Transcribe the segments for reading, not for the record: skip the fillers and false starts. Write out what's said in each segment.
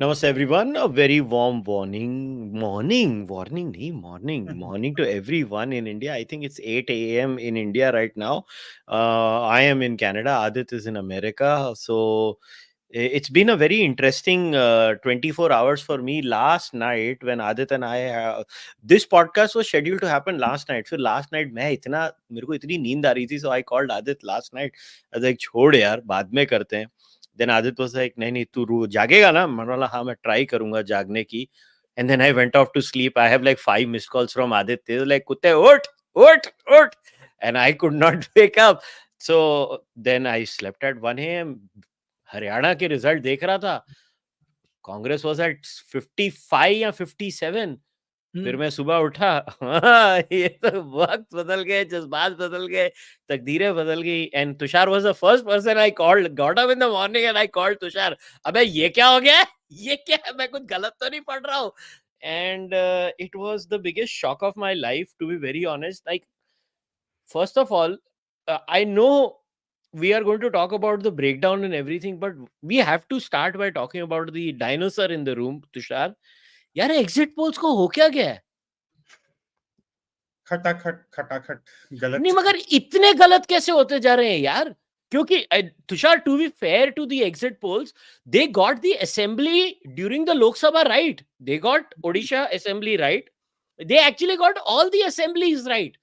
Namaste everyone. A very warm morning to everyone in India. I think it's 8 a.m. in India right now. I am in Canada. Aadit is in America. So it's been a very interesting 24 hours for me. Last night when Aadit and this podcast was scheduled to happen last night. So last night मेरे को इतनी नींद आ रही थी. So I called Aadit last night. I was like, छोड़ यार, बाद में करते हैं. Then Adit was like, नहीं तू जागेगा ना? मैंने बोला हाँ मैं ट्राई करूंगा जागने की. And then I went off to sleep. I have like 5 missed calls from Adit. They were like, कुत्ते उठ. And I could not wake up. So then I slept at 1 a.m. Haryana के रिजल्ट देख रहा था. Congress was at 55 या 57. फिर मैं सुबह उठा. ये तो वक्त बदल गए, जज्बात बदल गए, तकदीरें बदल गई. And Tushar was the first person I called. Got up in the morning and I called Tushar. अबे ये क्या हो गया? ये क्या है? मैं कुछ गलत तो नहीं पढ़ रहा हूँ? And it was the biggest shock of my life, to be very honest. Like first of all, I know we are going to talk about the breakdown and everything, but we have to start by talking about the dinosaur in the room, Tushar. यार exit polls को हो क्या गया है? खटाखट गलत नहीं, मगर इतने गलत कैसे होते जा रहे हैं यार? क्योंकि Tushar, to be fair to the exit polls, they got the assembly during the Lok Sabha right. They got Odisha assembly right. They actually got all the assemblies right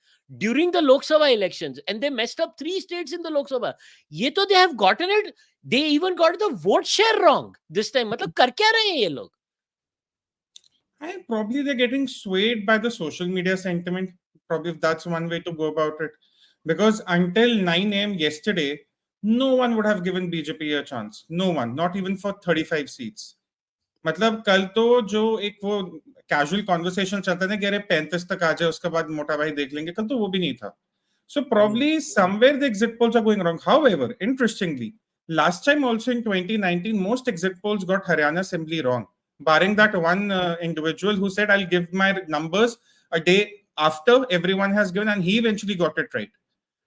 during the Lok Sabha elections, and they messed up 3 states in the Lok Sabha. ये तो they have gotten it. They even got the vote share wrong this time. मतलब कर क्या रहे हैं ये लोग? Probably they're getting swayed by the social media sentiment. Probably that's one way to go about it. Because until 9 a.m. yesterday, no one would have given BJP a chance. No one, not even for 35 seats. मतलब कल तो जो एक वो casual conversation चलता था कि अरे 35 तक आ जाए उसके बाद मोटा भाई देख लेंगे, कल तो वो भी नहीं था. So probably somewhere the exit polls are going wrong. However, interestingly, last time also in 2019, most exit polls got Haryana Assembly wrong. Barring that one individual who said, I'll give my numbers a day after everyone has given, and he eventually got it right.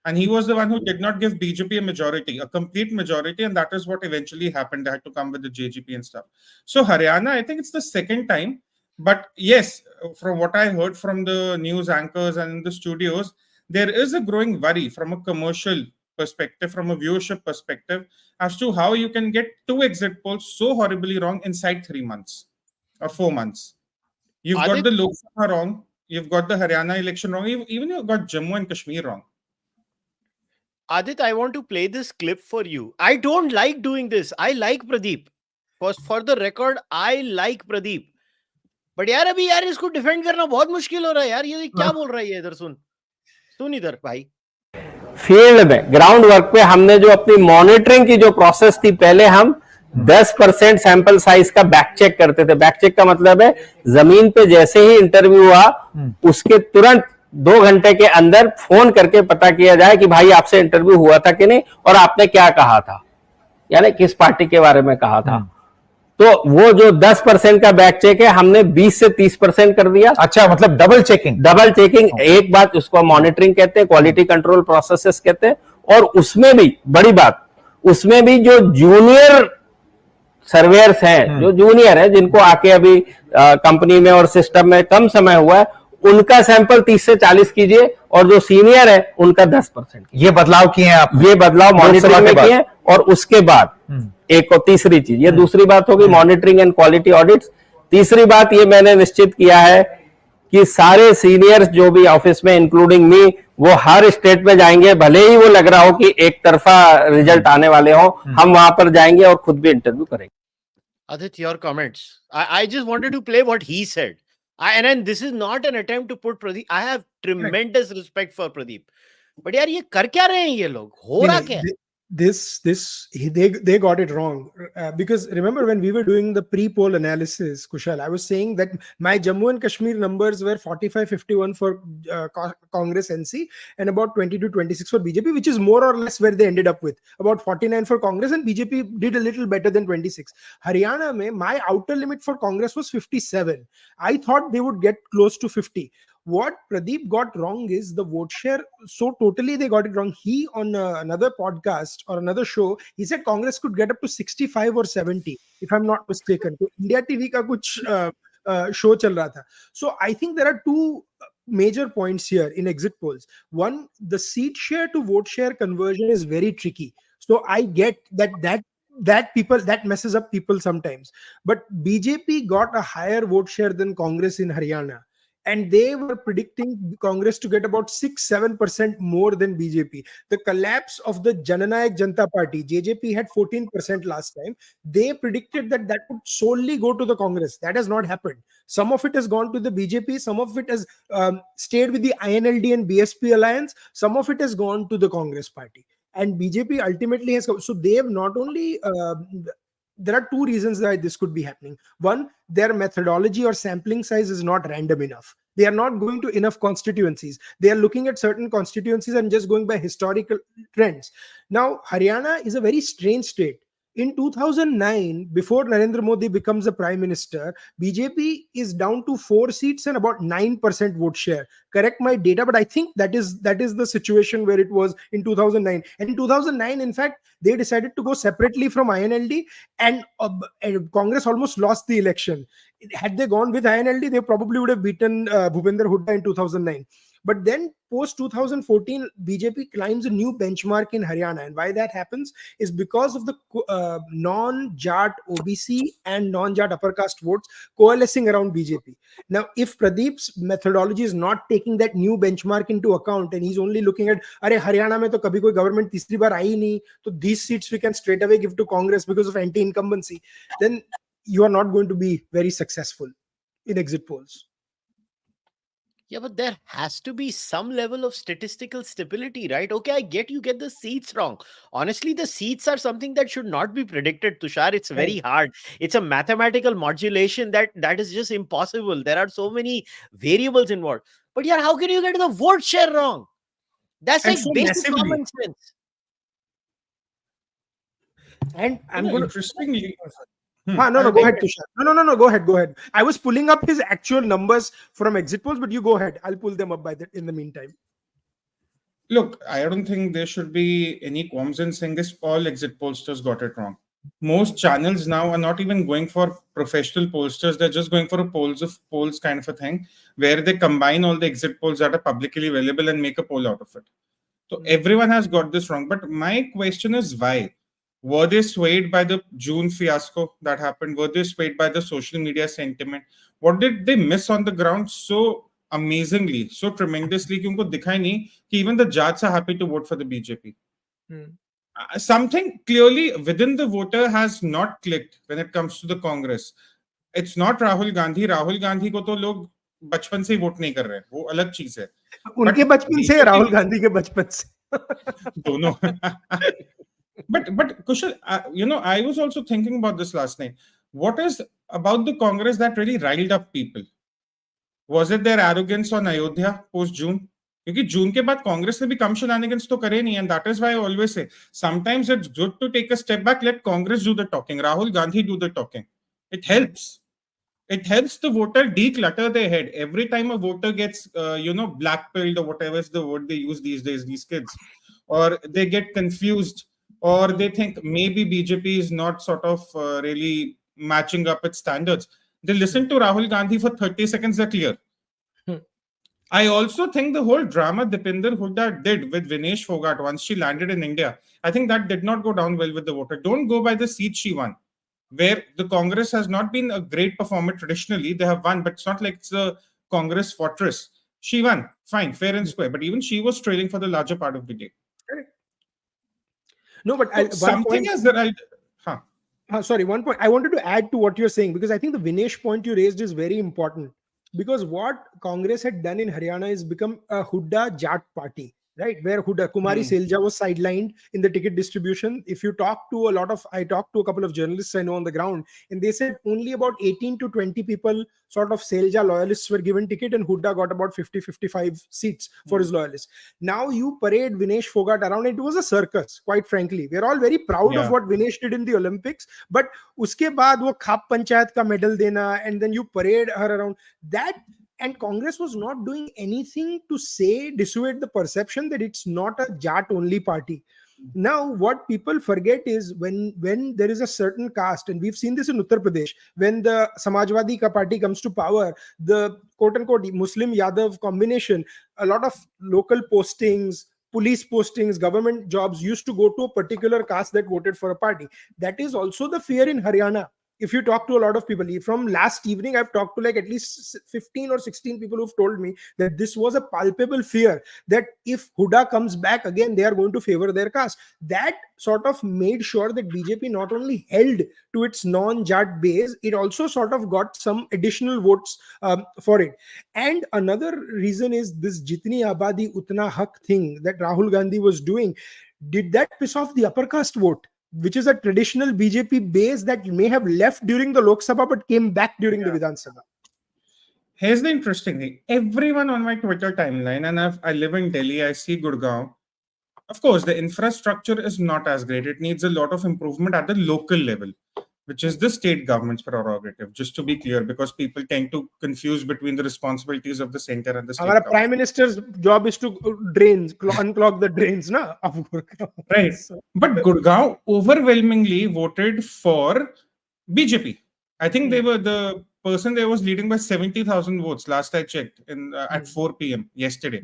And he was the one who did not give BJP a majority, a complete majority, and that is what eventually happened. They had to come with the JGP and stuff. So Haryana, I think it's the second time. But yes, from what I heard from the news anchors and in the studios, there is a growing worry from a commercial perspective, from a viewership perspective, as to how you can get 2 exit polls so horribly wrong inside 3 months or 4 months. You've got the Lok Sabha wrong, you've got the Haryana election wrong, even you've got Jammu and Kashmir wrong. Aadit, I want to play this clip for you. I don't like doing this. I like Pradeep. For the record, I like Pradeep. But यार अभी यार इसको defend करना बहुत मुश्किल हो रहा है यार. ये क्या बोल रहा है ये? इधर सुन इधर भाई. फील्ड में ग्राउंड वर्क पे हमने जो अपनी मॉनिटरिंग की जो प्रोसेस थी, पहले हम 10% सैंपल साइज का बैक चेक करते थे. बैक चेक का मतलब है जमीन पे जैसे ही इंटरव्यू हुआ उसके तुरंत 2 घंटे के अंदर फोन करके पता किया जाए कि भाई आपसे इंटरव्यू हुआ था कि नहीं और आपने क्या कहा था, यानी किस पार्टी के बारे में कहा था. तो वो जो 10% का बैक चेक है हमने 20 से 30% कर दिया. अच्छा, मतलब डबल चेकिंग. एक बात उसको मॉनिटरिंग कहते हैं, क्वालिटी कंट्रोल प्रोसेसेस कहते हैं. और उसमें भी बड़ी बात, उसमें भी जो जूनियर सर्वेयर्स हैं, जो जूनियर है, जिनको आके अभी कंपनी में और सिस्टम में कम समय हुआ है, उनका सैंपल 30 से 40 कीजिए, और जो सीनियर है उनका 10%. ये बदलाव किए हैं आप? ये बदलाव मॉनिटरिंग में किए. और उसके बाद एक और तीसरी चीज, ये दूसरी बात होगी मॉनिटरिंग एंड क्वालिटी ऑडिट्स. तीसरी बात ये मैंने निश्चित किया है कि सारे सीनियर्स जो भी ऑफिस में इंक्लूडिंग मी, वो हर स्टेट में जाएंगे, भले ही वो लग रहा हो कि एक तरफा रिजल्ट आने वाले हो, हम वहां पर जाएंगे और खुद भी इंटरव्यू करेंगे. Adit, your comments. I just wanted to play what he said. And this is not an attempt to put Pradeep. I have tremendous respect for Pradeep. But यार ये कर क्या रहे हैं ये लोग? हो रहा क्या? They got it wrong, because remember when we were doing the pre-poll analysis, Kushal, I was saying that my Jammu and Kashmir numbers were 45-51 for Congress NC and about 22-26 for BJP, which is more or less where they ended up with. About 49 for Congress, and BJP did a little better than 26. Haryana mein my outer limit for Congress was 57. I thought they would get close to 50. What Pradeep got wrong is the vote share. So totally they got it wrong. He on another podcast or another show, he said Congress could get up to 65 or 70, if I'm not mistaken. So India TV ka kuch show chal raha tha. So I think there are two major points here in exit polls. One, the seat share to vote share conversion is very tricky. So I get that people that messes up people sometimes. But BJP got a higher vote share than Congress in Haryana, and they were predicting Congress to get about 6-7% more than BJP. The collapse of the Jananayak Janata Party, JJP had 14% last time. They predicted that that would solely go to the Congress. That has not happened. Some of it has gone to the BJP, some of it has stayed with the INLD and BSP alliance, some of it has gone to the Congress party. And BJP ultimately has come. So they have not only there are two reasons why this could be happening. One, their methodology or sampling size is not random enough. They are not going to enough constituencies. They are looking at certain constituencies and just going by historical trends. Now, Haryana is a very strange state. In 2009, before Narendra Modi becomes the prime minister, BJP is down to 4 seats and about 9% vote share. Correct my data, but I think that is the situation where it was in 2009. And in 2009, in fact, they decided to go separately from INLD, and Congress almost lost the election. Had they gone with INLD, they probably would have beaten Bhupender Hooda in 2009. But then post 2014, BJP climbs a new benchmark in Haryana. And why that happens is because of the non-Jatt OBC and non-Jatt upper caste votes coalescing around BJP. Now, if Pradeep's methodology is not taking that new benchmark into account, and he's only looking at, Are Haryana mein to kabhi koi government teesri baar aayi nahi, so these seats we can straight away give to Congress because of anti-incumbency, then you are not going to be very successful in exit polls. Yeah, but there has to be some level of statistical stability, right? Okay, I get you get the seats wrong. Honestly, the seats are something that should not be predicted, Tushar. It's very hard. It's a mathematical modulation that is just impossible. There are so many variables involved. But yeah, how can you get the vote share wrong? That's And like so basic massively. common sense. And I'm going to interestingly. no, go ahead, Tushar. No, go ahead. I was pulling up his actual numbers from exit polls, but you go ahead. I'll pull them up in the meantime. Look, I don't think there should be any qualms in saying this. All exit pollsters got it wrong. Most channels now are not even going for professional pollsters. They're just going for a polls kind of a thing, where they combine all the exit polls that are publicly available and make a poll out of it. So everyone has got this wrong. But my question is why? Were they swayed by the June fiasco that happened? Were they swayed by the social media sentiment? What did they miss on the ground so amazingly, so tremendously? Ki unko dikha hi nahi ki even the Jats are happy to vote for the BJP. Something clearly within the voter has not clicked when it comes to the Congress. It's not Rahul Gandhi. Rahul Gandhi ko to log बचपन से ही vote नहीं कर रहे हैं, वो अलग चीज है. उनके बचपन से, राहुल गांधी के बचपन से दोनों. But Kushal, I was also thinking about this last night. What is about the Congress that really riled up people? Was it their arrogance on Ayodhya post June? क्योंकि जून के बाद कांग्रेस ने भी कम शेनानिगन्स तो करे नहीं, and that is why I always say sometimes it's good to take a step back, let Congress do the talking, Rahul Gandhi do the talking. It helps. It helps the voter declutter their head. Every time a voter gets, blackpilled or whatever is the word they use these days, these kids, or they get confused, or they think maybe BJP is not sort of really matching up its standards, they listen to Rahul Gandhi for 30 seconds, they're clear. I also think the whole drama Dipinder Hooda did with Vinesh Phogat once she landed in India, I think that did not go down well with the voter. Don't go by the seat she won, where the Congress has not been a great performer traditionally. They have won, but it's not like it's a Congress fortress. She won, fine, fair and square, but even she was trailing for the larger part of the day. No, but something is that sorry, one point I wanted to add to what you're saying, because I think the Vinesh point you raised is very important. Because what Congress had done in Haryana is become a Hooda Jatt party, right? Where Hooda Kumari Selja was sidelined in the ticket distribution. If you talk to I talked to a couple of journalists I know on the ground, and they said only about 18 to 20 people, sort of Selja loyalists, were given ticket, and Hooda got about 50-55 seats for his loyalists. Now you parade Vinesh Phogat around. It was a circus, quite frankly. We're all very proud of what Vinesh did in the Olympics, but uske baad wo khap panchayat ka medal dena, and then you parade her around. That and Congress was not doing anything to dissuade the perception that it's not a Jatt only party. Now what people forget is when there is a certain caste, and we've seen this in Uttar Pradesh, when the Samajwadi party comes to power, the quote unquote Muslim Yadav combination, a lot of local postings, police postings, government jobs used to go to a particular caste that voted for a party. That is also the fear in Haryana. If you talk to a lot of people, from last evening I've talked to like at least 15 or 16 people who've told me that this was a palpable fear, that if Huda comes back again, they are going to favor their caste. That sort of made sure that BJP not only held to its non-Jatt base, it also sort of got some additional votes for it. And another reason is this Jitni Abadi Utna Hak thing that Rahul Gandhi was doing. Did that piss off the upper caste vote, which is a traditional BJP base that may have left during the Lok Sabha but came back during the Vidhan Sabha? Here's the interesting thing. Everyone on my Twitter timeline, and I live in Delhi, I see Gurgaon. Of course, the infrastructure is not as great. It needs a lot of improvement at the local level, which is the state government's prerogative, just to be clear, because people tend to confuse between the responsibilities of the center and the state Our government. Prime Minister's job is to unclog the drains, na? Right. But Gurgaon overwhelmingly voted for BJP. I think they were the person there was leading by 70,000 votes last I checked at 4 p.m. yesterday.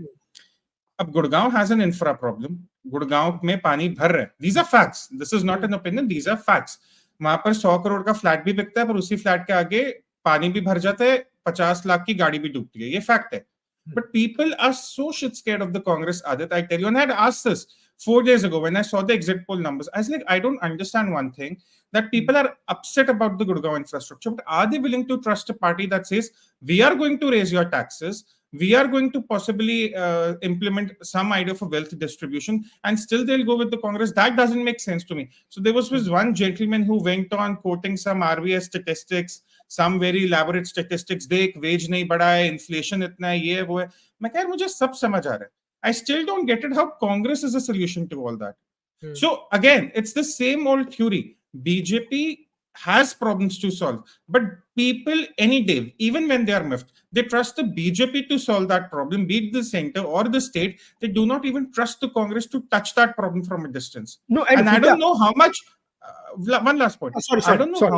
Ab Gurgaon has an infra problem. Gurgaon में पानी भर रहा है. These are facts. This is not an opinion. These are facts. वहां पर 100 करोड़ का flat भी बिकता है, पर उसी फ्लैट के आगे पानी भी भर जाता है, 50 लाख की गाड़ी भी डूबती है. ये फैक्ट है. But people are so shit scared of the Congress, Aadit. I tell you, and I had asked this 4 days ago when I saw the exit poll numbers. I was like, I don't understand one thing, that people are upset about the Gurgaon infrastructure, but are they willing to trust a party that says, we are going to raise your taxes, we are going to possibly implement some idea of a wealth distribution, and still they'll go with the Congress? That doesn't make sense to me. So there was one gentleman who went on quoting some RBI statistics, some very elaborate statistics. देख wage नहीं बढ़ा है, inflation इतना है, ये वो है. मैं कह रहा मुझे सब समझ आ रहा है. I still don't get it how Congress is a solution to all that. So again, it's the same old theory. BJP has problems to solve, but people any day, even when they are miffed, they trust the BJP to solve that problem, be it the center or the state. They do not even trust the Congress to touch that problem from a distance. No, and I don't know how much. One last point. Sorry, I don't know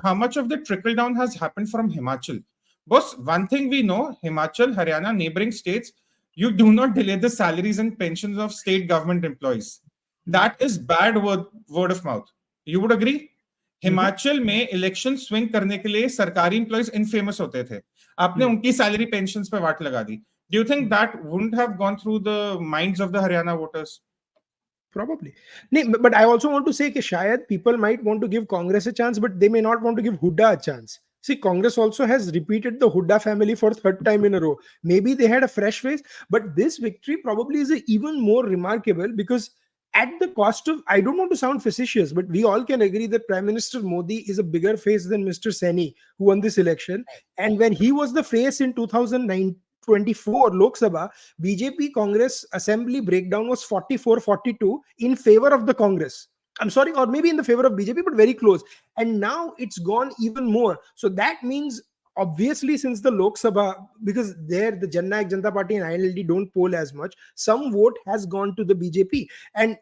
how much of the trickle down has happened from Himachal. Boss, one thing we know: Himachal, Haryana, neighboring states, you do not delay the salaries and pensions of state government employees. That is bad word of mouth. You would agree? Himachal में election swing करने के लिए सरकारी employees infamous होते थे. आपने उनकी salary pensions पे वाट लगा दी. Do you think that wouldn't have gone through the minds of the Haryana voters? Probably. But I also want to say that shayad people might want to give Congress a chance, but they may not want to give Hooda a chance. See, Congress also has repeated the Hooda family for third time in a row. Maybe they had a fresh face, but this victory probably is even more remarkable because at the cost of, I don't want to sound facetious, but we all can agree that Prime Minister Modi is a bigger face than Mr. Saini, who won this election. And when he was the face in 2024 Lok Sabha, BJP Congress assembly breakdown was 44-42 in favor of the Congress. I'm sorry, or maybe in the favor of BJP, but very close. And now it's gone even more. So that means, obviously, since the Lok Sabha, because there the JnK Party and INLD don't poll as much, some vote has gone to the BJP. And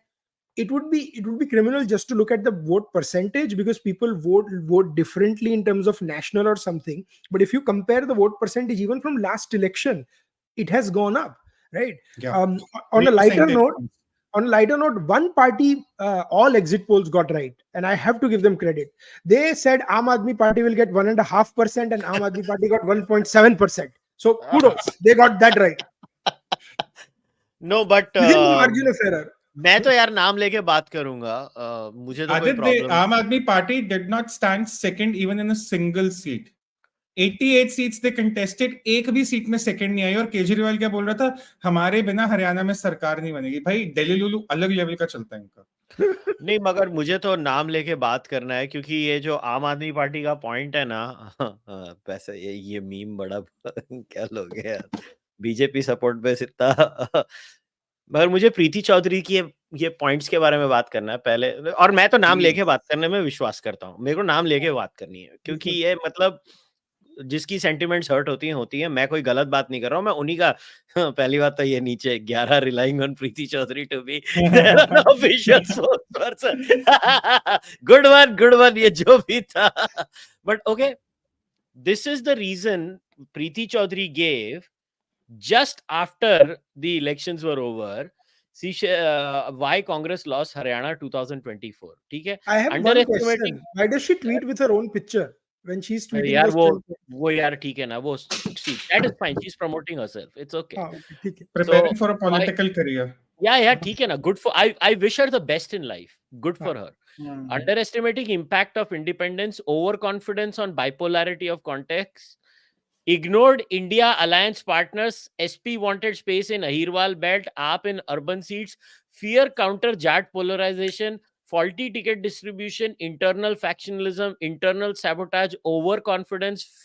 it would be criminal just to look at the vote percentage, because people vote differently in terms of national or something. But if you compare the vote percentage even from last election, it has gone up, right? Yeah. On a lighter note, one party all exit polls got right, and I have to give them credit. They said Aam Aadmi Party will get 1.5%, and Aam Aadmi Party got 1.7%. So kudos, they got that right. No, but Within the margin of error. मैं तो यार नाम लेके बात करूंगा. मुझे तो कोई प्रॉब्लम. आम आदमी party did not stand second even in a single seat. 88 seats they contested, एक भी सीट में सेकंड नहीं आई. और केजरीवाल क्या बोल रहा था, हमारे बिना हरियाणा में सरकार नहीं बनेगी. भाई दिल्ली लुलू अलग लेवल का चलता है इनका. नहीं, मगर मुझे तो नाम लेके बात करना है, क्योंकि ये जो आम आदमी पार्टी का पॉइंट है ना, वैसे ये मीम बड़ा क्या लोग हैं यार, बीजेपी सपोर्ट पे इतना. मगर मुझे प्रीति चौधरी की ये पॉइंट्स के बारे में बात करना है पहले. और मैं तो नाम लेके बात करने में विश्वास करता हूँ. मेरे को नाम लेके बात करनी है, क्योंकि ये मतलब जिसकी सेंटिमेंट्स हर्ट होती हैं, मैं कोई गलत बात नहीं कर रहा हूँ, मैं उन्हीं का पहली बात तो ये नीचे 11 relying on Preeti Chaudhary to be their official spokesperson, good one, ये जो भी था, but okay, this is the reason Preeti Chaudhary gave just after the elections were over. See, why Congress lost Haryana 2024. ठीक है, I have one underestimating. question. Why does she tweet with her own picture when she's tweeting यार those trends? वो यार ठीक है ना, वो see, that is fine, she's promoting herself, it's okay. हाँ, okay, ठीक है. Preparing for a why- political career. yeah, ठीक है ना, good for, I wish her the best in life, good for her. Underestimating impact of independence, overconfidence on bipolarity of context, ignored India alliance partners, SP wanted space in Ahirwal belt, AAP in urban seats, fear counter Jatt polarization, faulty ticket distribution, internal factionalism, internal sabotage, overconfidence,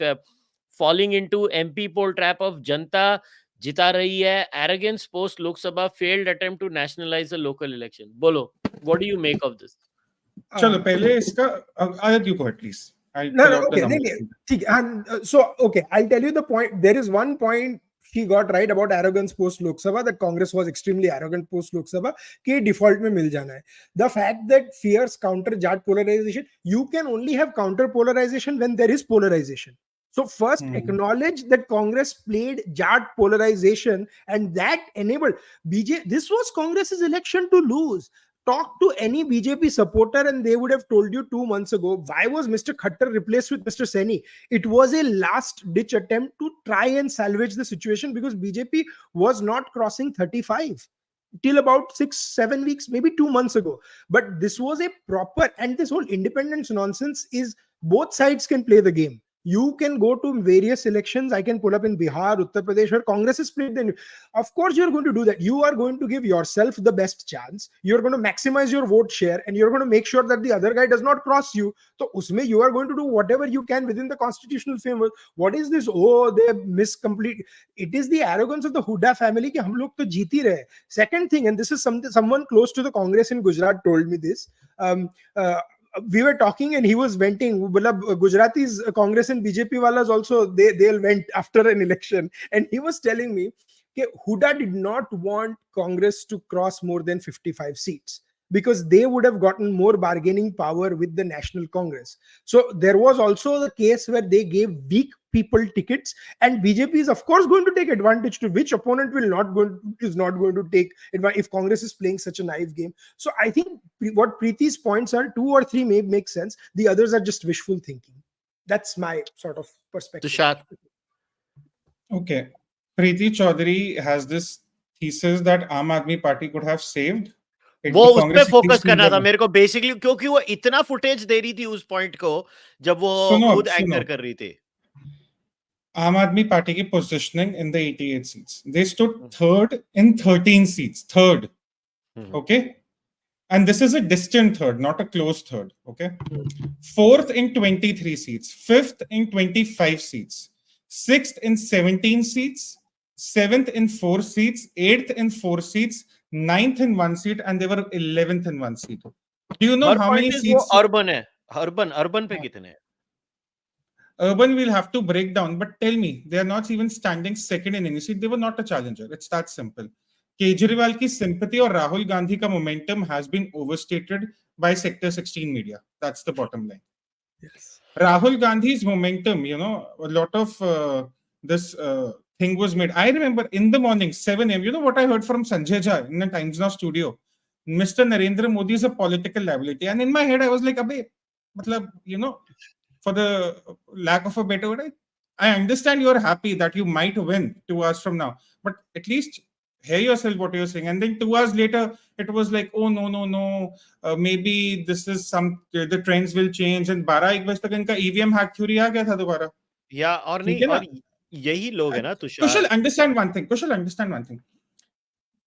falling into MP poll trap of Janta jita rahi hai, arrogance post Lok Sabha, failed attempt to nationalize a local election. Bolo, what do you make of this? चलो पहले इसका Aadit, you go ahead please. I'll No, pull no, out the okay. numbers. ठीक, and so okay, I'll tell you the point. There is one point she got right about arrogance post Lok Sabha, that Congress was extremely arrogant post Lok Sabha, कि default में मिल जाना है. The fact that fears counter Jatt polarization, you can only have counter polarization when there is polarization. So first acknowledge that Congress played Jatt polarization, and that enabled this was Congress's election to lose. Talk to any BJP supporter and they would have told you 2 months ago, why was Mr. Khattar replaced with Mr. Saini? It was a last ditch attempt to try and salvage the situation, because BJP was not crossing 35 till about 6-7 weeks, maybe 2 months ago. But this was a proper, and this whole independence nonsense is, both sides can play the game. You can go to various elections. I can pull up in Bihar, Uttar Pradesh, where Congress is split. Then, of course, you're going to do that. You are going to give yourself the best chance. You're going to maximize your vote share, and you're going to make sure that the other guy does not cross you. So, usme you are going to do whatever you can within the constitutional framework. What is this? Oh, they miss complete. It is the arrogance of the Huda family कि हम लोग तो जीत ही रहे. Second thing, and this is someone close to the Congress in Gujarat told me this. We were talking and he was venting. Gujaratis, Congress and BJP walas also, they'll vent after an election. And he was telling me that Huda did not want Congress to cross more than 55 seats, because they would have gotten more bargaining power with the National Congress. So there was also the case where they gave weak people tickets, and BJP is of course going to take advantage. To which opponent is not going to take advantage if Congress is playing such a naive game? So I think what Preeti's points are, 2 or 3 may make sense. The others are just wishful thinking. That's my sort of perspective. Tushar. Okay, Preeti Chaudhary has this thesis that Aam Aadmi Party could have saved. वो उस पे focus करना था मेरे को basically, क्योंकि वो इतना फुटेज दे रही थी उस पॉइंट को जब वो खुद एंकर कर रही थी. Aam Aadmi Party की positioning in the 88 seats. They stood third in 13 seats. Third. Okay? And this is a distant third, not a close third. Okay? Fourth in 23 seats. Fifth in 25 seats. Sixth in 17 seats. Seventh in 4 seats. Eighth in 4 seats. Ninth in 1 seat. And they were 11th in 1 seat. Do you know how many seats? Urban है. Urban पे कितने? Urban will have to break down, but tell me, they are not even standing second in any seat. They were not a challenger. It's that simple. Kejriwal ki sympathy or Rahul Gandhi ka momentum has been overstated by Sector 16 media. That's the bottom line. Yes. Rahul Gandhi's momentum, a lot of this thing was made. I remember in the morning, 7 a.m., you know what I heard from Sanjay Jha in the Times Now studio? Mr. Narendra Modi is a political liability. And in my head, I was like, Abhay, for the lack of a better word, I understand you're happy that you might win 2 hours from now, but at least hear yourself what you're saying. And then 2 hours later, it was like, oh, no, maybe this is the trends will change. And 12-1 बजे तक इनका EVM hack theory आ गया था दोबारा. Yeah, और नहीं, और यही लोग है ना Tushar. Kushal, understand one thing.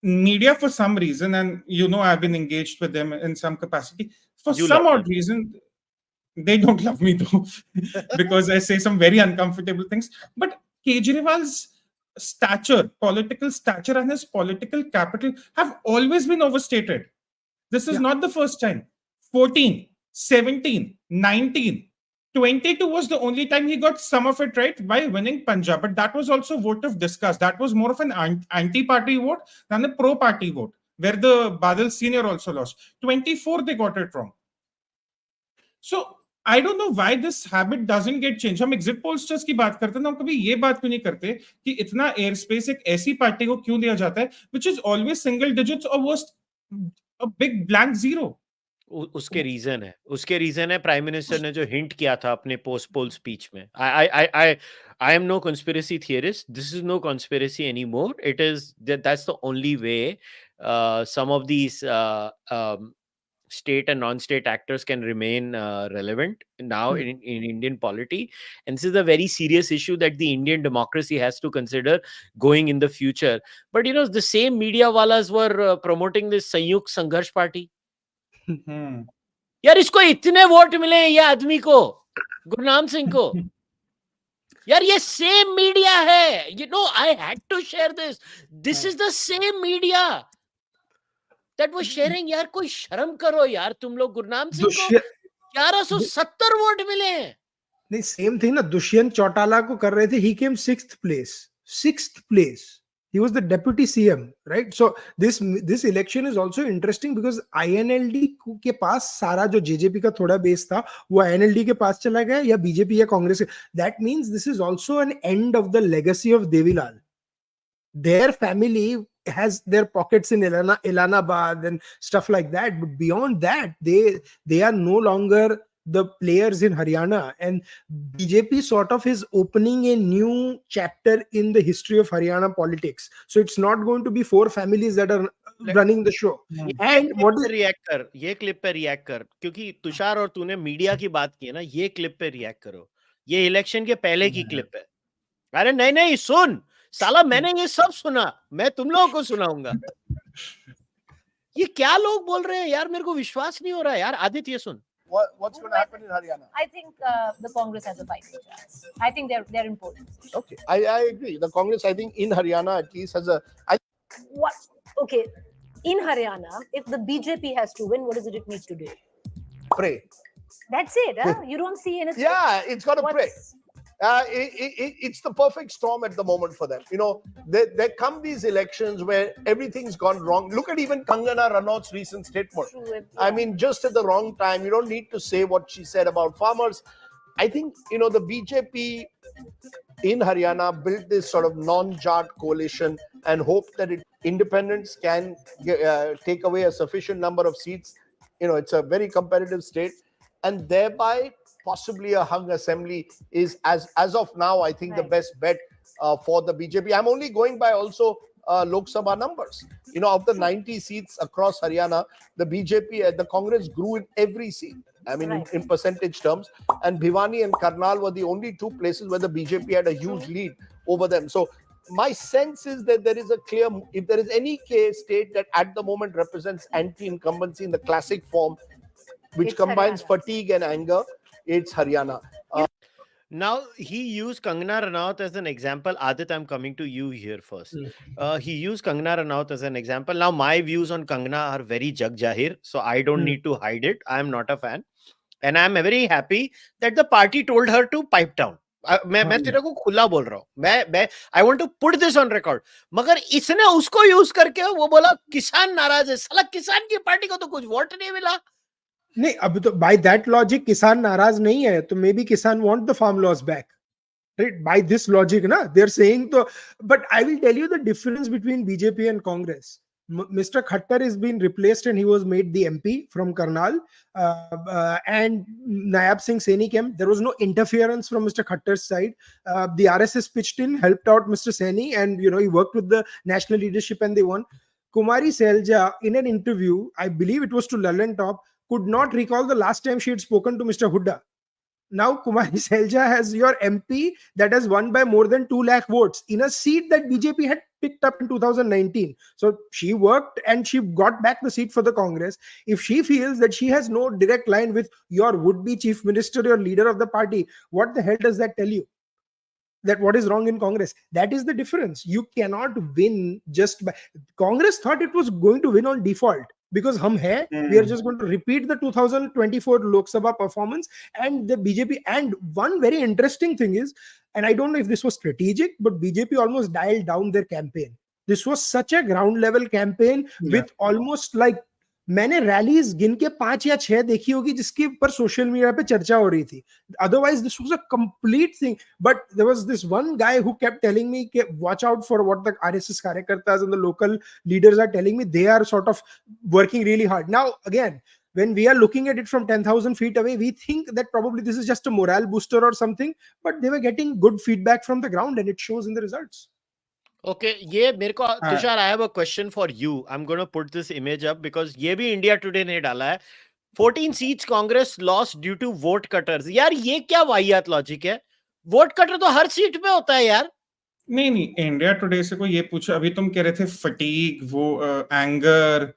Media, for some reason, and I've been engaged with them in some capacity, for some odd reason, they don't love me though, because I say some very uncomfortable things. But Kejriwal's political stature and his political capital have always been overstated. This is not the first time. 14, 17, 19. 22 was the only time he got some of it right by winning Punjab, but that was also vote of disgust. That was more of an anti-party vote than a pro-party vote, where the Badal Senior also lost. 24, they got it wrong. So I don't know why this habit doesn't get changed. हम exit pollsters की बात करते हैं, हम कभी ये बात क्यों नहीं करते कि इतना एयर स्पेस एक ऐसी पार्टी को क्यों दिया जाता है which is always single digits or worst a big blank zero. उसके रीजन है प्राइम मिनिस्टर ने जो हिंट किया था अपने पोस्ट पोल स्पीच में. I am no conspiracy theorist. This is no conspiracy anymore. It is that's the only way some of these state and non-state actors can remain relevant now in Indian polity. And this is a very serious issue that the Indian democracy has to consider going in the future. But you know, the same media walas were promoting this Sanyukt Sangharsh Party. यार इसको इतने vote मिले ये आदमी को, गुरनाम सिंह को. यार ये सेम मीडिया है. You know, I had to share this. This is the same media that was sharing. यार कोई शर्म करो यार तुम लोग. गुरनाम सिंह को 1170 वोट मिले हैं. नहीं, सेम थिंग ना, दुष्यंत चौटाला को कर रहे थे. He came sixth place. He was the deputy CM, right? So this election is also interesting because INLD के पास सारा जो JJP का थोड़ा बेस था वो INLD के पास चला गया या BJP या Congress. That means this is also an end of the legacy of Devilal. Their family has their pockets in Elanabad and stuff like that, but beyond that they are no longer the players in Haryana, and BJP sort of is opening a new chapter in the history of Haryana politics. So it's not going to be four families that are running the show. And what is ये clip पे react कर, क्योंकि तुषार और तूने media की बात की है ना, ये क्लिप पे रिएक्ट करो. ये इलेक्शन के पहले की क्लिप है. अरे नहीं सुन साला, मैंने ये सब सुना, मैं तुम लोगों को सुनाऊंगा. ये क्या लोग बोल रहे हैं यार, मेरे को विश्वास नहीं हो रहा यार. आदित ये सुन. What's going to happen in Haryana? I think the Congress has a fighting chance. I think they're important. Okay, I agree. The Congress, I think, in Haryana at least has a. What? Okay, in Haryana, if the BJP has to win, what is it needs to do? Pray. That's it. Huh? You don't see anything. Yeah, it's got to pray. It's the perfect storm at the moment for them. You know, there come these elections where everything's gone wrong. Look at even Kangana Ranaut's recent statement. I mean, just at the wrong time. You don't need to say what she said about farmers. I think, you know, the BJP in Haryana built this sort of non-Jatt coalition and hope that independents can take away a sufficient number of seats. You know, it's a very competitive state, and thereby possibly a hung assembly is, as of now, I think the best bet for the BJP. I'm only going by also Lok Sabha numbers. You know, of the 90 seats across Haryana, the BJP, the Congress grew in every seat. I mean, in percentage terms. And Bhiwani and Karnal were the only two places where the BJP had a huge lead over them. So my sense is that there is a clear, if there is any state that at the moment represents anti-incumbency in the classic form, which combines fatigue and anger, it's Haryana. Now, he used Kangana Ranaut as an example. Aadit, I'm coming to you here first. He used Kangana Ranaut as an example. Now, my views on Kangana are very jag jahir, so I don't need to hide it. I'm not a fan. And I'm very happy that the party told her to pipe down. मैं तेरे को खुला बोल रहा हूँ. I want to put this on record. मगर इसने उसको यूज करके वो बोला किसान नाराज है. साला किसान की पार्टी को तो कुछ वोट नहीं मिला. नहीं, अभी तो by that logic किसान नाराज नहीं है, तो maybe किसान want the farm laws back, right? By this logic, na, they're saying तो. But I will tell you the difference between BJP and Congress. Mr. Khattar is being replaced and he was made the MP from Karnal, and Nayab Singh Saini came. There was no interference from Mr. Khattar's side. The RSS pitched in, helped out Mr. Saini, and you know, he worked with the national leadership and they won. Kumari Selja, in an interview, I believe it was to Lallan Top, could not recall the last time she had spoken to Mr. Hooda. Now Kumari Selja has your MP that has won by more than 2 lakh votes in a seat that BJP had picked up in 2019. So she worked and she got back the seat for the Congress. If she feels that she has no direct line with your would-be chief minister or leader of the party, what the hell does that tell you? That what is wrong in Congress? That is the difference. You cannot win just by... Congress thought it was going to win on default. because hum hai, we are just going to repeat the 2024 Lok Sabha performance and the BJP. And one very interesting thing is, and I don't know if this was strategic, but BJP almost dialed down their campaign. This was such a ground level campaign with almost like, मैंने rallies गिन के 5 या 6 देखी होगी जिसके ऊपर social media पे चर्चा हो रही थी. Otherwise this was a complete thing. But there was this one guy who kept telling me, watch out for what the RSS karyakartas and the local leaders are telling me. They are sort of working really hard. Now again, when we are looking at it from 10,000 feet away, we think that probably this is just a morale booster or something, but they were getting good feedback from the ground and it shows in the results. Okay, ये मेरे को Tushar, I have a question for you. I'm going to put this image up because ये भी India Today ने डाला है. 14 seats Congress lost due to vote cutters. यार ये क्या वाहियात लॉजिक है? वोट कटर तो हर सीट पे होता है यार. नहीं, इंडिया टुडे से कोई ये पूछा, अभी तुम कह रहे थे फटीग, वो anger,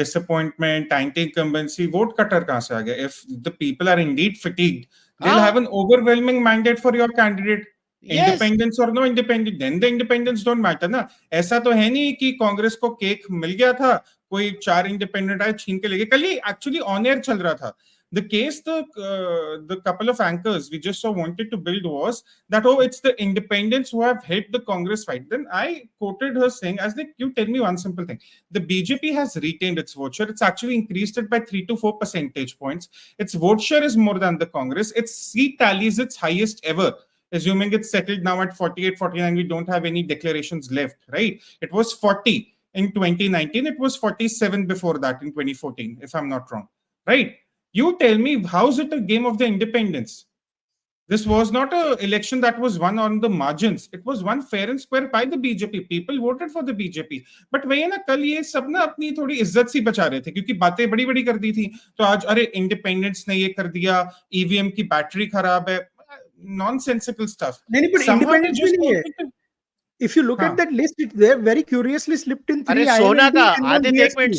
disappointment, anti-incumbency, vote cutter कहाँ से आ गया? If the people are indeed fatigued, they'll have an overwhelming mandate for your candidate. Independence or no independent, then the independence don't matter ना. ऐसा तो है नहीं कि कांग्रेस को केक मिल गया था, कोई 4 इंडिपेंडेंट आए छीन के लेके. कल ही एक्चुअली ऑन एयर चल रहा था. The case the couple of anchors we just so wanted to build was that, oh, it's the independents who have helped the Congress fight. Then I quoted her saying, as like, you tell me one simple thing. The BJP has retained its vote share. It's actually increased it by 3 to 4 percentage points. Its vote share is more than the Congress. Its seat tally is its highest ever. Assuming it's settled now at 48, 49, we don't have any declarations left, right? It was 40 in 2019. It was 47 before that in 2014, if I'm not wrong, right? You tell me, how's it a game of the independents? This was not an election that was won on the margins. It was won fair and square by the BJP. People voted for the BJP. But वही ना, कल ये सब ना अपनी थोड़ी इज्जत सी बचा रहे थे क्योंकि बातें बड़ी बड़ी कर दी थी. तो आज अरे इंडिपेंडेंट्स ने ये कर दिया, ईवीएम की बैटरी खराब है, nonsensical stuff. नहीं, but independence भी नहीं है. If you look at that list, it's there very curiously slipped in 3. अरे सोना का, आदित्य एक मिनट,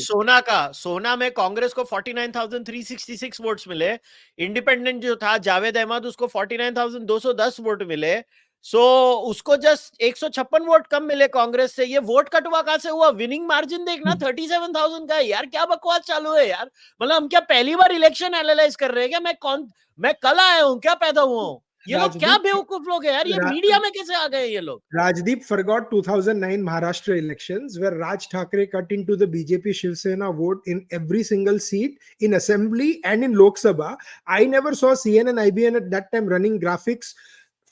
सोना में कांग्रेस को 49,366 वोट्स मिले. इंडिपेंडेंट जो था जावेद अहमद, उसको 49,210 वोट मिले. सो उसको जस्ट 156 वोट कम मिले कांग्रेस से. ये वोट कटवा कहां से हुआ? विनिंग मार्जिन देखना 37,000 का है यार. क्या बकवास चालू है यार. मतलब हम क्या पहली बार इलेक्शन एनालाइज कर रहे हैं क्या? मैं कल आया हूं क्या, पैदा हुआ हूं? ये लोग क्या बेवकूफ लोग हैं यार. ये मीडिया में कैसे आ गए ये लोग? Rajdeep forgot 2009 Maharashtra elections where Raj Thackeray cut into the BJP Shiv Sena vote in every single seat in assembly and in Lok Sabha. I never saw CNN, IBN at that time running graphics.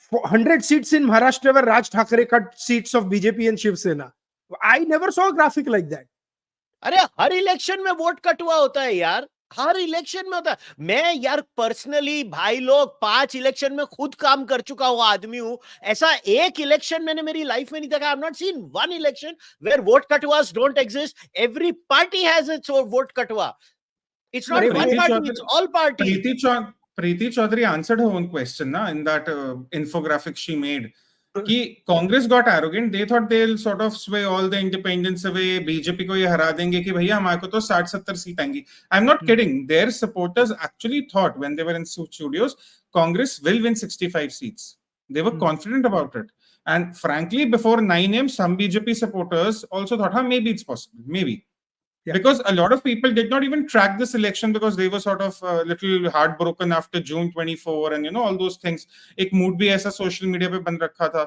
100 seats in Maharashtra where Raj Thackeray cut seats of BJP and Shiv Sena. I never saw a graphic like that. अरे हर election में vote कटवा होता है यार. हर election में होता है. मैं यार पर्सनली भाई लोग 5 इलेक्शन में खुद काम कर चुका हुआ आदमी हूं. ऐसा एक इलेक्शन मैंने मेरी लाइफ में नहीं देखा. I have not seen one election where vote कटवास don't exist. Every party has its vote कटवा. It's not one party, it's all party. Preeti Chaudhary answered her own question in that infographic she made. Congress got arrogant. They thought they'll sort of sway all the independents away. BJP को ये हरा देंगे कि भैया हमारे को तो 60-70 seat आएंगी. I'm not kidding. Their supporters actually thought when they were in studios, Congress will win 65 seats. They were confident about it. And frankly, before 9 a.m., some BJP supporters also thought, maybe it's possible. Maybe. Yeah. Because a lot of people did not even track this election because they were sort of a little heartbroken after June 24 and all those things. एक mood भी ऐसा social media पे बन रखा था.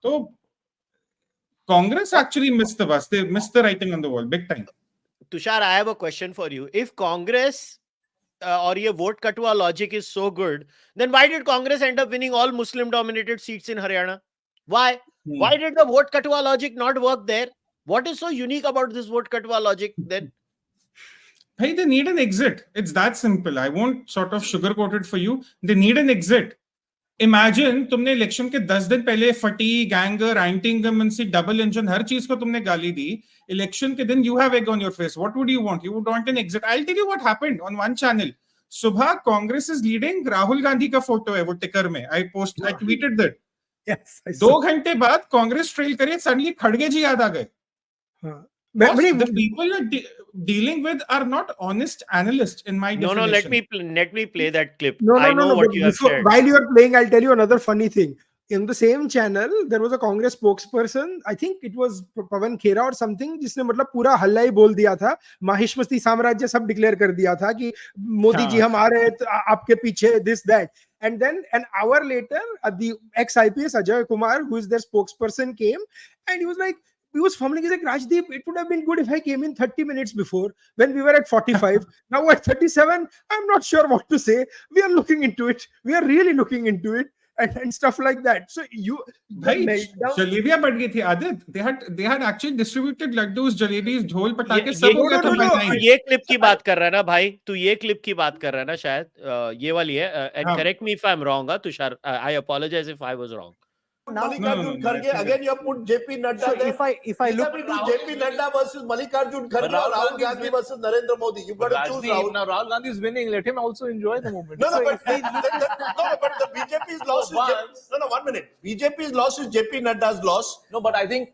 तो Congress actually missed the bus. They missed the writing on the wall big time. Tushar, I have a question for you. If Congress or your vote katwa logic is so good, then why did Congress end up winning all Muslim-dominated seats in Haryana? Why? Why did the vote katwa logic not work there? What is so unique about this vote katwa logic then? Hey, they need an exit. It's that simple. I won't sort of sugarcoat it for you. They need an exit. Imagine तुमने election के 10 दिन पहले fatigue, anger, anti-incumbency, double engine, हर चीज को तुमने गाली दी. Election के दिन you have egg on your face. What would you want? You would want an exit. I'll tell you what happened on one channel. सुबह Congress is leading. Rahul Gandhi का photo है वो टिकर में. I tweeted that. Yes. 2 घंटे बाद Congress trail करिए, suddenly खड़गे जी याद आ गए. The people you're dealing with are not honest analysts in my definition. No, let me play that clip. No, I know what you have said. While you are playing, I'll tell you another funny thing. in the same channel there was a Congress spokesperson, I think it was Pawan Khera or something, जिसने मतलब पूरा हल्ला ही बोल दिया था, माहिष्मती साम्राज्य सब declare कर दिया था कि मोदी जी हम आ रहे हैं आपके पीछे, this that. And then an hour later, the ex-IPS Ajay Kumar, who is their spokesperson, came and he was like, he was fumbling. He's like, Rajdeep, it would have been good if I came in 30 minutes before when we were at 45. Now at 37, I'm not sure what to say. We are looking into it. We are really looking into it. And stuff like that. So you, जलेबियां बढ़ गई थी Aadit. They had actually distributed laddus, jalebis, ढोल पटाखे सब हो गया था by night. ये क्लिप की बात कर रहा है ना भाई, तू ये क्लिप की बात कर रहा है ना, शायद ये वाली है. And correct me if I'm wrong, Tushar. I apologize if I was wrong. Mallikarjun Kharge, again you have put JP Nadda So there. if I look, we do JP Nadda versus Mallikarjun Kharge or Rahul Gandhi versus Narendra Modi. You've got to choose Rahul. Now Rahul Gandhi is winning. Let him also enjoy the moment. No, but the BJP's loss is no, 1 minute. BJP's loss is JP Nadda's loss. No, but I think,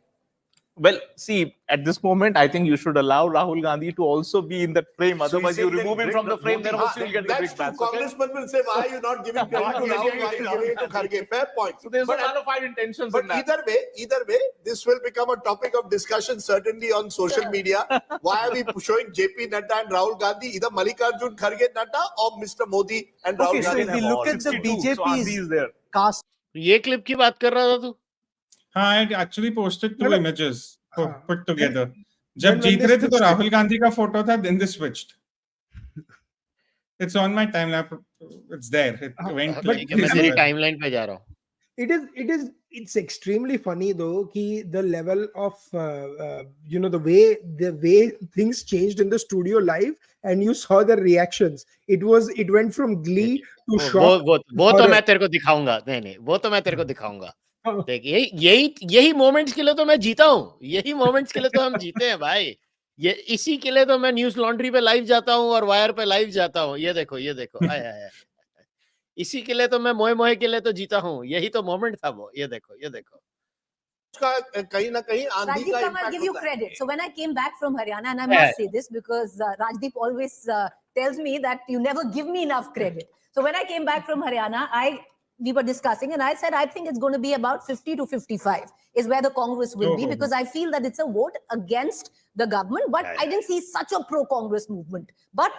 well, see, at this moment, I think you should allow Rahul Gandhi to also be in that frame. Otherwise, you remove him from the frame, then also you'll get the big match. Congressman will say, why are you not giving credit to Rahul? Why are you giving it to Kharge? Fair point. So there's no bona fide intentions But in that. either way, this will become a topic of discussion certainly on social media. Why are we showing JP Nadda and Rahul Gandhi? Either Mallikarjun Kharge Nadda or Mr. Modi and Rahul so Gandhi. if we look at the 62, so Aadit is there. cast, ये clip की बात कर रहा था तू? हाँ, I actually posted two images put together. When जब जीत they रहे थे तो switched राहुल गांधी का फोटो था, then they switched. It's on my timeline. It's there. It went but like मैं तेरी टाइमलाइन पे जा रहा हूँ. It's extremely funny though कि the level of the way things changed in the studio live, and you saw the reactions. It went from glee to shock. वो तो मैं तेरे को दिखाऊंगा. नहीं वो तो मैं तेरे को दिखाऊंगा. देख यही मोमेंट्स के लिए तो मैं जीता हूँ. यही मोमेंट्स के लिए तो हम जीते हैं भाई. ये इसी के लिए तो मैं न्यूज लॉन्ड्री पे लाइव जाता हूँ और वायर पे लाइव जाता हूँ. ये देखो आया. इसी के लिए तो मैं मोए के लिए तो जीता हूँ. यही तो मोमेंट था वो. ये देखो कहीं ना कहीं आंधी का Rajdeep, I'll give you credit. So when I came back from Haryana, and I must say this because Rajdeep always tells me that you never give me enough credit. So when I came back from Haryana, we were discussing and I said, I think it's going to be about 50 to 55 is where the Congress will be, because I feel that it's a vote against the government, but I didn't see such a pro-Congress movement. But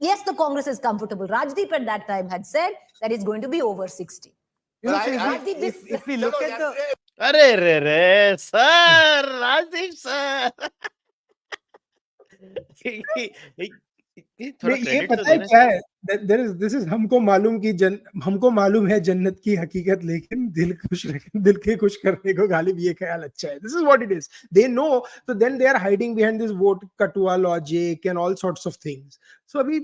yes, the Congress is comfortable. Rajdeep at that time had said that it's going to be over 60. if we look at the अरे रे sir, Rajdeep sir. ये पता है क्या है? This is हमको मालूम है जन्नत की हकीकत, लेकिन दिल के खुश करने को गालिब ये ख्याल अच्छा है. This is what it is. They know, so then they are hiding behind this vote कटुआ logic and all sorts of things. So अभी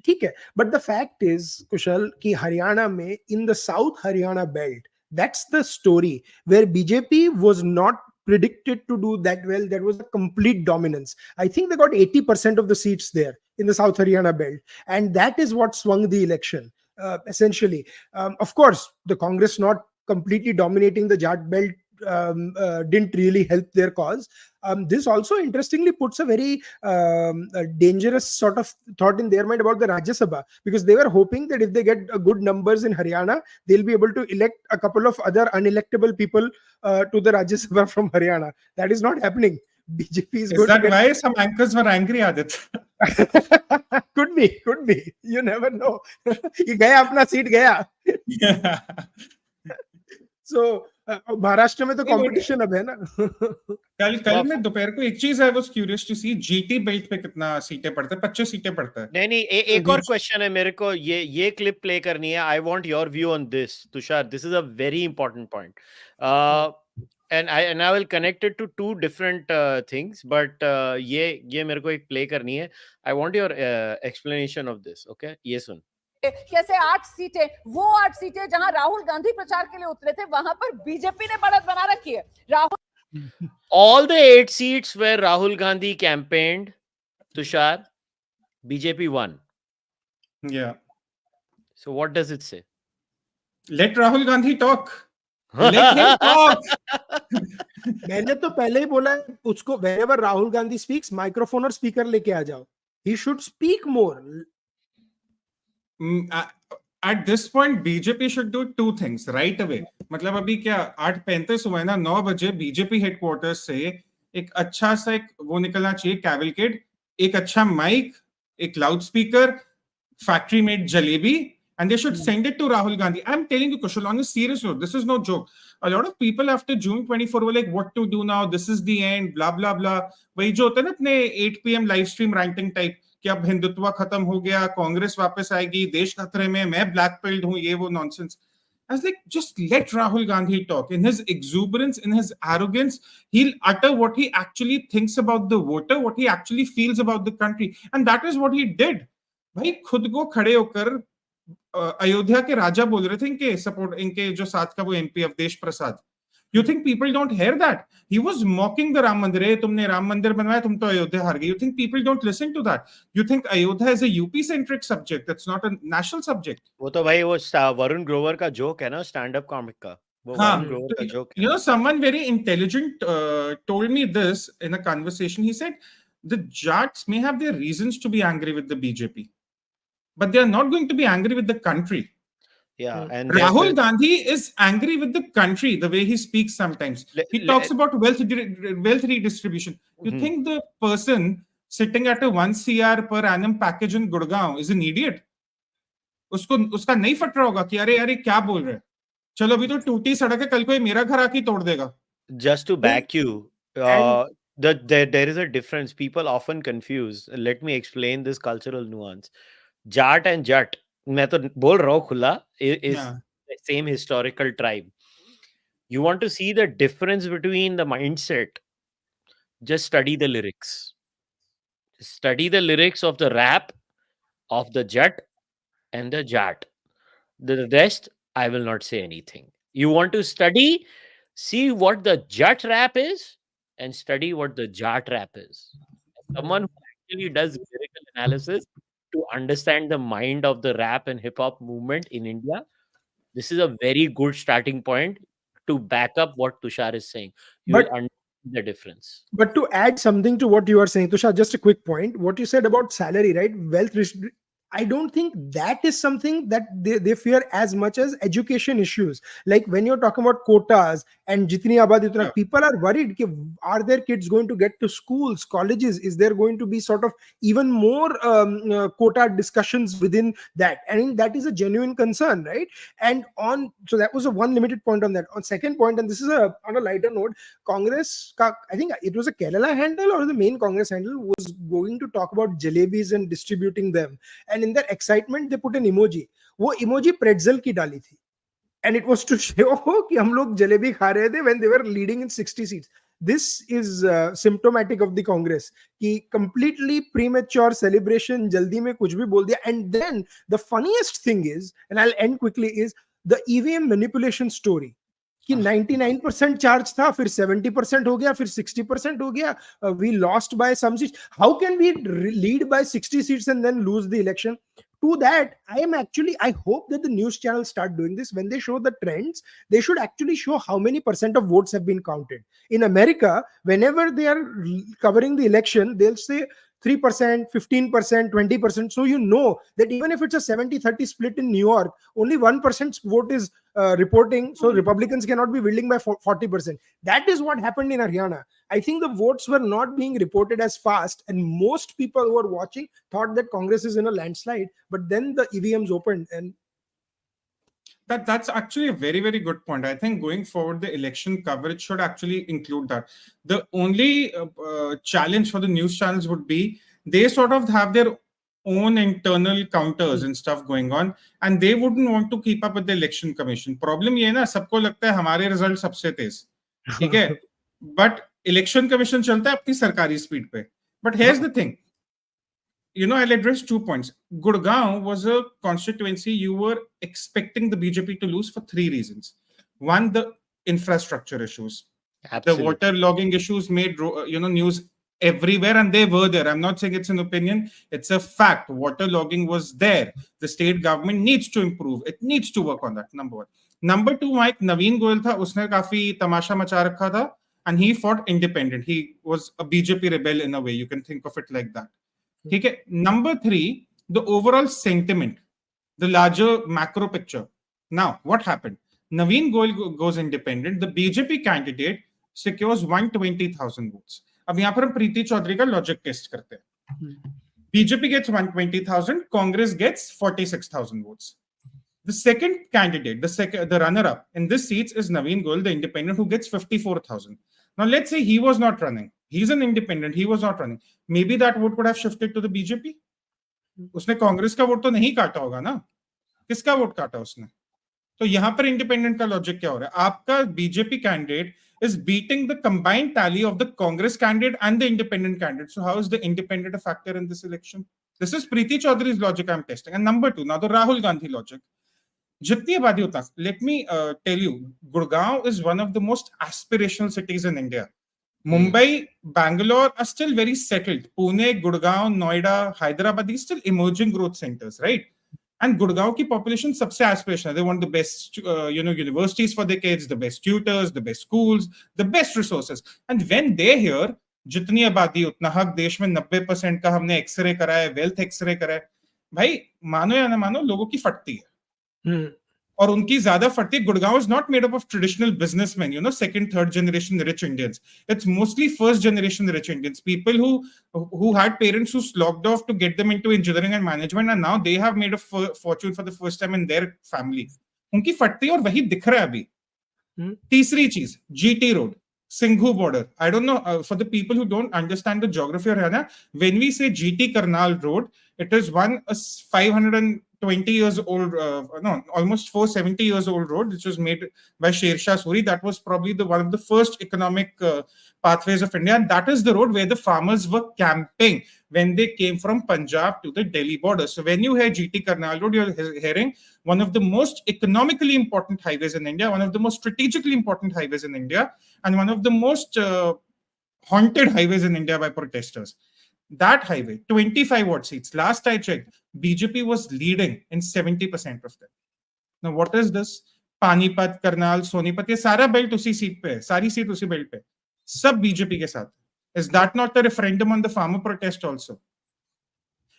ठीक है. But the fact is, Kushal, कि हरियाणा में in the South Haryana belt, that's the story where BJP was not predicted to do that well. There was a complete dominance. I think they got 80% of the seats there in the South Haryana belt. And that is what swung the election, essentially. Of course, the Congress not completely dominating the Jatt belt didn't really help their cause. This also interestingly puts a very dangerous sort of thought in their mind about the Rajya Sabha, because they were hoping that if they get good numbers in Haryana, they'll be able to elect a couple of other unelectable people to the Rajya Sabha from Haryana. That is not happening. BJP is Is that why some anchors were angry, Aadit? could be. You never know. ये गया अपना seat गया. So Maharashtra में तो competition अब है ना. कल मैं दोपहर को एक चीज I was curious to see GT belt पे कितना सीटें पड़ता है. 25 सीटें पड़ता है. नहीं एक और क्वेश्चन है मेरे को. ये क्लिप प्ले करनी है. I want your view on this, Tushar. This is a very important point. and I will connect it to two different things, but ये मेरे को एक play करनी है. I want your explanation of this. Okay, ये सुन. कैसे 8 सीटें, वो 8 सीटें जहां राहुल गांधी प्रचार के लिए उतरे थे, वहां पर बीजेपी ने बढ़त बना रखी है. All the 8 seats where Rahul Gandhi campaigned, Tushar, BJP won. Yeah. So what does it say? Let Rahul Gandhi talk. Let him talk. मैंने तो पहले ही बोला है उसको, wherever Rahul Gandhi speaks, microphone और स्पीकर लेके आ जाओ. He should speak more. At this point, BJP should do two things right away. मतलब अभी क्या 8:35 हुआ है ना, 9 बजे BJP हेडक्वार्टर्स से एक अच्छा सा एक वो निकलना चाहिए कैवलकेड, एक अच्छा माइक, एक loud speaker, factory made jalebi, and they should send it to Rahul Gandhi. I'm telling you, Kushal, on a serious note, this is no joke. A lot of people after June 24 were like, what to do now? This is the end, blah, blah, blah. वही जो होता है ना अपने 8 PM live stream ranting type, कि अब हिंदुत्व खत्म हो गया, कांग्रेस वापस आएगी, देश खतरे में, मैं ब्लैक पिल्ड हूं, ये वो nonsense. I was like, just let Rahul Gandhi talk. In his exuberance, in his arrogance, he'll utter what he actually thinks about the voter, what he actually feels about the country. And that is what he did. भाई खुद को खड़े होकर अयोध्या के राजा बोल रहे थे इनके सपोर्ट, इनके जो साथ का वो MP Awadhesh Prasad. You think people don't hear that? He was mocking the Ram Mandir. तुमने राम मंदिर बनवाया, तुम तो अयोध्या हार गए. You think people don't listen to that? You think Ayodhya is a UP centric subject? That's not a national subject. वो तो भाई वो वरुण ग्रोवर का जोक है ना, स्टैंड अप कॉमिक का. वो वरुण ग्रोवर का जोक है. You know, someone very intelligent told me this in a conversation. He said the Jats may have their reasons to be angry with the BJP, but they are not going to be angry with the country. Yeah, and Rahul Gandhi is angry with the country, the way he speaks sometimes. He talks about wealth redistribution. You think the person sitting at a 1 crore per annum package in Gurgaon is an idiot? उसका नहीं फट रहा होगा कि अरे यार ये क्या बोल रहे हैं, चलो अभी तो टूटी सड़क है, कल को ये मेरा घर आके तोड़ देगा. Just to back you, there is a difference. People often confuse. Let me explain this cultural nuance. Jatt and Jatt, मैं तो बोल रहा हूँ खुला, is the same historical tribe. You want to see the difference between the mindset? Just study the lyrics. Study the lyrics of the rap of the Jatt and the Jatt. The rest, I will not say anything. You want to study, see what the Jatt rap is and study what the Jatt rap is. Someone who actually does lyrical analysis to understand the mind of the rap and hip hop movement in India, this is a very good starting point to back up what Tushar is saying. You will understand the difference. But to add something to what you are saying, Tushar, just a quick point. What you said about salary, right? I don't think that is something that they fear as much as education issues. Like when you're talking about quotas and jitni abadi utna, people are worried ki, are their kids going to get to schools, colleges? Is there going to be sort of even more quota discussions within that? I mean, that is a genuine concern, right? And so that was a one limited point on that. On second point, and this is on a lighter note, Congress, I think it was a Kerala handle or the main Congress handle was going to talk about jalebis and distributing them. And in that excitement, they put an emoji. वो emoji pretzel की डाली थी. And it was to show कि हम लोग जलेबी खा रहे थे when they were leading in 60 seats. This is symptomatic of the Congress. कि completely premature celebration, जल्दी में कुछ भी बोल दिया. And then the funniest thing is, and I'll end quickly, is the EVM manipulation story. कि 99% चार्ज था, फिर 70% हो गया, फिर 60% हो गया. We lost by some seats. How can we lead by 60 seats and then lose the election? To that, I hope that the news channels start doing this. When they show the trends, they should actually show how many percent of votes have been counted. In America, whenever they are covering the election, they'll say 3%, 15%, 20%. So you know that even if it's a 70-30 split in New York, only 1% vote is reporting. So Republicans cannot be winning by 40%. That is what happened in Haryana. I think the votes were not being reported as fast, and most people who were watching thought that Congress is in a landslide. But then the EVMs opened, and that's actually a very, very good point. I think going forward, the election coverage should actually include that. The only challenge for the news channels would be they sort of have their own internal counters and stuff going on, and they wouldn't want to keep up with the election commission. Problem ये ना, सबको लगता है हमारे result सबसे तेज, ठीक है? But election commission चलता है अपनी सरकारी स्पीड पे. But here's the thing. You know, I'll address 2 points. Gurgaon was a constituency you were expecting the BJP to lose for 3 reasons. One, the infrastructure issues. Absolutely. The water logging issues made news everywhere, and they were there. I'm not saying it's an opinion. It's a fact. Water logging was there. The state government needs to improve. It needs to work on that, number one. Number two, Mike, Naveen Goyal tha, usne काफी तमाशा मचा रखा था, and he fought independent. He was a BJP rebel in a way. You can think of it like that. Okay. Number three, the overall sentiment. the larger macro picture. Now, what happened? Naveen Goyal goes independent. The BJP candidate secures 120,000 votes. अब यहाँ पर हम प्रीति चौधरी का logic test करते हैं. BJP gets 120,000, Congress gets 46,000 votes. The second candidate, the runner-up in this seat is Naveen Goyal, the independent, who gets 54,000. Now, let's say he was not running. He's an independent. He was not running. Maybe that vote could have shifted to the BJP. उसने कांग्रेस का vote तो नहीं काटा होगा ना. किसका vote काटा उसने? तो यहाँ पर इंडिपेंडेंट का लॉजिक क्या हो रहा है? आपका BJP candidate is beating the combined tally of the Congress candidate and the independent candidate. So how is the independent a factor in this election? This is Preeti Chaudhary's logic I'm testing. And number two, now the Rahul Gandhi logic. Jitni abadi hota, let me tell you, Gurgaon is one of the most aspirational cities in India. Mumbai, Bangalore are still very settled. Pune, Gurgaon, Noida, Hyderabad, these still emerging growth centers, right? And Gurgaon ki population सबसे aspirational. They want the best, universities for their kids, the best tutors, the best schools, the best resources. And when they hear, जितनी आबादी उतना हक, देश में 90% का हमने x ray करा है, वेल्थ एक्सरे करा है, भाई मानो या ना मानो लोगों की फटती है. और उनकी ज्यादा फटती है. Gurgaon is not made up of traditional businessmen, second, third generation rich Indians. It's mostly first generation rich Indians, people who had parents who slogged off to get them into engineering and management, and now they have made a fortune for the first time in their family. उनकी फटती है और वही दिख रहा है अभी. तीसरी चीज, GT road, Singhu border. I don't know, for the people who don't understand the geography of Haryana, when we say GT Karnal road, it is one 520 years old, almost 470 years old road, which was made by Sher Shah Suri. That was probably one of the first economic pathways of India. And that is the road where the farmers were camping when they came from Punjab to the Delhi border. So when you hear GT Karnal road, you're hearing one of the most economically important highways in India, one of the most strategically important highways in India, and one of the most haunted highways in India by protesters. That highway, 25 odd seats. Last I checked, BJP was leading in 70% of them. Now, what is this? Panipat, Karnal, Sonipat, ये सारा belt उसी seat पे है, सारी seat उसी belt पे, सब BJP के साथ. Is that not the referendum on the farmer protest also?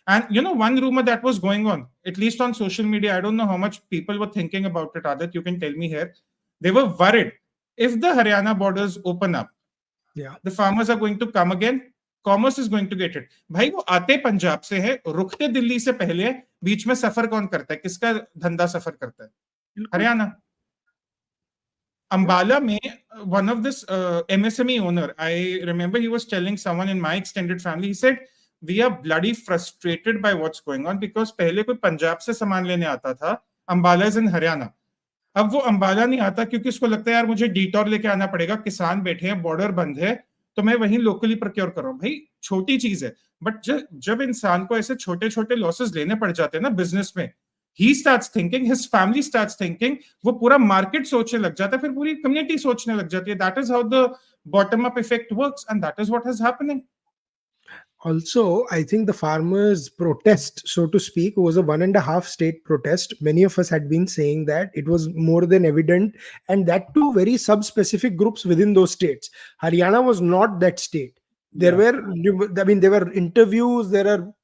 And one rumor that was going on, at least on social media, I don't know how much people were thinking about it, Aadit, you can tell me here. They were worried if the Haryana borders open up, the farmers are going to come again. Commerce is going to get it. भाई वो आते पंजाब से है, रुकते दिल्ली से पहले है, बीच में सफर कौन करता है? किसका धंधा सफर करता है? हरियाणा. Ambala में one of this MSME owner, I remember he was telling someone in my extended family, he said, we are bloody frustrated by what's going on because पहले कोई पंजाब से सामान लेने आता था, Ambala is in Haryana. अब वो अंबाला नहीं आता क्योंकि उसको लगता है यार मुझे डिटॉर लेके आना पड़ेगा, किसान बैठे हैं, बॉर्डर बंद है, तो मैं वहीं लोकली प्रोक्योर कर रहा हूं. भाई छोटी चीज है, बट जब इंसान को ऐसे छोटे छोटे लॉसेस लेने पड़ जाते हैं ना बिजनेस में, he starts thinking, his family starts thinking, वो पूरा मार्केट सोचने लग जाता है, फिर पूरी कम्युनिटी सोचने लग जाती है. That is how the bottom up effect works, and that is what is happening. Also, I think the farmers' protest, so to speak, was a 1.5 state protest. Many of us had been saying that it was more than evident, and that too very sub-specific groups within those states. Haryana was not that state. There were interviews, there are,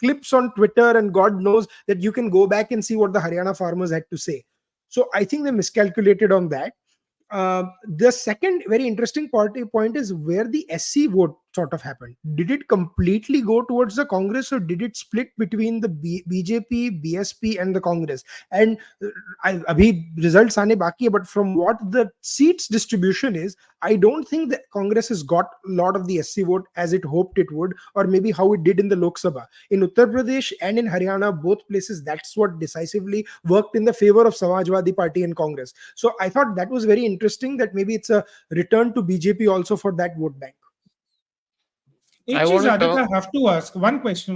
clips on Twitter, and God knows that you can go back and see what the Haryana farmers had to say. So I think they miscalculated on that. The second very interesting point is where the SC vote sort of happened. Did it completely go towards the Congress, or did it split between the BJP, BSP and the Congress? And abhi results aane baki hai, but from what the seats distribution is, I don't think that Congress has got a lot of the SC vote as it hoped it would, or maybe how it did in the Lok Sabha. In Uttar Pradesh and in Haryana, both places, that's what decisively worked in the favor of Samajwadi Party and Congress. So I thought that was very interesting, that maybe it's a return to BJP also for that vote bank. I have to ask one question.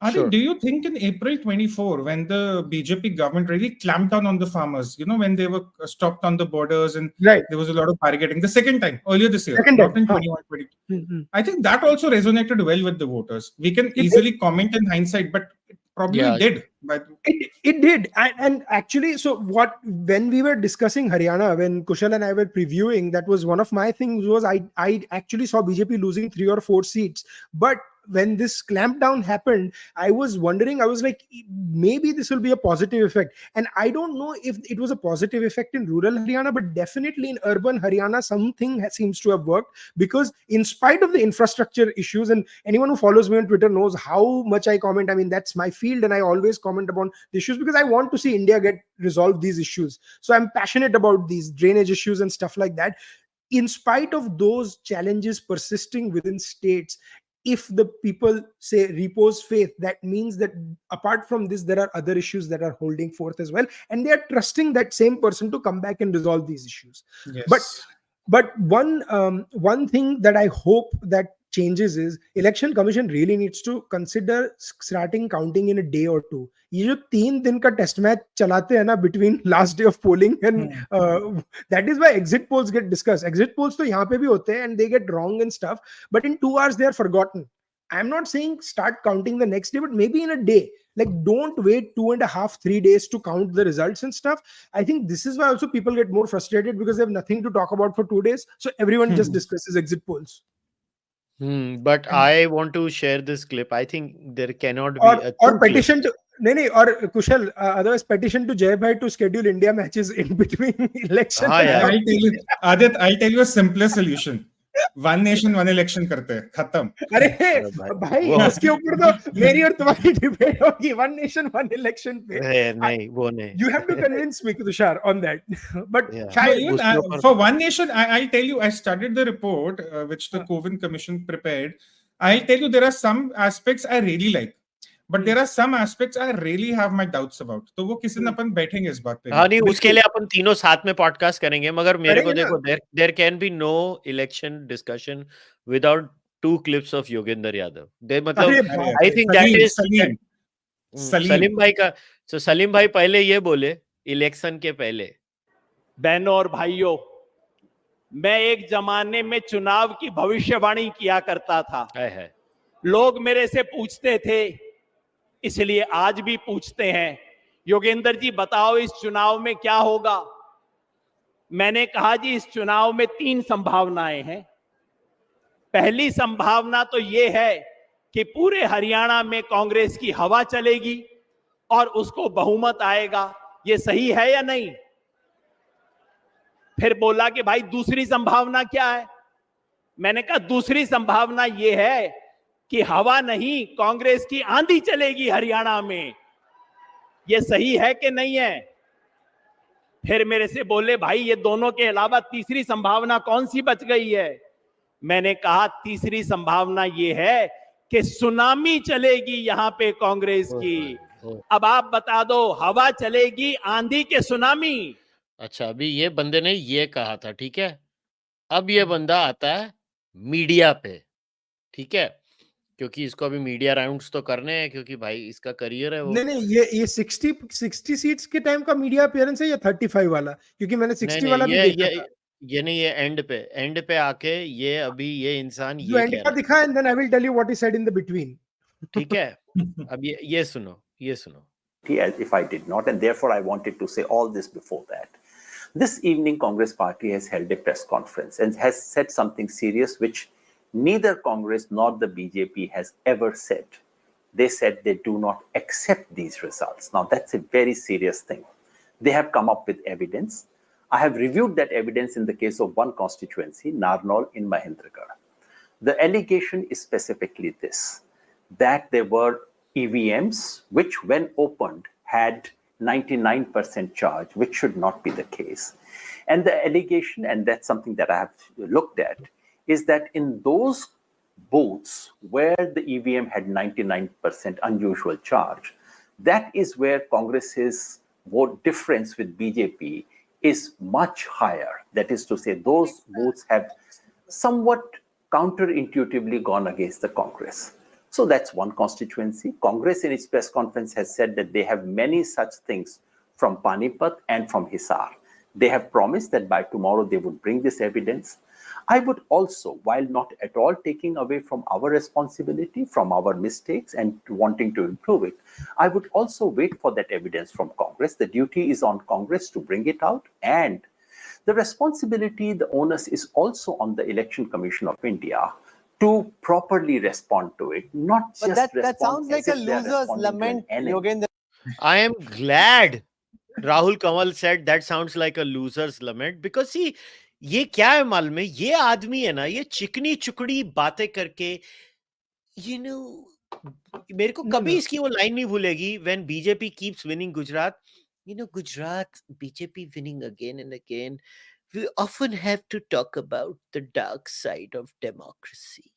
Aadit, sure. Do you think in April 24, when the BJP government really clamped down on the farmers, when they were stopped on the borders and there was a lot of barricading, the second time, earlier this year, not in 21, 22, I think that also resonated well with the voters. We can easily comment in hindsight, but it probably did. But it did. And actually, so when we were discussing Haryana, when Kushal and I were previewing, that was one of my things was I actually saw BJP losing 3 or 4 seats. But when this clampdown happened, I was wondering, I was like, maybe this will be a positive effect. And I don't know if it was a positive effect in rural Haryana, but definitely in urban Haryana, something seems to have worked, because in spite of the infrastructure issues, and anyone who follows me on Twitter knows how much I comment. I mean, that's my field, and I always comment upon the issues because I want to see India get resolve these issues. So I'm passionate about these drainage issues and stuff like that. In spite of those challenges persisting within states, if the people say repose faith, that means that apart from this, there are other issues that are holding forth as well, and they are trusting that same person to come back and resolve these issues. Yes. But one thing that I hope that changes is Election Commission really needs to consider starting counting in a day or two. ये जो 3 दिन का test match चलाते हैं ना between last day of polling and that is why exit polls get discussed. Exit polls तो यहाँ पे भी होते हैं and they get wrong and stuff, but in 2 hours they are forgotten. I'm not saying start counting the next day, but maybe in a day. Like, don't wait 2.5, 3 days to count the results and stuff. I think this is why also people get more frustrated, because they have nothing to talk about for 2 days. So everyone just discusses exit polls. But I want to share this clip. I think there cannot be or petition to or Kushal, otherwise petition to Jai Bhai to schedule India matches in between elections. I'll tell you, Aadit, I'll tell you a simpler solution. One nation, one election करते हैं, खत्म. अरे भाई उसके ऊपर तो मेरी और तुम्हारी डिबेट होगी. One nation, one election पे. नहीं, वो नहीं. You have to convince me, Tushar, on that. But for One Nation, I'll tell you, I studied the report which the Coven Commission prepared. I'll tell you, there are some aspects I really like, but there are some aspects I really have my doubts about. तो वो किसी दिन अपन बैठेंगे इस बात पे. हाँ नहीं, उसके लिए अपन तीनों साथ में पॉडकास्ट करेंगे, मगर मेरे को देखो, there can be no election discussion without 2 clips of Yogendra Yadav. They मतलब I think that is Salim भाई का. So सलीम भाई पहले ये बोले इलेक्शन के पहले, बहनों और भाइयों, मैं एक जमाने में चुनाव की भविष्यवाणी किया करता था. लोग मेरे से पूछते थे, इसलिए आज भी पूछते हैं, योगेंद्र जी बताओ इस चुनाव में क्या होगा. मैंने कहा जी इस चुनाव में 3 संभावनाएं हैं. पहली संभावना तो ये है कि पूरे हरियाणा में कांग्रेस की हवा चलेगी और उसको बहुमत आएगा. ये सही है या नहीं? फिर बोला कि भाई दूसरी संभावना क्या है? मैंने कहा दूसरी संभावना ये है कि हवा नहीं, कांग्रेस की आंधी चलेगी हरियाणा में. ये सही है कि नहीं है? फिर मेरे से बोले भाई ये दोनों के अलावा तीसरी संभावना कौन सी बच गई है? मैंने कहा तीसरी संभावना ये है कि सुनामी चलेगी यहां पे कांग्रेस की. अब आप बता दो, हवा चलेगी आंधी के सुनामी? अच्छा, अभी ये बंदे ने ये कहा था, ठीक है. अब ये बंदा आता है मीडिया पे, ठीक है, क्योंकि इसको अभी मीडिया राउंड्स तो करने हैं, क्योंकि भाई इसका करियर है वो. नहीं ये 60 सीट्स के टाइम का मीडिया अपीयरेंस है या 35 वाला? क्योंकि मैंने 60 वाला भी देखा था. ये नहीं, ये एंड पे आके ये अभी ये इंसान ये एंड का दिखा, and then I will tell you what he said in the between. ठीक है, अब ये सुनो. If I did not, and therefore I wanted to say all this before that. This evening, Congress Party has held a press conference and has said something serious, which neither Congress nor the BJP has ever said. They said they do not accept these results. Now, that's a very serious thing. They have come up with evidence. I have reviewed that evidence in the case of one constituency, Narnaul in Mahendragarh. The allegation is specifically this, that there were EVMs which, when opened, had 99% charge, which should not be the case. And the allegation, and that's something that I have looked at, is that in those booths where the EVM had 99% unusual charge, that is where Congress's vote difference with BJP is much higher. That is to say, those booths have somewhat counterintuitively gone against the Congress. So that's one constituency. Congress in its press conference has said that they have many such things from Panipat and from Hisar. They have promised that by tomorrow they would bring this evidence. I would also, while not at all taking away from our responsibility, from our mistakes and wanting to improve it, I would also wait for that evidence from Congress. The duty is on Congress to bring it out, and the responsibility, the onus is also on the Election Commission of India to properly respond to it, not But just that sounds like a loser's lament, Yogendra. I am glad Rahul Kamal said that sounds like a loser's lament, because see, ये क्या है मालूम है, ये आदमी है ना, ये चिकनी चुकड़ी बातें करके, you know, मेरे को कभी इसकी वो लाइन नहीं भूलेगी, when BJP keeps winning Gujarat, you know, Gujarat, BJP winning again and again, we often have to talk about the dark side of democracy.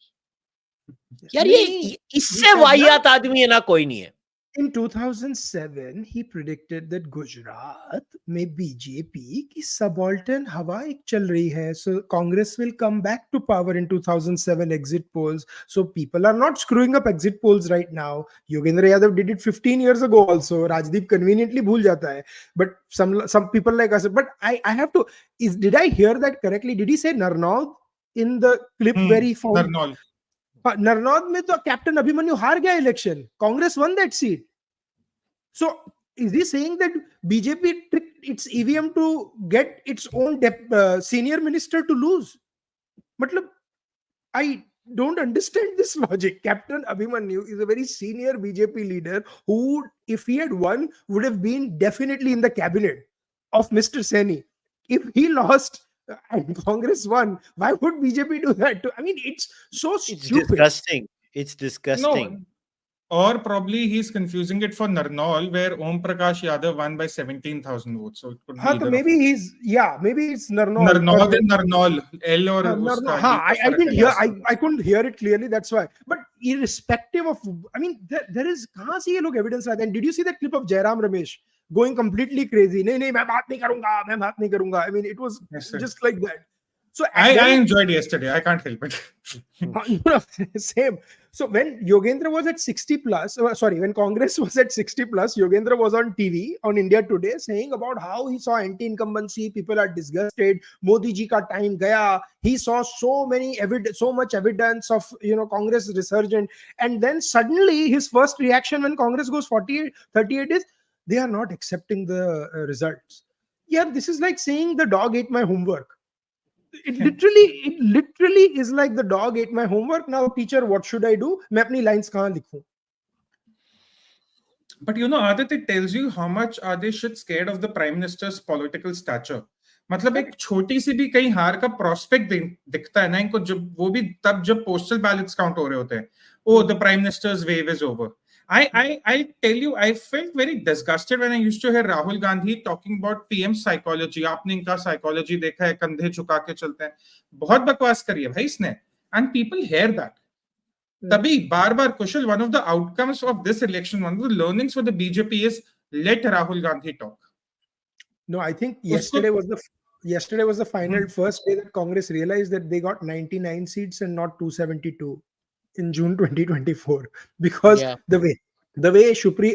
यार ये इससे वाहियात आदमी है ना कोई नहीं है. In 2007, he predicted that Gujarat में BJP की subaltern हवा एक चल रही है. So Congress will come back to power in 2007 exit polls. So people are not screwing up exit polls right now. Yogendra Yadav did it 15 years ago also. Rajdeep conveniently भूल जाता है. But some people like us. But I have to. Did I hear that correctly? Did he say Narnaud in the clip where he found? Narnaul. नरनौद में तो captain Abhimanyu हार गया election. Congress one that seat. So is he saying that BJP tricked its EVM to get its own senior minister to lose? Matlab, I don't understand this logic. Captain Abhimanyu is a very senior BJP leader who, if he had won, would have been definitely in the cabinet of Mr. Saini. If he lost and Congress won, why would BJP do that? I mean, it's so stupid. Disgusting. It's disgusting. No. Or probably he's confusing it for Narnaul, where Om Prakash Yadav won by 17,000 votes. So it could be so maybe maybe it's Narnaul. Narnaul and Narnaul. L or I didn't hear. I couldn't hear it clearly. That's why. But irrespective of, I mean, there is कहाँ से ये लोग evidence लाते हैं? Did you see that clip of Jairam Ramesh going completely crazy? नहीं मैं बात नहीं करूँगा. I mean, it was just like that. So I enjoyed yesterday. I can't help it. Same. So when Yogendra was at 60 plus, when Congress was at 60 plus, Yogendra was on TV on India Today saying about how he saw anti-incumbency, people are disgusted, Modi ji ka time gaya. He saw so much evidence of Congress resurgent, and then suddenly his first reaction when Congress goes 38 is they are not accepting the results. Yeah, this is like saying the dog ate my homework. It literally is like the dog ate my homework. Now, teacher, what should I do? मैं अपनी lines कहाँ लिखूं? But Aadit, it tells you how much are they shit scared of the prime minister's political stature. मतलब एक छोटी सी भी कहीं हार का prospect दिखता है ना इनको, जब वो भी तब जब postal ballots count हो रहे होते हैं. Oh, the prime minister's wave is over. I tell you, I felt very disgusted when I used to hear Rahul Gandhi talking about PM psychology. आपने इनका psychology देखा है, कंधे झुका के चलते हैं. बहुत बकवास करी है भाई इसने. And people hear that. तभी बार-बार Kushal, one of the outcomes of this election, one of the learnings for the BJP is let Rahul Gandhi talk. No, I think yesterday was the final first day that Congress realized that they got 99 seats and not 272. In June 2024, because the way Supriya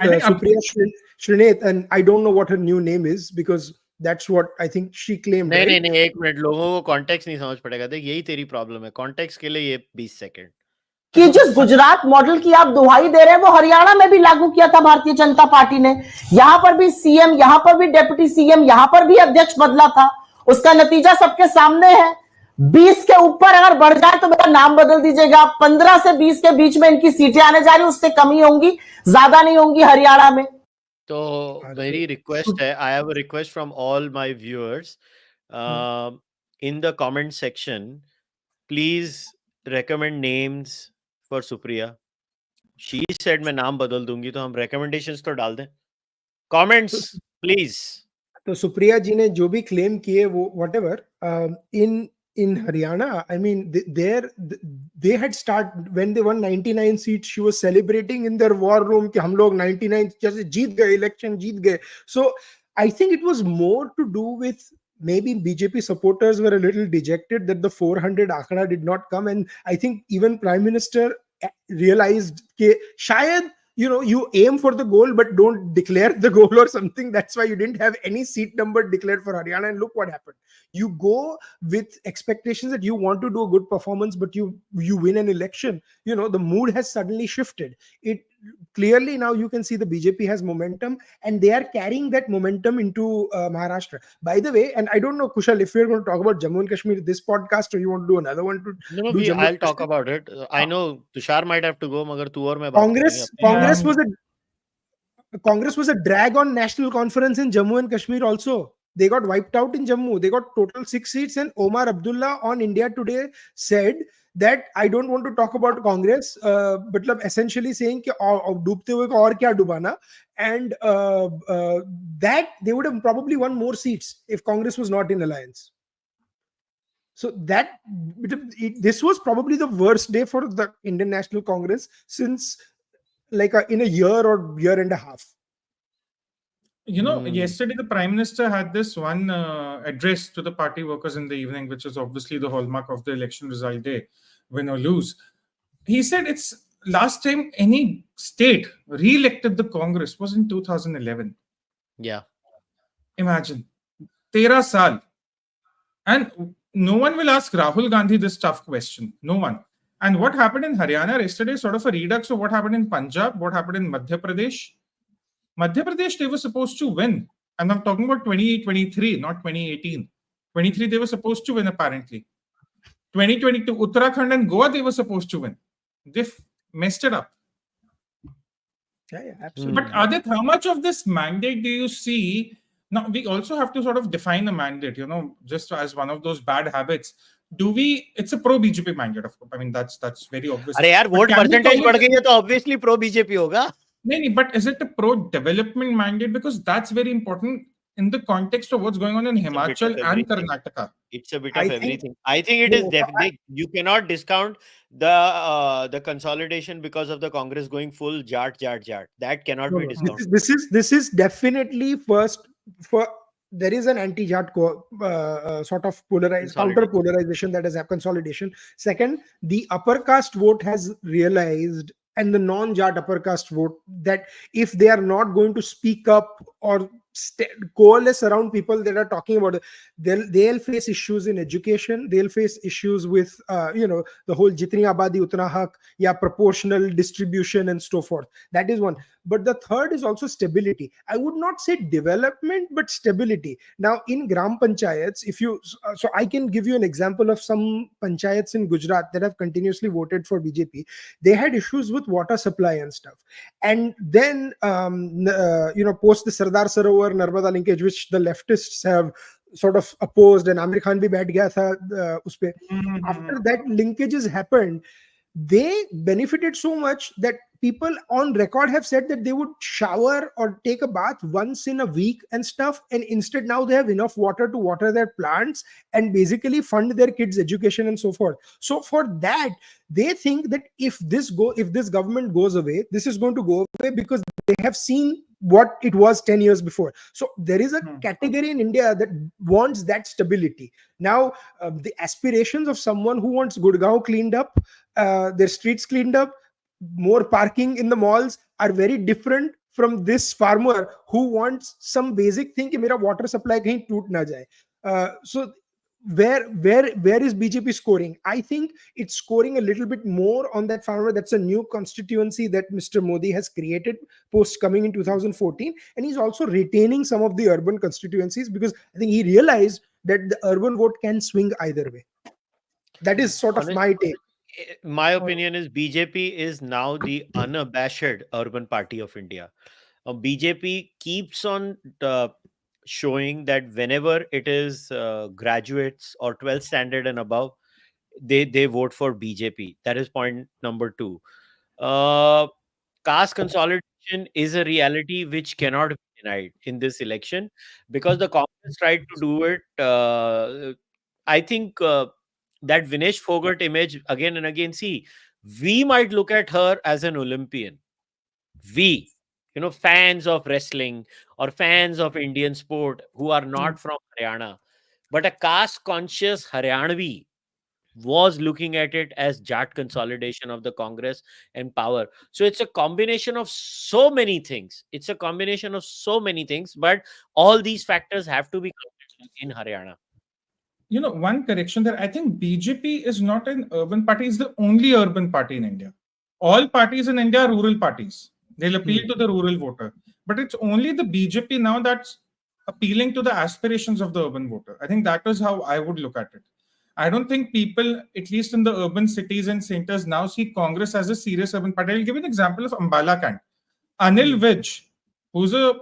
Shrineth, and I don't know what her new name is, because that's what I think she claimed. नहीं, एक minute, लोगों को context नहीं समझ पड़ेगा. देख, यही तेरी प्रॉब्लम है. context के लिए ये 20 सेकंड. कि जिस गुजरात मॉडल की आप दुहाई दे रहे हैं वो हरियाणा में भी लागू किया था भारतीय जनता पार्टी ने. यहां पर भी सीएम, यहां पर भी डेप्यूटी सीएम, यहां पर भी अध्यक्ष बदला था. उसका नतीजा सबके सामने है. 20 के ऊपर अगर बढ़ जाए तो मेरा नाम बदल दीजिएगा. 15 से 20 के बीच में इनकी सीटें आने जा रही, उससे कमी होंगी, ज्यादा नहीं होंगी हरियाणा में. तो मेरी रिक्वेस्ट है, I have a request from all my viewers, in the comment section please recommend names for Supriya. She said मैं नाम बदल दूंगी, तो हम रिकमेंडेशंस तो डाल दें. Comments please. तो सुप्रिया जी ने जो भी क्लेम किए वो whatever in Haryana, I mean, they had started when they won 99 seats. She was celebrating in their war room कि हम लोग 99 जैसे जीत गए, election जीत गए. So I think it was more to do with maybe BJP supporters were a little dejected that the 400 आंकड़ा did not come, and I think even Prime Minister realized कि शायद you aim for the goal but don't declare the goal or something. That's why you didn't have any seat number declared for Haryana, and look what happened. You go with expectations that you want to do a good performance, but you win an election. The mood has suddenly shifted. clearly now you can see the BJP has momentum, and they are carrying that momentum into Maharashtra. By the way, and I don't know, Kushal, if we're going to talk about Jammu and Kashmir this podcast, or you want to do another one to No, do Jammu I'll and talk Kashmir. about it. I know Tushar might have to go, मगर तू और मैं बात करेंगे. Congress was a drag on national conference in Jammu and Kashmir also. They got wiped out in Jammu. They got total 6 seats, and Omar Abdullah on India Today said that I don't want to talk about Congress, but essentially saying कि डूबते हुए को और क्या डुबाना, and that they would have probably won more seats if Congress was not in alliance. So that this was probably the worst day for the Indian National Congress since in a year or year and a half. Yesterday the Prime Minister had this one address to the party workers in the evening, which is obviously the hallmark of the election result day, win or lose. He said it's last time any state re-elected the Congress was in 2011. Yeah. Imagine. 13 saal. And no one will ask Rahul Gandhi this tough question. No one. And what happened in Haryana yesterday is sort of a redux of what happened in Punjab, what happened in Madhya Pradesh. Madhya Pradesh, they were supposed to win. And I'm talking about 2023, not 2018. 23, they were supposed to win, apparently. 2022, Uttarakhand and Goa, they were supposed to win. They messed it up. Yeah, absolutely. But Aadit, how much of this mandate do you see? Now, we also have to sort of define a mandate, just as one of those bad habits. It's a pro-BJP mandate, of course. I mean, that's very obvious. अरे यार, vote percentage बढ़ गई है तो obviously pro-BJP होगा. No, but is it a pro-development mandate? Because that's very important in the context of what's going on in Himachal and Karnataka. It's a bit of everything. I think it is definitely. You cannot discount the consolidation because of the Congress going full Jatt. That cannot be discounted. This is definitely first. There is an anti-Jatt sort of counter polarization that has happened, consolidation. Second, the upper caste vote has realized, and the non-Jatt upper caste vote, that if they are not going to speak up or coalesce around people that are talking about it, they'll face issues in education. They'll face issues with the whole jitni abadi utna hak, proportional distribution and so forth. That is one. But the third is also stability. I would not say development, but stability. Now in gram panchayats, so I can give you an example of some panchayats in Gujarat that have continuously voted for BJP. They had issues with water supply and stuff, and then post the Sardar Sarovar Narmada linkage, which the leftists have sort of opposed, and Amir Khan bhi baith gaya tha uspe. After that linkages happened, they benefited so much that people on record have said that they would shower or take a bath once in a week and stuff, and instead now they have enough water to water their plants and basically fund their kids' education and so forth. So for that, they think that if this government goes away, this is going to go away because they have seen what it was 10 years before. So there is a category in India that wants that stability. Now, the aspirations of someone who wants Gurgaon cleaned up, their streets cleaned up, more parking in the malls are very different from this farmer who wants some basic thing कि मेरा water supply कहीं टूट ना जाए. So where is BJP scoring? I think it's scoring a little bit more on that farmer. That's a new constituency that Mr. Modi has created post coming in 2014, and he's also retaining some of the urban constituencies because I think he realized that the urban vote can swing either way. That is sort of my take. My opinion is BJP is now the unabashed urban party of India. BJP keeps on showing that whenever it is graduates or 12th standard and above, they vote for BJP. That is point number 2. Caste consolidation is a reality which cannot be denied in this election because the Congress tried to do it. I think that Vinesh Fogart image again and again. See, we might look at her as an Olympian. We, fans of wrestling or fans of Indian sport who are not from Haryana, but a caste-conscious Haryanvi was looking at it as Jatt consolidation of the Congress and power. So it's a combination of so many things. But all these factors have to be counted in Haryana. One correction there. I think BJP is not an urban party. It's the only urban party in India. All parties in India are rural parties. They'll appeal to the rural voter. But it's only the BJP now that's appealing to the aspirations of the urban voter. I think that is how I would look at it. I don't think people, at least in the urban cities and centers, now see Congress as a serious urban party. I'll give you an example of Ambala Kant. Anil Vij, who's a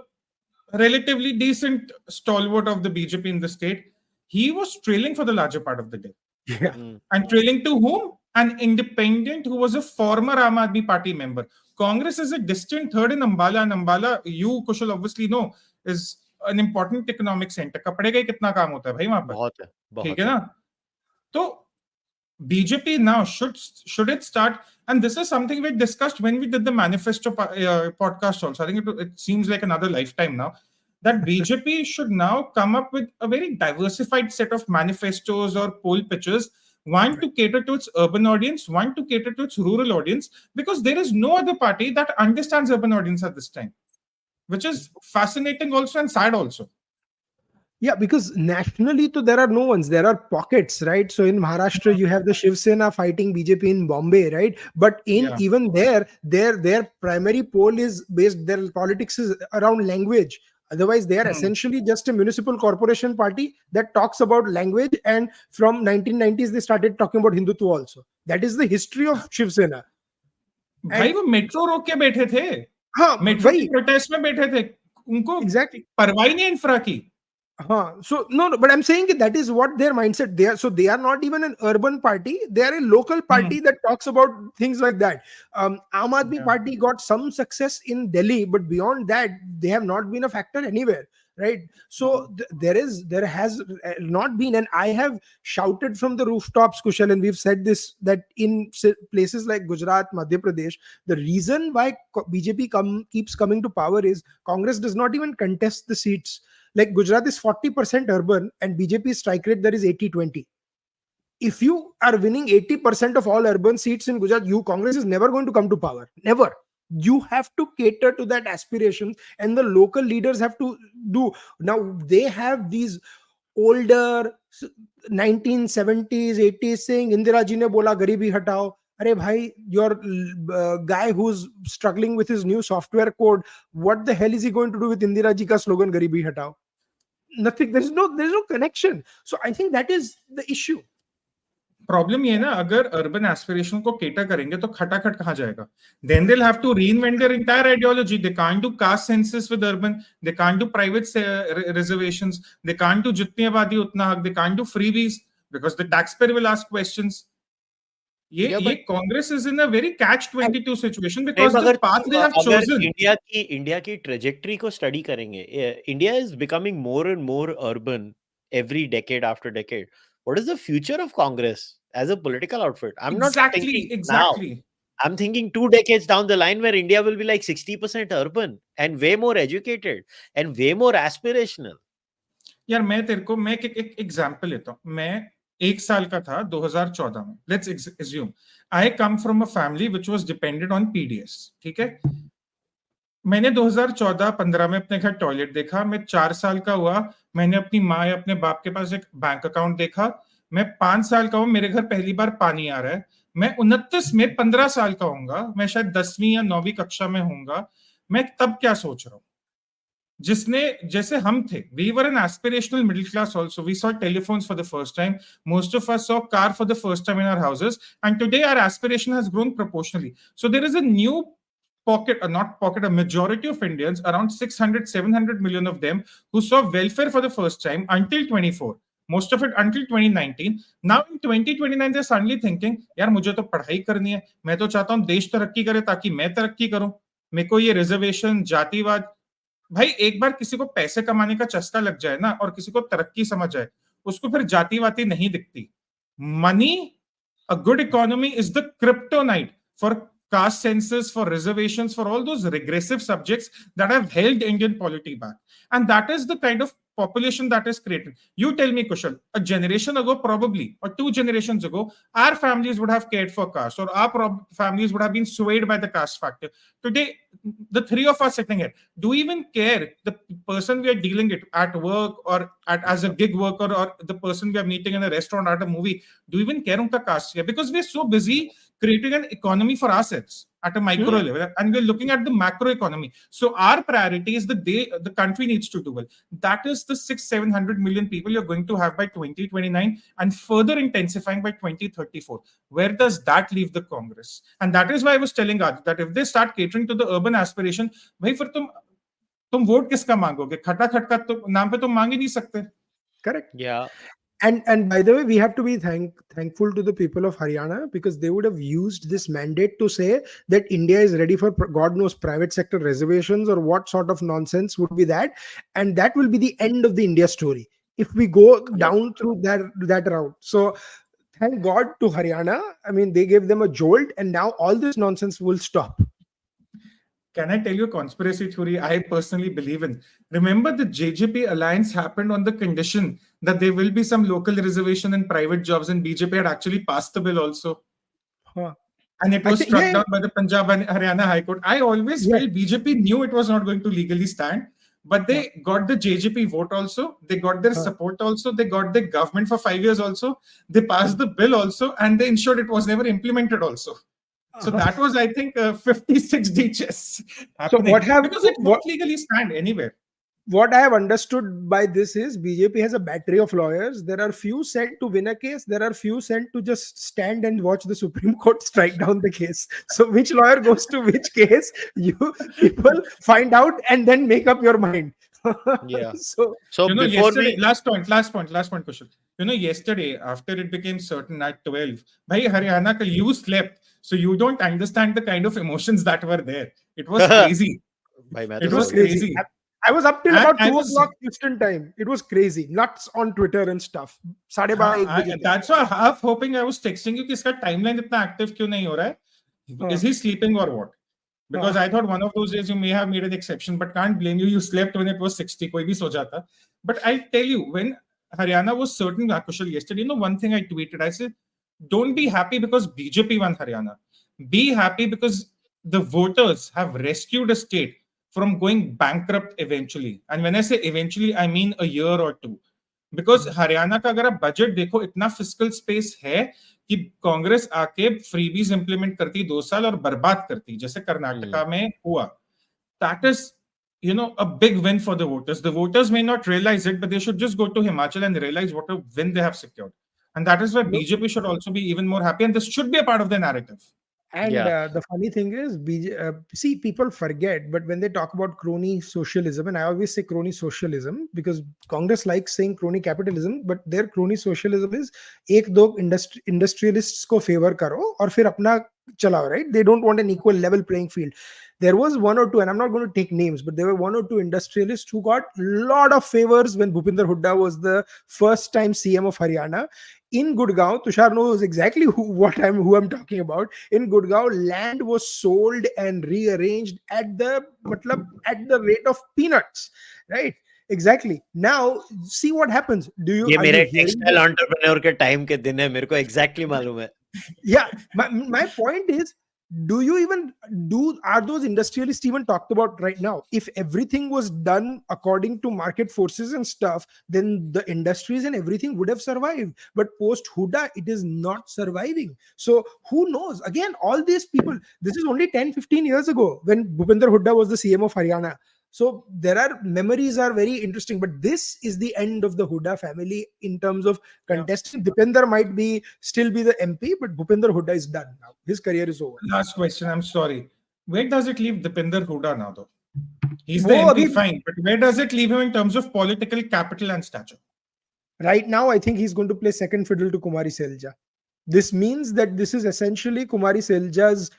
relatively decent stalwart of the BJP in the state, he was trailing for the larger part of the day. Yeah. And trailing to whom? An independent who was a former Aam Aadmi Party member. Congress is a distant third in Ambala, and Ambala, you, Kushal, obviously know, is an important economic center. कपड़े का ही कितना काम होता है भाई वहां पर? बहुत है, बहुत ठीक है ना? तो BJP now should it start, and this is something we discussed when we did the manifesto podcast also. I think it seems like another lifetime now, that BJP should now come up with a very diversified set of manifestos or poll pitches, one to cater to its urban audience, one to cater to its rural audience, because there is no other party that understands urban audience at this time, which is fascinating also and sad also. Yeah, because nationally, so there are no ones. There are pockets, right? So in Maharashtra, you have the Shiv Sena fighting BJP in Bombay, right? But even there, their primary poll is based. Their politics is around language. Otherwise, they are essentially just a municipal corporation party that talks about language. And from 1990s, they started talking about Hindutva also. That is the history of Shiv Sena. भाई वो metro रोक के बैठे थे, हाँ, metro की protest में बैठे थे, उनको exactly परवाह ही नहीं इंफ्रा की. So no, but I'm saying that is what their mindset. They are not even an urban party. They are a local party that talks about things like that. Aam Aadmi Party got some success in Delhi, but beyond that, they have not been a factor anywhere, right? So there has not been, and I have shouted from the rooftops, Kushal, and we've said this, that in places like Gujarat, Madhya Pradesh, the reason why BJP keeps coming to power is Congress does not even contest the seats. Like Gujarat is 40% urban and BJP strike rate there is 80-20. If you are winning 80% of all urban seats in Gujarat, Congress is never going to come to power. Never. You have to cater to that aspiration, and the local leaders have to do. Now they have these older 1970s, 80s saying Indira ji ne bola garibi hatao. Arey bhai, your guy who's struggling with his new software code, what the hell is he going to do with Indira ji ka slogan garibi hatao? Nothing. There's no connection. So I think that is the issue. Problem ये ना, अगर urban aspiration को cater करेंगे तो खटाखट कहाँ जाएगा? Then they'll have to reinvent their entire ideology. They can't do caste census with urban. They can't do private reservations. They can't do जितनी आबादी उतना हक. They can't do freebies because the taxpayer will ask questions. ये Congress is in a very catch-22 situation because the path they have chosen. India की trajectory को study करेंगे, India is becoming more and more urban every decade after decade. What is the future of Congress as a political outfit? I'm not thinking now. I'm thinking 2 decades down the line where India will be like 60% urban and way more educated and way more aspirational. यार मैं एक example लेता हूँ. मैं 1 साल का था 2014 में. Let's assume I come from a family which was dependent on PDS. ठीक है. मैंने 2014-15 में अपने घर टॉयलेट देखा. मैं 4 साल का हुआ, मैंने अपनी माँ या अपने बाप के पास एक बैंक अकाउंट देखा. मैं 5 साल का हूँ, मेरे घर पहली बार पानी आ रहा है. मैं 29 में 15 साल का होऊंगा, मैं शायद 10वीं या 9वीं कक्षा में होऊंगा. मैं तब क्या सोच रहा हूँ? जैसे हम थे, we were an aspirational middle class also. We saw telephones for the first time. Most of us saw car for the first time in our houses. And today our aspiration has grown proportionally. So there is a new pocket, a majority of Indians, around 600-700 million of them, who saw welfare for the first time until 24. Most of it until 2019. Now in 2029, they're suddenly thinking, यार मुझे तो पढ़ाई करनी है, मैं तो चाहता हूँ देश तरक्की करे ताकि मैं तरक्की करूं. मेरे को ये रिजर्वेशन, जातिवाद, भाई एक बार किसी को पैसे कमाने का चस्का लग जाए ना और किसी को तरक्की समझ जाए, उसको फिर जातिवादी नहीं दिखती. Money, a good economy is the kryptonite for caste census, for reservations, for all those regressive subjects that have held Indian polity back. And that is the kind of population that is created. You tell me, Kushal, a generation ago probably, or 2 generations ago, our families would have cared for caste, or our families would have been swayed by the caste factor. Today, the 3 of us sitting here, do we even care the person we are dealing with at work or as a gig worker, or the person we are meeting in a restaurant, at a movie, do we even care unka caste? Because we are so busy creating an economy for ourselves at a micro level, and we're looking at the macro economy. So our priority is the country needs to do well. That is the 600-700 million people you're going to have by 2029 and further intensifying by 2034. Where does that leave the Congress? And that is why I was telling Aadit that if they start catering to the urban aspiration, bhai fir tum vote kiska mangoge? Khata khatka to naam pe tum मांग ही नहीं सकते. Correct. Yeah. And by the way, we have to be thankful to the people of Haryana, because they would have used this mandate to say that India is ready for God knows private sector reservations or what sort of nonsense would be that, and that will be the end of the India story if we go down through that route. So thank God to Haryana. I mean, they gave them a jolt, and now all this nonsense will stop. Can I tell you a conspiracy theory I personally believe in? Remember, the JJP alliance happened on the condition that there will be some local reservation in private jobs, and BJP had actually passed the bill also. And it was struck down by the Punjab and Haryana High Court. I always felt BJP knew it was not going to legally stand, but they got the JJP vote also. They got their support also. They got the government for 5 years also. They passed the bill also, and they ensured it was never implemented also. So that was, I think, 56D chess happening. So because it won't legally stand anywhere. What I have understood by this is BJP has a battery of lawyers. There are few sent to win a case. There are few sent to just stand and watch the Supreme Court strike down the case. So which lawyer goes to which case, you people find out and then make up your mind. Yeah. So you know, yesterday, last point, Kushal. You know, yesterday, after it became certain at 12, bhai Haryana, you slept. So you don't understand the kind of emotions that were there. It was crazy. It was crazy. I was up till about 2 o'clock Eastern time. It was crazy. Nuts on Twitter and stuff. That's why half hoping I was texting you, kiska timeline itna active kyun nahi ho raha hai? Is he sleeping or what? Because I thought one of those days you may have made an exception, but can't blame you. You slept when it was 60. Koi bhi so jata. But I tell you, when Haryana was certain, Kushal, yesterday, you know, one thing I tweeted, I said, don't be happy because BJP won Haryana. Be happy because the voters have rescued a state from going bankrupt eventually. And when I say eventually, I mean a year or two. Because Haryana का अगर आप budget देखो, इतना fiscal space है कि कांग्रेस आके freebies implement करती 2 साल और बर्बाद करती, जैसे कर्नाटका में हुआ. That is, you know, a big win for the voters. The voters may not realize it, but they should just go to Himachal and realize what a win they have secured. And that is why BJP should also be even more happy, and this should be a part of the narrative. And the funny thing is, see, people forget, but when they talk about crony socialism, and I always say crony socialism because Congress likes saying crony capitalism, but their crony socialism is ek do industrialists ko favor karo aur fir apna chalao, right? They don't want an equal level playing field. There was 1 or 2, and I'm not going to take names, but there were 1 or 2 industrialists who got a lot of favors when Bhupinder Hooda was the first time CM of Haryana. In Gurgaon, Tushar knows exactly who I'm talking about. In Gurgaon, land was sold and rearranged at the rate of peanuts, right? Exactly. Now, see what happens. Do you? ये मेरे textile entrepreneur के time के दिन है, मेरे को exactly मालूम है. Yeah, my point is, are those industrialists even talked about right now? If everything was done according to market forces and stuff, then the industries and everything would have survived. But post Hooda, it is not surviving. So who knows? Again, all these people, this is only 10-15 years ago when Bhupinder Hooda was the CM of Haryana. So memories are very interesting, but this is the end of the Hooda family in terms of contesting. Dipinder might still be the MP, but Bhupinder Hooda is done now. His career is over. Last question, I'm sorry. Where does it leave Dipinder Hooda now though? He's the MP, fine, but where does it leave him in terms of political capital and stature? Right now, I think he's going to play second fiddle to Kumari Selja. This means that this is essentially Kumari Selja's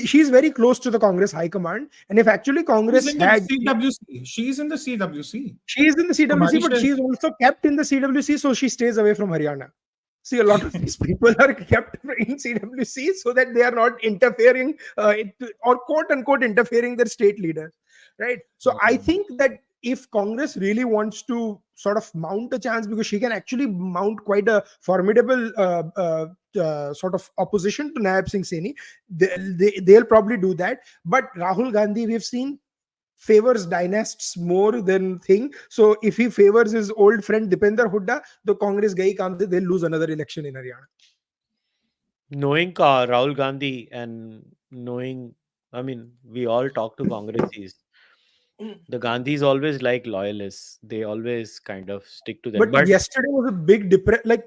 she's very close to the Congress High Command, and if actually Congress she's in the CWC, she's in the CWC, but she's also kept in the CWC, so she stays away from Haryana. See, a lot of these people are kept in CWC so that they are not interfering or quote unquote interfering their state leaders, right? So I think that if Congress really wants to sort of mount a chance, because she can actually mount quite a formidable sort of opposition to Naib Singh Saini, they'll probably do that. But Rahul Gandhi, we've seen, favors dynasts more than thing. So if he favors his old friend Dipinder Hooda, the Congress gayi kaam se, they'll lose another election in Haryana. Knowing Rahul Gandhi and knowing, I mean, we all talk to Congresses. The Gandhis always like loyalists. They always kind of stick to them. But yesterday was a big like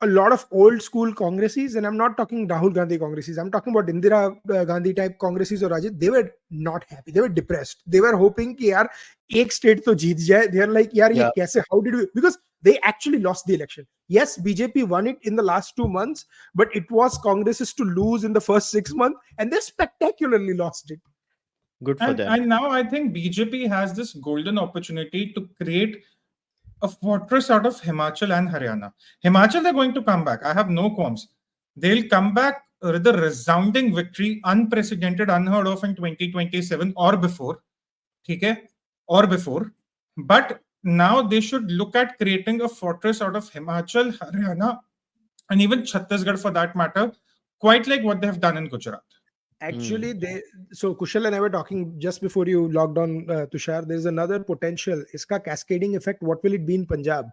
a lot of old school Congresses, and I'm not talking Rahul Gandhi Congresses. I'm talking about Indira Gandhi type Congresses or Rajat. They were not happy. They were depressed. They were hoping कि यार एक state तो जीत जाए. They are like यार ये कैसे? How did we? Because they actually lost the election. Yes, BJP won it in the last 2 months, but it was Congresses to lose in the first 6 months, and they spectacularly lost it. Good for them. And now I think BJP has this golden opportunity to create a fortress out of Himachal and Haryana. Himachal, they're going to come back. I have no qualms. They'll come back with a resounding victory, unprecedented, unheard of in 2027 or before. Okay? Or before. But now they should look at creating a fortress out of Himachal, Haryana, and even Chhattisgarh for that matter, quite like what they have done in Gujarat. Actually, so Kushal and I were talking just before you logged on, Tushar. There's another potential. Iska cascading effect. What will it be in Punjab?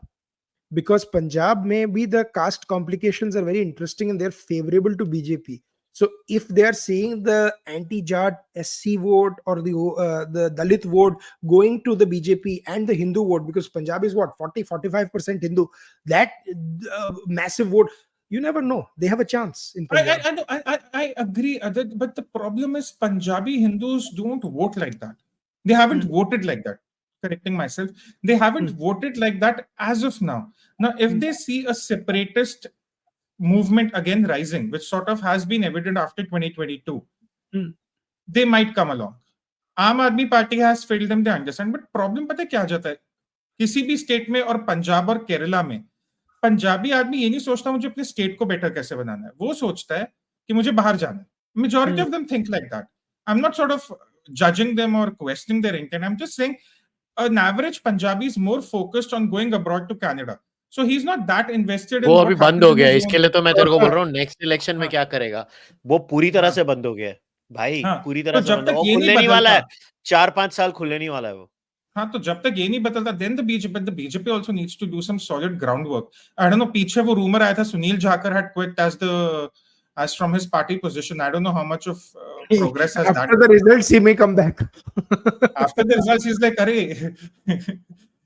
Because Punjab may be the caste complications are very interesting and they're favorable to BJP. So if they are seeing the anti-Jatt SC vote or the Dalit vote going to the BJP and the Hindu vote, because Punjab is what 40-45% Hindu, that massive vote. You never know. They have a chance in Punjab. I agree, Aadit, but the problem is Punjabi Hindus don't vote like that. They haven't voted like that. Correcting myself. They haven't voted like that as of now. Now, if they see a separatist movement again rising, which sort of has been evident after 2022, they might come along. Aam Aadmi Party has failed them, they understand. But problem पता है क्या जाता है? किसी भी state में और पंजाब और केरला में पंजाबी आदमी ये नहीं सोचता मुझे अपने स्टेट को बेटर कैसे बनाना है. वो सोचता है कि मुझे बाहर जाना है. Majority of them think like that. I'm not sort of judging them or questioning their intent. I'm just saying an average Punjabi is more focused on going abroad to Canada. So he's not that invested in वो what अभी बंद हो गया है. इसके लिए तो मैं तेरे को बोल रहा हूँ नेक्स्ट इलेक्शन में क्या करेगा. वो पूरी तरह से बंद हो गया है भाई. पूरी तरह से बंद हो. वो खुलने नहीं वाला है. 4-5 साल खुलने नहीं वाला है वो. हाँ, तो जब तक ये नहीं बदलता, then the BJP also needs to do some solid groundwork. I don't know, पीछे वो rumor आया था सुनील जाकर had quit as from his party position. I don't know how much of progress has that. After the results, he may come back. After the results, he's like, "Arey."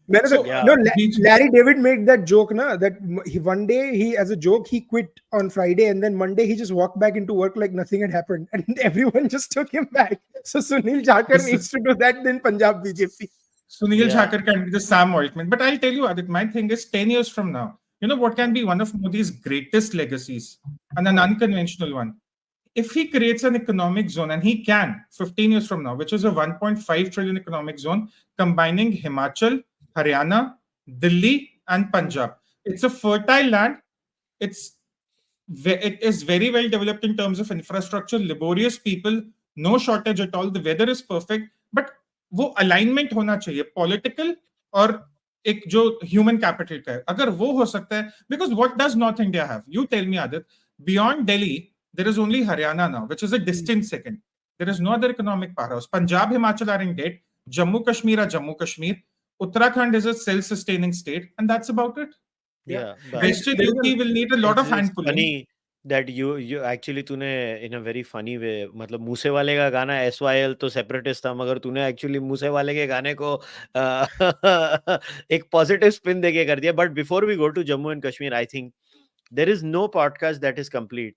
Larry David made that joke, that one day he, as a joke, he quit on Friday, and then Monday he just walked back into work like nothing had happened, and everyone just took him back. So Sunil Jakar needs to do that in Punjab BJP. Sunil Jakar can be the Sam Altman. But I'll tell you, Aadit, my thing is 10 years from now, you know what can be one of Modi's greatest legacies, and an unconventional one? If he creates an economic zone, and he can 15 years from now, which is a 1.5 trillion economic zone, combining Himachal, Haryana, Delhi, and Punjab. It's a fertile land. It is very well developed in terms of infrastructure, laborious people, no shortage at all. The weather is perfect, but वो alignment होना चाहिए political और एक जो human capital का है. अगर वो हो सकता है, because what does North India have? You tell me, Aadit. Beyond Delhi, there is only Haryana now, which is a distant second. There is no other economic powerhouse. Punjab, Himachal are in debt. Jammu Kashmir are Jammu Kashmir. Uttarakhand is a self-sustaining state, and that's about it. Western UP will need a lot of hand pulling. Funny that you actually तूने in a very funny way, मतलब मूसे वाले का गाना SYL तो separatist था, मगर तूने actually मूसे वाले के गाने को एक positive spin देके कर दिया. But before we go to Jammu and Kashmir, I think there is no podcast that is complete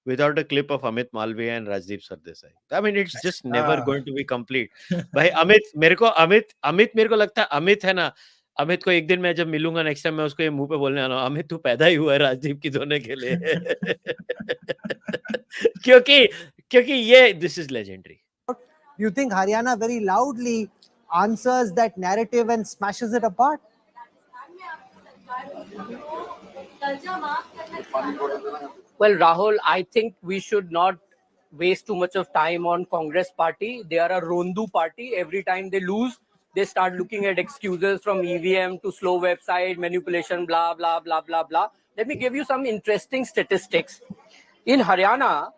without a clip of Amit Malviya and Rajdeep Sardesai. I mean, it's just never going to be complete. भाई अमित मेरे को लगता है अमित है ना, अमित को एक दिन मैं जब मिलूंगा नेक्स्ट टाइम मैं उसको ये मुंह पे बोलने आना, अमित तू पैदा ही हुआ है राजदीप की धोने के लिए. क्योंकि ये this is legendary. You think Haryana very loudly answers that narrative and smashes it apart? Well, Rahul, I think we should not waste too much of time on Congress party. They are a Rondu party. Every time they lose, they start looking at excuses from EVM to slow website, manipulation, blah, blah, blah, blah, blah. Let me give you some interesting statistics. In Haryana,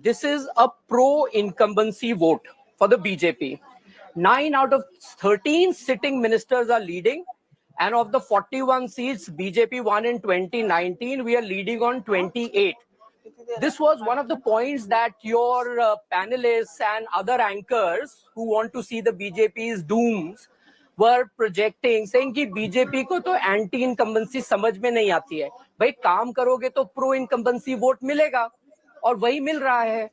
this is a pro-incumbency vote for the BJP. 9 out of 13 sitting ministers are leading. And of the 41 seats BJP won in 2019, we are leading on 28. this was one of the points that your panelists and other anchors who want to see the BJP's dooms were projecting, saying कि BJP को तो anti incumbency समझ में नहीं आती है. भाई काम करोगे तो प्रो इनकम्बेंसी वोट मिलेगा, और वही मिल रहा है.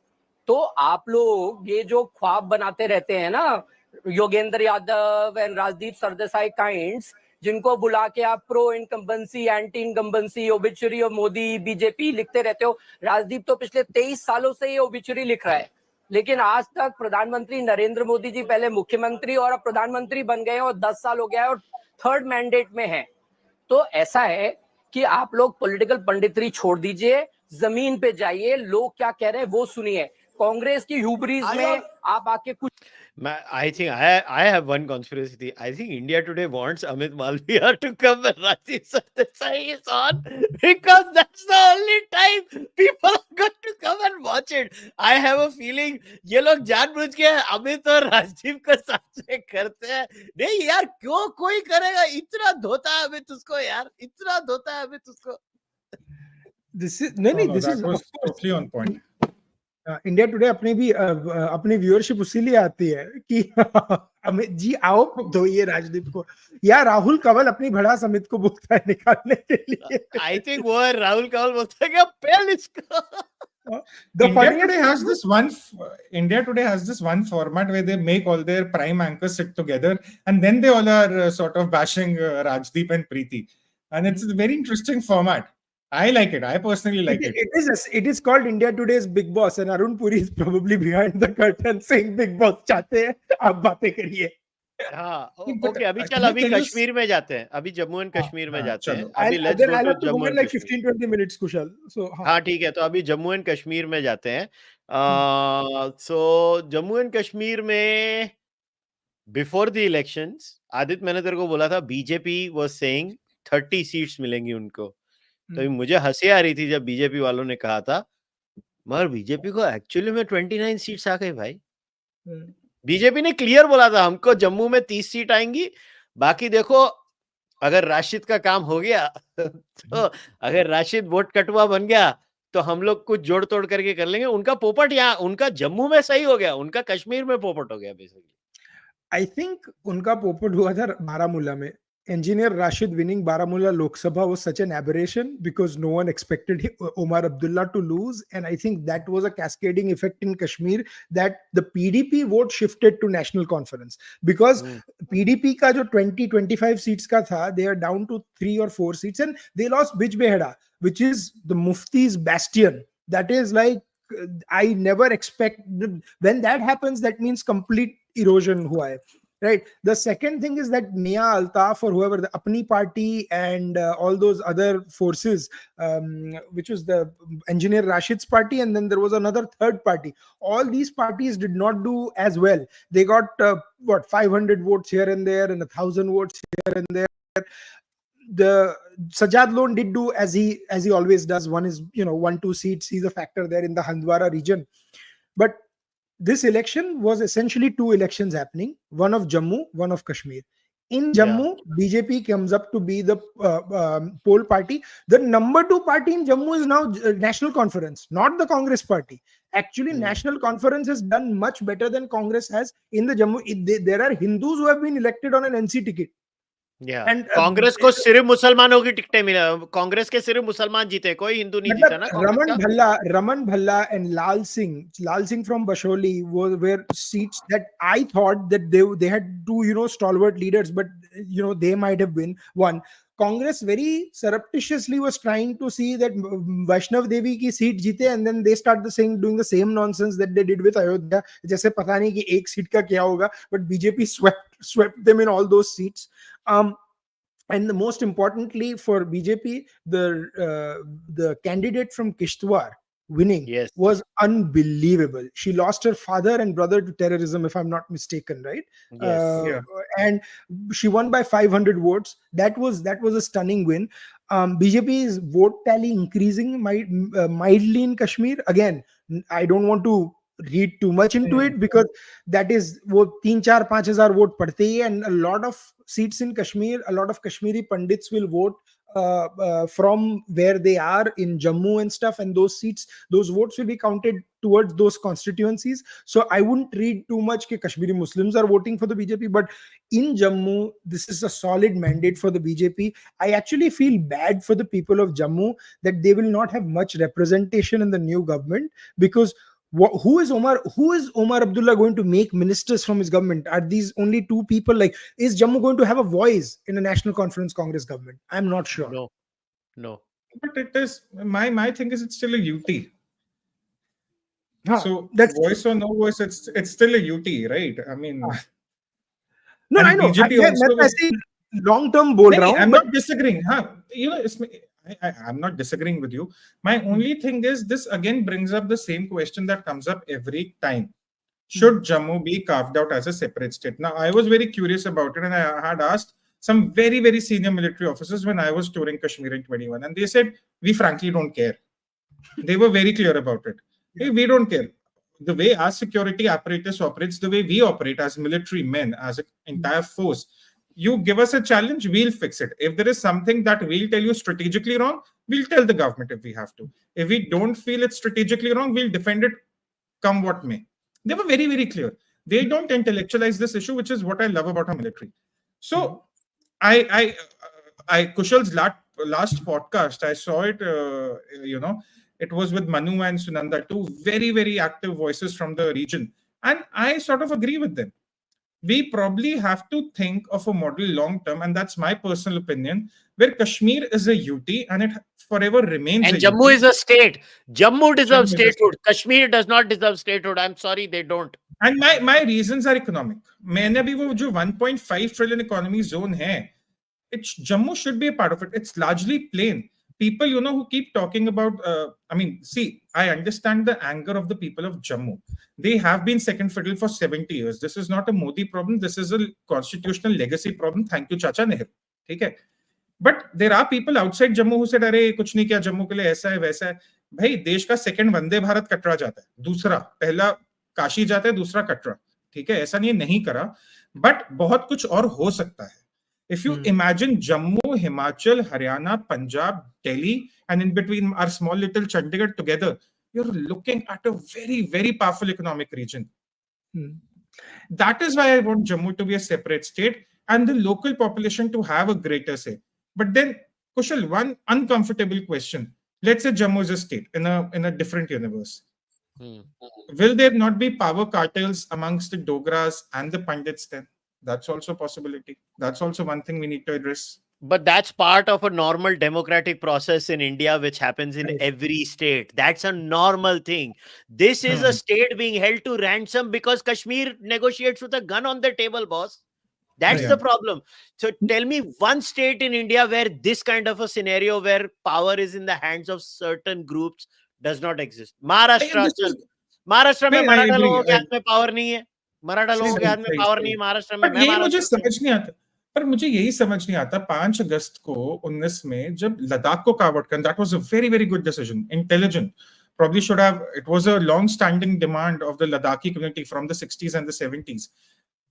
तो आप लोग ये जो ख्वाब बनाते रहते हैं ना, योगेंद्र यादव एंड राजदीप सरदेसाई काइंड्स, जिनको बुला के आप pro incumbency, anti incumbency, obituary of Modi, BJP लिखते रहते हो. राजदीप तो पिछले 23 सालों से ये ओबिचुरी लिख रहा है, लेकिन आज तक प्रधानमंत्री नरेंद्र मोदी जी पहले मुख्यमंत्री और अब प्रधानमंत्री बन गए और 10 साल हो गया है और थर्ड मैंडेट में है. तो ऐसा है कि आप लोग पॉलिटिकल पंडितरी छोड़ दीजिए, जमीन पे जाइए, लोग क्या कह रहे हैं वो सुनिए. कांग्रेस की ह्यूब्रीज में आप आके कुछ I think I have one conspiracy theory. I think India Today wants Amit Malviya to come when Rajiv Sardesai is on, because that's the only time people are going to come and watch it. I have a feeling ये लोग जानबूझ के अमित और राजीव को साथ में करते हैं. नहीं यार, क्यों कोई करेगा? इतना धोता है अमित उसको यार, इतना धोता है अमित उसको. This is no, No, this that is was of course totally on point. India today अपनी व्यूअरशिप उसीलिए आती है कि अमित जी आओ दो ये राजदीप को, या राहुल कंवल अपनी भड़ास अमित को बोलता है निकालने के लिए. I think वो राहुल कंवल बोलता है कि पहल इसको. India Today has this one format where they make all their prime anchors sit together, and then they all are sort of bashing Rajdeep and Preeti, and it's a very interesting format. I like it. I personally like it. It is called India Today's Big Boss, and Arun Puri is probably behind the curtain saying Big Boss चाहते हैं, आप बातें करिए. हाँ, okay, अभी कश्मीर में जाते हैं, अभी जम्मू एंड कश्मीर में जाते हैं. अभी let's go to Jammu and like 15-20 minutes, Kushal. So हाँ ठीक है, तो अभी जम्मू एंड कश्मीर में जाते हैं. सो जम्मू एंड कश्मीर में बिफोर द इलेक्शंस, आदित्य, मैंने तेरे को बोला था बीजेपी वाज सेइंग 30 सीट्स मिलेंगी उनको. तो मुझे हंसी आ रही थी जब बीजेपी वालों ने कहा था, मगर बीजेपी को एक्चुअली में 29 सीट्स आ गई भाई. बीजेपी ने क्लियर बोला था हमको जम्मू में 30 सीट आएंगी, बाकी देखो अगर राशिद का काम हो गया तो अगर राशिद वोट कटवा बन गया तो हम लोग कुछ जोड़ तोड़ करके कर लेंगे. उनका पोपट यहाँ, उनका जम्मू में सही हो गया, उनका कश्मीर में पोपट हो गया बेसिकली. I think उनका पोपट हुआ था बारामूला में. Engineer Rashid winning Baramulla Lok Sabha was such an aberration because no one expected Omar Abdullah to lose, and I think that was a cascading effect in Kashmir that the PDP vote shifted to National Conference, because PDP का जो 20-25 seats का था, they are down to 3 or 4 seats, and they lost Bijbehara, which is the Mufti's bastion. That is like, I never expect, when that happens, that means complete erosion हुआ है. Right. The second thing is that Mia Altaf or whoever, the Apni party and all those other forces, which was the Engineer Rashid's party, and then there was another third party. All these parties did not do as well. They got 500 votes here and there, and 1,000 votes here and there. The Sajjad Lone did do as he always does. One is 1-2 seats. He's a factor there in the Handwara region, but this election was essentially 2 elections happening, one of Jammu, one of Kashmir. In Jammu, BJP comes up to be the poll party. The number 2 party in Jammu is now National Conference, not the Congress party. Actually, National Conference has done much better than Congress has in the Jammu. There are Hindus who have been elected on an NC ticket. And Congress को सिर्फ मुसलमानों की टिकटें मिला. कांग्रेस के सिर्फ मुसलमान जीते, कोई हिंदू नहीं जीता ना. Raman Bhalla and Lal Singh from Basholi were seats that I thought that they had 2 stalwart leaders, but they might have been won. Congress very surreptitiously was trying to see that Vaishnav Devi ki seat jeete, and then they start doing the same nonsense that they did with Ayodhya. Jaise pata nahi ki ek seat ka kya hoga, but BJP swept them in all those seats. And the most importantly for BJP, the candidate from Kishtwar winning was unbelievable. She lost her father and brother to terrorism, if I'm not mistaken, right? And she won by 500 votes. That was a stunning win. BJP's vote tally increasing mildly in Kashmir. Again, I don't want to read too much into it, because that is wo 3-4-5,000 vote padte hi, and a lot of seats in Kashmir, a lot of Kashmiri Pandits will vote from where they are in Jammu and stuff, and those seats, those votes will be counted towards those constituencies. So I wouldn't read too much that Kashmiri Muslims are voting for the BJP, but in Jammu, this is a solid mandate for the BJP. I actually feel bad for the people of Jammu that they will not have much representation in the new government, because who is Omar Abdullah going to make ministers from his government? Are these only two people? Like, is Jammu going to have a voice in a National Conference Congress government? I'm not sure. No. But it is my thing is it's still a UT. So that's voice or no voice, it's still a UT, right? I mean, no, and I know. BJP also I see long-term bold round. I'm not disagreeing. You know, I'm not disagreeing with you. My only thing is this again brings up the same question that comes up every time. Should Jammu be carved out as a separate state? Now, I was very curious about it, and I had asked some very, very senior military officers when I was touring Kashmir in 21, and they said, we frankly don't care. They were very clear about it. Hey, we don't care. The way our security apparatus operates, the way we operate as military men, as an entire force, you give us a challenge, we'll fix it. If there is something that we'll tell you strategically wrong, we'll tell the government if we have to. If we don't feel it's strategically wrong, we'll defend it come what may. They were very, very clear. They don't intellectualize this issue, which is what I love about our military. So I Kushal's last podcast, I saw it, it was with Manu and Sunanda, two very, very active voices from the region. And I sort of agree with them. We probably have to think of a model long term, and that's my personal opinion, where Kashmir is a UT and it forever remains And a Jammu UT. is a state. Jammu deserves Jammu is a statehood. Kashmir does not deserve statehood. I'm sorry, they don't. And my reasons are economic. मैंने भी वो जो 1.5 trillion economy zone है, Jammu should be a part of it. It's largely plain. People, who keep talking about, I understand the anger of the people of Jammu. They have been second fiddle for 70 years. This is not a Modi problem. This is a constitutional legacy problem. Thank you, Chacha Nehru. Okay? But there are people outside Jammu who said, अरे कुछ नहीं किया जम्मू के लिए ऐसा है वैसा है. भाई देश का सेकंड वंदे भारत कटरा जाता है. दूसरा पहला काशी जाता है, दूसरा कटरा. ठीक है, ऐसा नहीं करा. बट बहुत कुछ और हो सकता है. If you imagine Jammu, Himachal, Haryana, Punjab, Delhi, and in between our small little Chandigarh together, you're looking at a very, very powerful economic region. That is why I want Jammu to be a separate state and the local population to have a greater say. But then, Kushal, one uncomfortable question. Let's say Jammu is a state in a different universe. Will there not be power cartels amongst the Dogras and the Pandits then? That's also a possibility. That's also one thing we need to address. But that's part of a normal democratic process in India, which happens in every state. That's a normal thing. This is a state being held to ransom because Kashmir negotiates with a gun on the table, boss. That's the problem. So tell me one state in India where this kind of a scenario where power is in the hands of certain groups does not exist. Maharashtra. Maharashtra में मराठा लोगों के हाथ में power नहीं है. मराठा लोगों के हाथ में पावर नहीं है महाराष्ट्र में. यही मुझे समझ नहीं आता. पर मुझे यही समझ नहीं आता 5 अगस्त को 19 में जब लद्दाख को कार्व आउट करना, that was a very, very good decision. Intelligent. Probably should have, it was a long-standing demand of the Ladakhi community from the 60s and the 70s.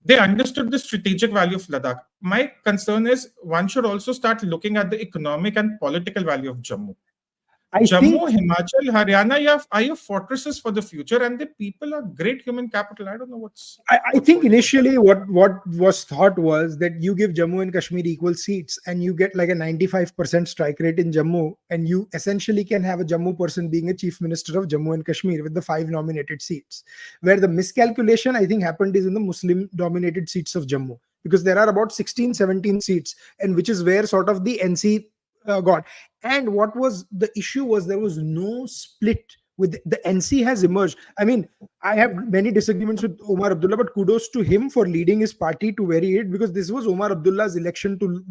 They understood the strategic value of Ladakh. My concern is one should also start looking at the economic and political value of Jammu. Jammu, Himachal, Haryana are your fortresses for the future, and the people are great human capital. I don't know what's. I think initially what was thought was that you give Jammu and Kashmir equal seats, and you get like a 95% strike rate in Jammu, and you essentially can have a Jammu person being a chief minister of Jammu and Kashmir with the 5 nominated seats. Where the miscalculation I think happened is in the Muslim-dominated seats of Jammu, because there are about 16, 17 seats, and which is where sort of the NC got. And what was the issue was there was no split with the NC has emerged. I mean, I have many disagreements with Omar Abdullah, but kudos to him for leading his party to vary it, because this was Omar Abdullah's election to,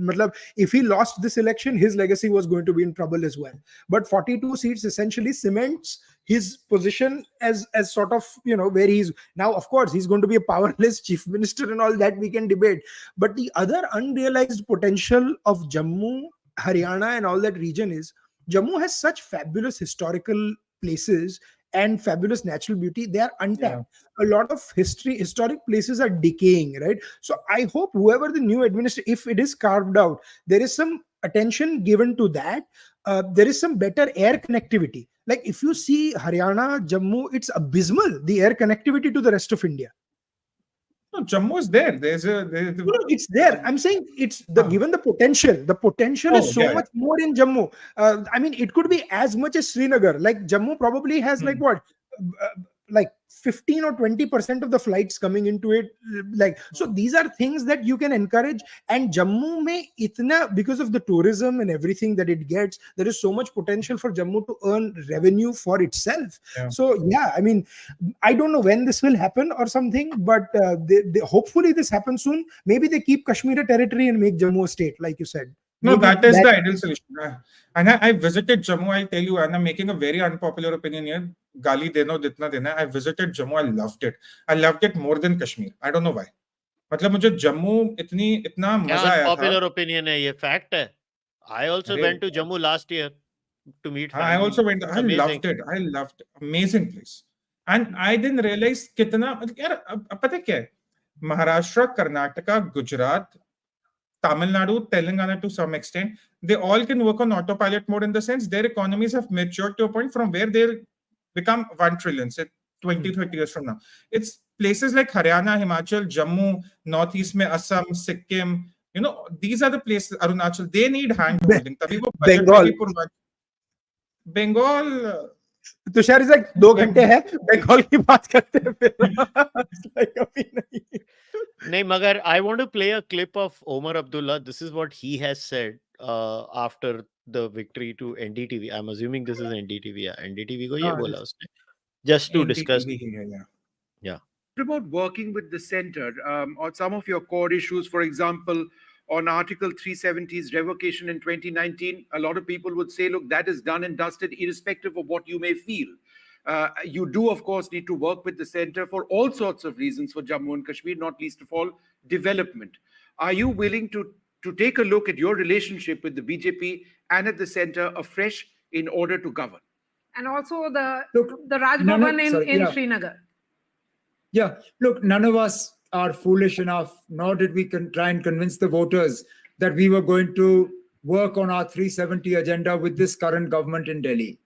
if he lost this election, his legacy was going to be in trouble as well. But 42 seats essentially cements his position as sort of, where he's now. Of course, he's going to be a powerless chief minister and all that we can debate. But the other unrealized potential of Jammu, Haryana and all that region is Jammu has such fabulous historical places, and fabulous natural beauty, they are untapped. A lot of historic places are decaying, right? So I hope whoever the new administration, if it is carved out, there is some attention given to that. There is some better air connectivity. Like if you see Haryana, Jammu, it's abysmal, the air connectivity to the rest of India. No, Jammu is there. No, it's there. I'm saying it's given the potential. The potential is so much more in Jammu. I mean, it could be as much as Srinagar. Like Jammu probably has like what, like 15 or 20% of the flights coming into it. Like so, these are things that you can encourage. And Jammu may itna, because of the tourism and everything that it gets, there is so much potential for Jammu to earn revenue for itself. So yeah, I mean, I don't know when this will happen or something, but hopefully this happens soon. Maybe they keep Kashmir a territory and make Jammu a state, like you said. No, Maybe that is the ideal solution. And I visited Jammu, I'll tell you, and I'm making a very unpopular opinion here. Gali deno, ditna dena. I visited Jammu, I loved it. I loved it more than Kashmir. I don't know why. मतलब मुझे जम्मू इतना मजा आया था. Unpopular opinion है ये, fact है. I also went to Jammu last year to meet family. I also went. I loved it. I loved it. Amazing place. And I didn't realize कितना यार पता क्या है, Maharashtra, Karnataka, Gujarat, Tamil Nadu, Telangana to some extent, they all can work on autopilot mode in the sense their economies have matured to a point from where they'll become 1 trillion, say 20, 30 years from now. It's places like Haryana, Himachal, Jammu, Northeast mein Assam, Sikkim, you know, these are the places, Arunachal, they need hand holding. Bengal. Tushar is like 2 घंटे है बंगाल की बात करते हैं फिर like अभी नहीं नहीं मगर I want to play a clip of Omar Abdullah. This is what he has said after the victory to NDTV. I'm assuming this is NDTV. Yeah, NDTV को ये बोला उसने just to discuss. Yeah. About working with the center on some of your core issues, for example, on Article 370's revocation in 2019, a lot of people would say, look, that is done and dusted, irrespective of what you may feel. You do, of course, need to work with the center for all sorts of reasons for Jammu and Kashmir, not least of all, development. Are you willing to take a look at your relationship with the BJP and at the center afresh in order to govern? And also the Raj Bhavan in Srinagar. Yeah, look, none of us are foolish enough, nor did we try and convince the voters that we were going to work on our 370 agenda with this current government in Delhi.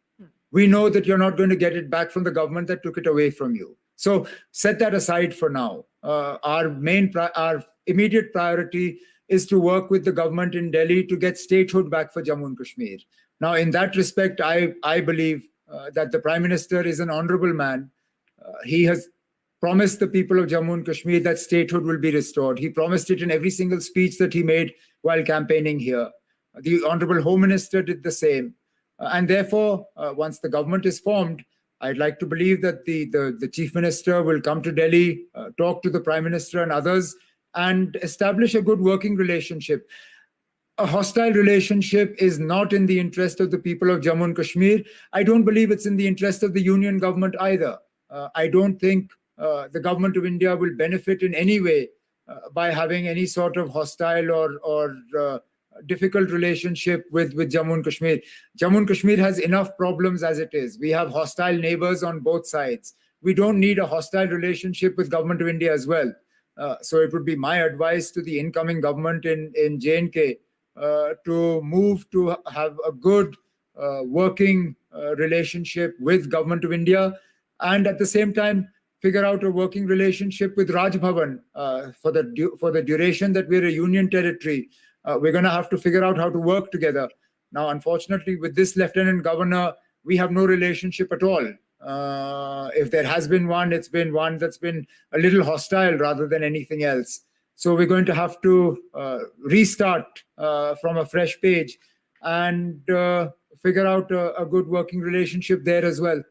We know that you're not going to get it back from the government that took it away from you. So set that aside for now. Our immediate priority is to work with the government in Delhi to get statehood back for Jammu and Kashmir. Now, in that respect, I believe that the Prime Minister is an honorable man. He has promised the people of Jammu and Kashmir that statehood will be restored. He promised it in every single speech that he made while campaigning here. The Honorable Home Minister did the same. And therefore, once the government is formed, I'd like to believe that the Chief Minister will come to Delhi, talk to the Prime Minister and others, and establish a good working relationship. A hostile relationship is not in the interest of the people of Jammu and Kashmir. I don't believe it's in the interest of the union government either. I don't think the government of India will benefit in any way by having any sort of hostile or difficult relationship with Jammu and Kashmir. Jammu and Kashmir has enough problems as it is. We have hostile neighbors on both sides. We don't need a hostile relationship with government of India as well. So it would be my advice to the incoming government in JnK to move to have a good working relationship with government of India, and at the same time figure out a working relationship with Raj Bhavan for the duration that we're a union territory. We're going to have to figure out how to work together. Now, unfortunately, with this Lieutenant Governor, we have no relationship at all. If there has been one, it's been one that's been a little hostile rather than anything else. So we're going to have to restart from a fresh page and figure out a good working relationship there as well.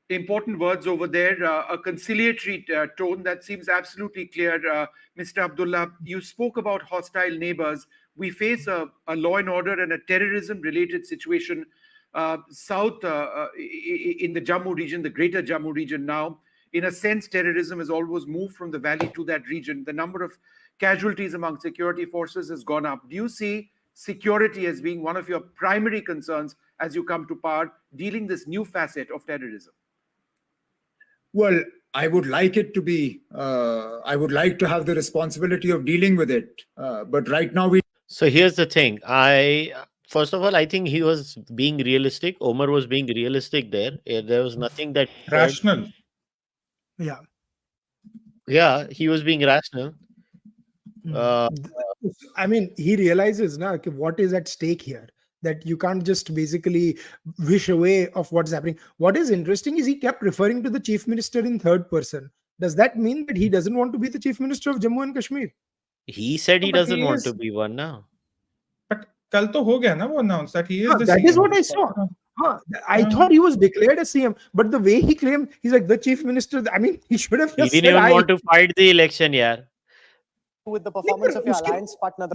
Important words over there, a conciliatory tone that seems absolutely clear. Mr. Abdullah, you spoke about hostile neighbors. We face a law and order and a terrorism-related situation south in the Jammu region, the greater Jammu region now. In a sense, terrorism has always moved from the valley to that region. The number of casualties among security forces has gone up. Do you see security as being one of your primary concerns as you come to power, dealing this new facet of terrorism? Well, I would like it to be, I would like to have the responsibility of dealing with it. But right now So here's the thing. First of all, I think he was being realistic. Omar was being realistic there. There was nothing that he said. Rational. Yeah. Yeah, he was being rational. I mean, he realizes now what is at stake here. That you can't just basically wish away of what's happening. What is interesting is he kept referring to the chief minister in third person. Does that mean that he doesn't want to be the chief minister of Jammu and Kashmir? He said he But doesn't he want is- to be one now. But kal to ho gaya na wo announced that he is the That CM. is what I saw. I thought he was declared as CM, but the way he claimed he's like the chief minister. I mean, he should have He just didn't said, even want to fight the election, yeah. With the performance of your alliance partner,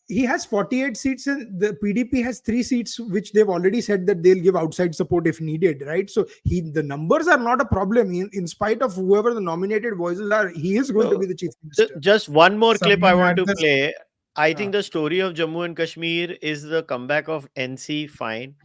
he has 48 seats and the PDP has 3 seats, which they've already said that they'll give outside support if needed, right? So the numbers are not a problem. In spite of whoever the nominated voices are, he is going to be the chief minister. Just one more clip I Someone want had to this- play. I think the story of Jammu and Kashmir is the comeback of NC. Fine.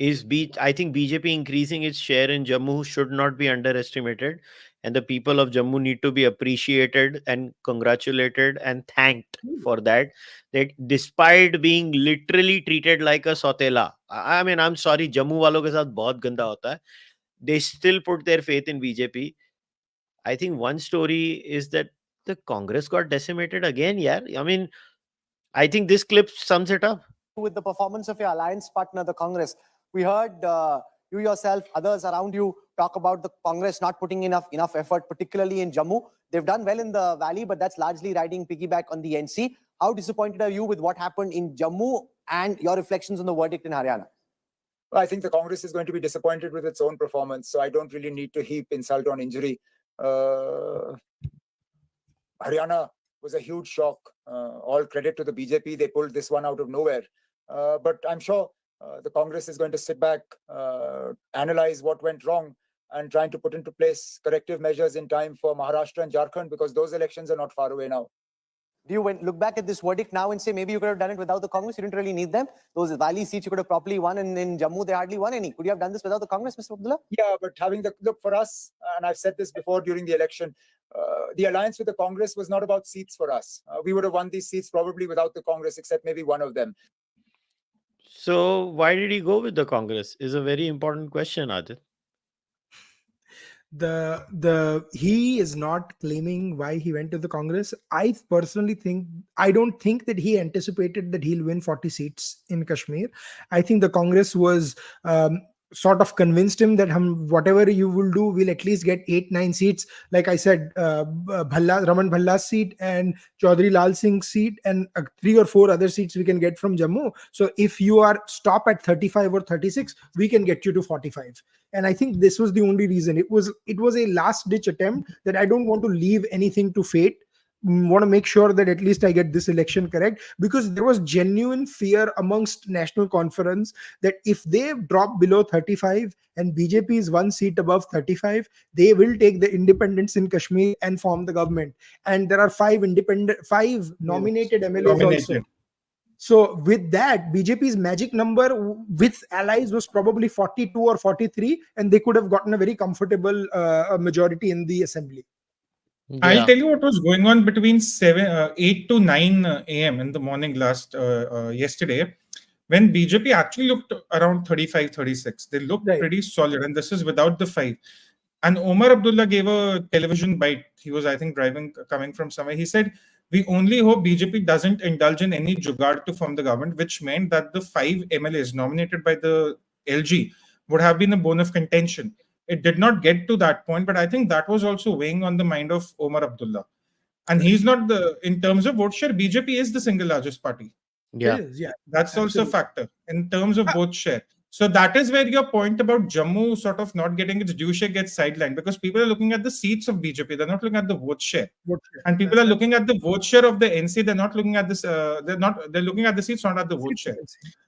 I think BJP increasing its share in Jammu should not be underestimated, and the people of Jammu need to be appreciated and congratulated and thanked for that. That despite being literally treated like a sotela, I mean, I'm sorry, Jammu वालों के साथ बहुत गंदा होता है. They still put their faith in BJP. I think one story is that the Congress got decimated again. Yeah, I mean, I think this clip sums it up. with the performance of your alliance partner, the Congress. We heard you yourself, others around you talk about the Congress not putting enough effort, particularly in Jammu. They've done well in the valley, but that's largely riding piggyback on the NC. How disappointed are you with what happened in Jammu and your reflections on the verdict in Haryana? I think the Congress is going to be disappointed with its own performance, so I don't really need to heap insult on injury. Haryana was a huge shock. All credit to the BJP. They pulled this one out of nowhere. But I'm sure the Congress is going to sit back, analyze what went wrong, and trying to put into place corrective measures in time for Maharashtra and Jharkhand, because those elections are not far away now. Do you look back at this verdict now and say maybe you could have done it without the Congress? You didn't really need them. Those valley seats you could have properly won, and in Jammu they hardly won any. Could you have done this without the Congress, Mr. Abdullah? Yeah, but having the look for us, and I've said this before during the election, the alliance with the Congress was not about seats for us. We would have won these seats probably without the Congress, except maybe one of them. So why did he go with the Congress? Is a very important question, Aadit. He is not claiming why he went to the Congress. I don't think that he anticipated that he'll win 40 seats in Kashmir. I think the Congress was sort of convinced him that whatever you will do, we'll at least get 8-9 seats. Like I said, Raman Bhalla's seat and Chaudhry Lal Singh's seat, and 3 or 4 other seats we can get from Jammu. So if you are stop at 35 or 36, we can get you to 45. And I think this was the only reason. It was a last ditch attempt that I don't want to leave anything to fate. Want to make sure that at least I get this election correct, because there was genuine fear amongst National Conference that if they drop below 35 and BJP is 1 seat above 35, they will take the independence in Kashmir and form the government. And there are 5 nominated MLAs also. So with that, BJP's magic number with allies was probably 42 or 43, and they could have gotten a very comfortable majority in the assembly. I'll tell you what was going on between 8 to 9 a.m. in the morning yesterday, when BJP actually looked around 35, 36. They looked pretty solid, and this is without the fight. And Omar Abdullah gave a television bite. He was, I think, coming from somewhere. He said, we only hope BJP doesn't indulge in any jugaad to form the government, which meant that the 5 MLAs nominated by the LG would have been a bone of contention. It did not get to that point, but I think that was also weighing on the mind of Omar Abdullah. And he's not in terms of vote share, BJP is the single largest party. Yeah. That's also a factor in terms of vote share. So that is where your point about Jammu sort of not getting its due share gets sidelined, because people are looking at the seats of BJP. They're not looking at the vote share. And people are looking at the vote share of the NC. They're not looking at this. They're looking at the seats, not at the vote share.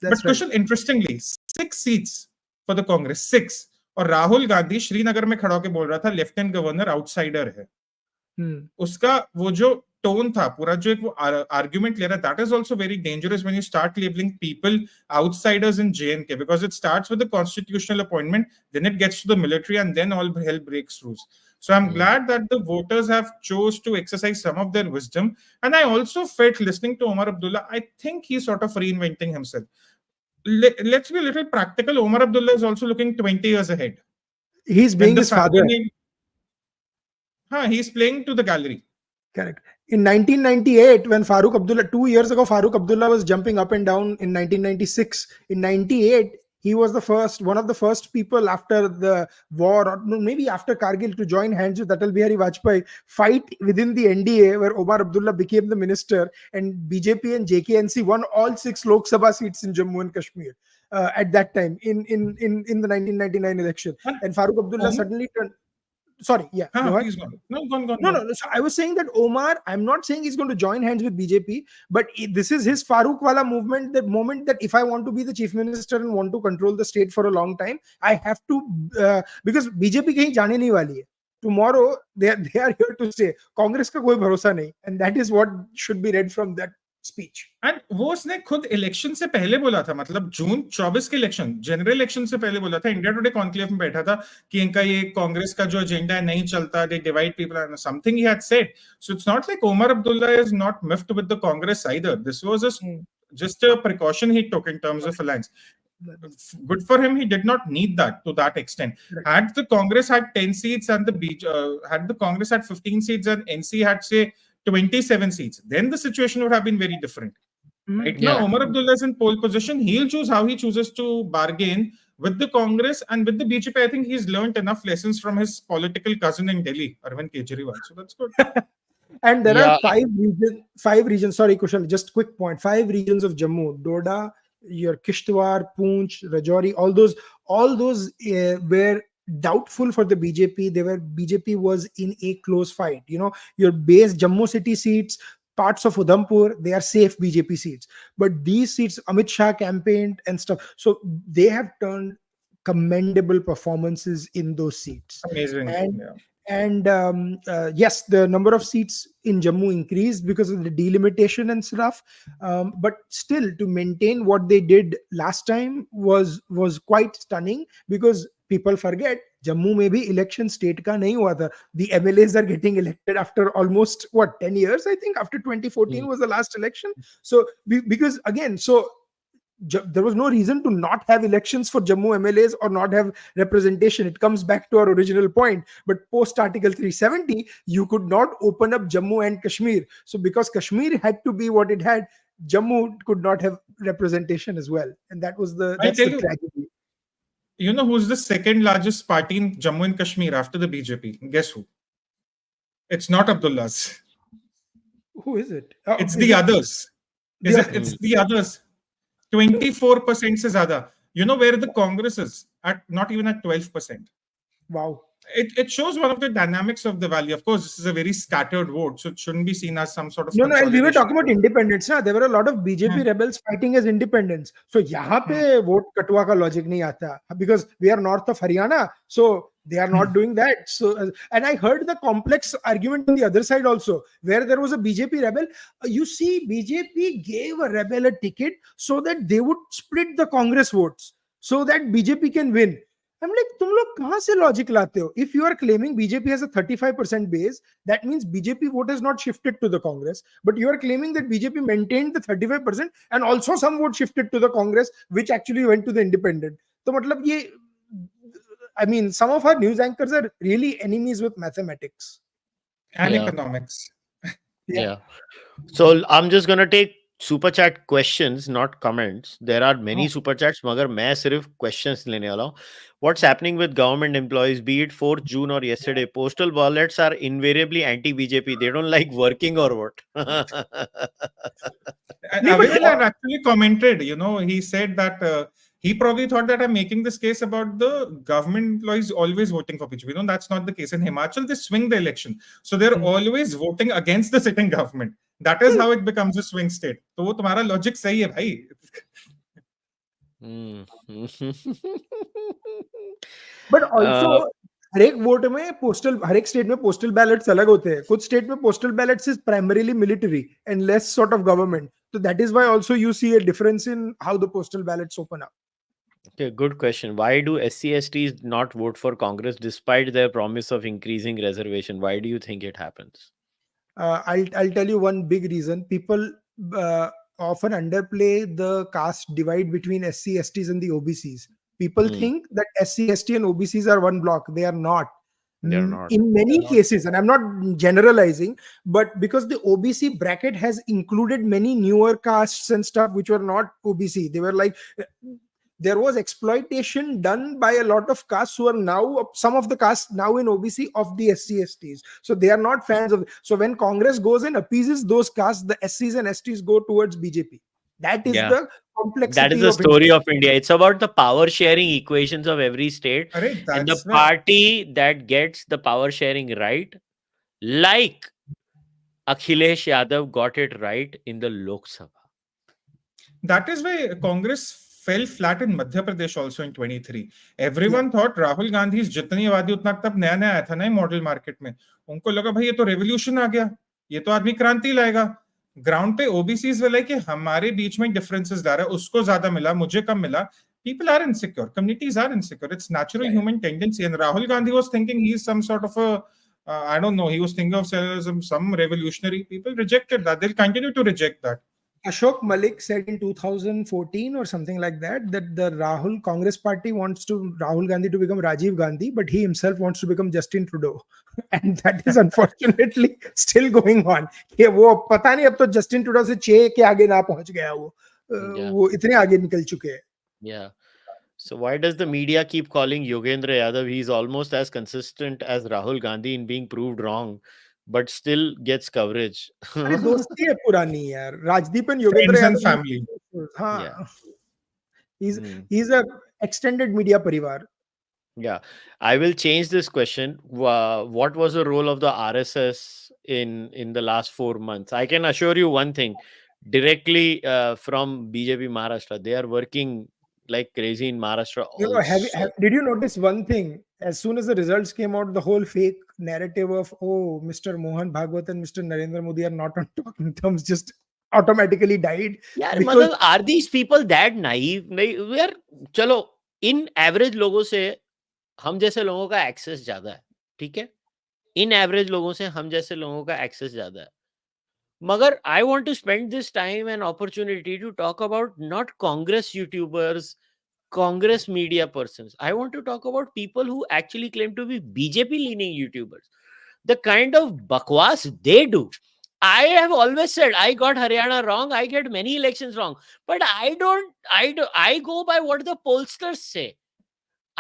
But Kushal, interestingly, 6 seats for the Congress, 6. और राहुल गांधी श्रीनगर में खड़ा होकर बोल रहा था lieutenant governor outsider है। उसका वो जो tone tha, pura jo ek wo argument le raha, that is also very dangerous when you start labeling people outsiders in JnK, because it starts with the constitutional appointment, then it gets to the military, and then all hell breaks loose. So I'm glad that the voters have chose to exercise some of their wisdom. And I also felt, listening to Omar Abdullah, I think he's sort of reinventing himself. Let's be a little practical. Omar Abdullah is also looking 20 years ahead. He's being his father. He's playing to the gallery. Correct. In 1998, when Farooq Abdullah, 2 years ago, Farooq Abdullah was jumping up and down in 1996. In 98, he was one of the first people after the war, or maybe after Kargil, to join hands with Atal Bihari Vajpayee, fight within the NDA, where Omar Abdullah became the minister, and BJP and JKNC won all 6 Lok Sabha seats in Jammu and Kashmir at that time in the 1999 election. And Farooq Abdullah suddenly turned. Sorry, yeah. Please go on. No. So I was saying that Omar, I'm not saying he's going to join hands with BJP, but this is his Farooq wala movement. The moment that if I want to be the chief minister and want to control the state for a long time, I have to, because BJP kahin jaane nahi wali hai. Tomorrow they are here to stay. Congress ka koi bharosa nahi, and that is what should be read from that speech. And वो उसने खुद election से पहले बोला था, मतलब जून 24 के election, general election से पहले बोला था, इंडिया टुडे कॉन्क्लेव में बैठा था कि इनका ये कांग्रेस का जो एजेंडा है नहीं चलता, they divide people, and something he had said. So it's not like Omar Abdullah is not miffed with the Congress either. This was just a precaution he took in terms of alliance. Good for him. He did not need that to that extent. Had the Congress had 10 seats and had the Congress had 15 seats and NC had, say, 27 seats, then the situation would have been very different. Right now, Omar Abdullah is in pole position. He'll choose how he chooses to bargain with the Congress and with the BJP. I think he's learned enough lessons from his political cousin in Delhi, Arvind Kejriwal. So that's good. And there are 5 regions. Sorry, Kushal, just quick point. 5 regions of Jammu: Doda, your Kishtwar, Poonch, Rajouri. All those were doubtful for the BJP. BJP was in a close fight. Your base Jammu city seats, parts of Udhampur, they are safe BJP seats. But these seats, Amit Shah campaigned and stuff. So they have turned commendable performances in those seats. Amazing. And yes, the number of seats in Jammu increased because of the delimitation and stuff. But still, to maintain what they did last time was quite stunning, because people forget Jammu mein bhi election state ka nahi hua tha. The MLAs are getting elected after almost 10 years, I think. After 2014 was the last election. So because again, there was no reason to not have elections for Jammu MLAs or not have representation. It comes back to our original point. But post Article 370, you could not open up Jammu and Kashmir. So because Kashmir had to be what it had, Jammu could not have representation as well. And that's the tragedy. You know who's the second largest party in Jammu and Kashmir after the BJP? Guess who? It's not Abdullah's. Who is it? It's the others. It's the others. 24% se zyada. You know where the Congress is? Not even at 12%. Wow. It shows one of the dynamics of the valley. Of course, this is a very scattered vote, so it shouldn't be seen as some sort of. No, and we were talking about independence. There were a lot of BJP rebels fighting as independents. So यहाँ पे vote कटवा का logic नहीं आता, because we are north of Haryana, so they are not doing that. So, and I heard the complex argument on the other side also, where there was a BJP rebel. You see, BJP gave a rebel a ticket so that they would split the Congress votes, so that BJP can win. I'm like, तुम लोग कहाँ से logic लाते हो? If you are claiming BJP has a 35% base, that means BJP vote has not shifted to the Congress. But you are claiming that BJP maintained the 35% and also some vote shifted to the Congress, which actually went to the independent. So मतलब ये, I mean, some of our news anchors are really enemies with mathematics and economics. Yeah. So I'm just gonna take super chat questions, not comments. There are many super chats, मगर मैं सिर्फ questions लेने वाला हूँ. What's happening with government employees, be it 4th June or yesterday? Postal ballots are invariably anti-BJP. They don't like working or what? Aviral had actually commented, he said that he probably thought that I'm making this case about the government employees always voting for BJP. No, that's not the case. In Himachal, they swing the election. So they're always voting against the sitting government. That is how it becomes a swing state. So वो तुम्हारा logic सही है भाई. But also, हर एक vote में postal, हर एक state में postal ballets अलग होते हैं. कुछ स्टेट में postal ballets is primarily military and less sort of government. So that is why also you see a difference in how the postal ballots open up. Okay, good question. Why do SC/STs not vote for Congress despite their promise of increasing reservation? Why do you think it happens? I'll tell you one big reason. People often underplay the caste divide between SC, STs and the OBCs. People think that SC, ST and OBCs are one block. They are not. They're not. In many cases, and I'm not generalizing, but because the OBC bracket has included many newer castes and stuff which were not OBC. They were like, there was exploitation done by a lot of castes who are now, some of the castes now in OBC of the SC, STs. So they are not fans of. So when Congress goes and appeases those castes, the SCs and STs go towards BJP. That is the complexity. That is the story of India. It's about the power sharing equations of every state. And the party that gets the power sharing right, like Akhilesh Yadav got it right in the Lok Sabha. That is why Congress fell flat in Madhya Pradesh also in 23. Everyone thought Rahul Gandhi is जितनी आबादी उतना तब नया नया आया था ना model market में. उनको लगा भाई ये तो रेवोल्यूशन आ गया, ये तो आदमी क्रांति लाएगा. ग्राउंड पे ओबीसीज वाले कि हमारे बीच में डिफरेंसेस ला रहा है, उसको ज्यादा मिला, मुझे कम मिला. People are insecure. Communities are insecure. It's natural human tendency. And Rahul Gandhi was thinking he's some sort of a, I don't know, he was thinking of some revolutionary. People rejected that. They'll continue to reject that. Ashok Malik said in 2014 or something like that, that the Rahul Congress party wants to Rahul Gandhi to become Rajiv Gandhi, but he himself wants to become Justin Trudeau. And that is unfortunately still going on. ये वो पता नहीं अब तो Justin Trudeau से 6 के आगे ना पहुंच गया वो इतने आगे निकल चुके हैं. Yeah. So why does the media keep calling Yogendra Yadav? He's almost as consistent as Rahul Gandhi in being proved wrong, but still gets coverage. अरे दोस्ती है पुरानी यार. Rajdeep and Yogendra and family. हाँ. He's a extended media parivar. Yeah, I will change this question. What was the role of the RSS in the last 4 months? I can assure you one thing, directly from BJP Maharashtra, they are working like crazy in Maharashtra. Did you notice one thing? As soon as the results came out, the whole fake narrative of Mr. Mohan Bhagwat and Mr. Narendra Modi are not on talking terms just automatically died. Yeah, because are these people that naive? We are, चलो in average लोगों से हम जैसे लोगों का access ज़्यादा है, ठीक है? In average लोगों से हम जैसे लोगों का access ज़्यादा है. मगर I want to spend this time and opportunity to talk about not Congress YouTubers, Congress media persons. I want to talk about people who actually claim to be BJP leaning YouTubers. The kind of bakwas they do. I have always said I got Haryana wrong. I get many elections wrong, but I go by what the pollsters say.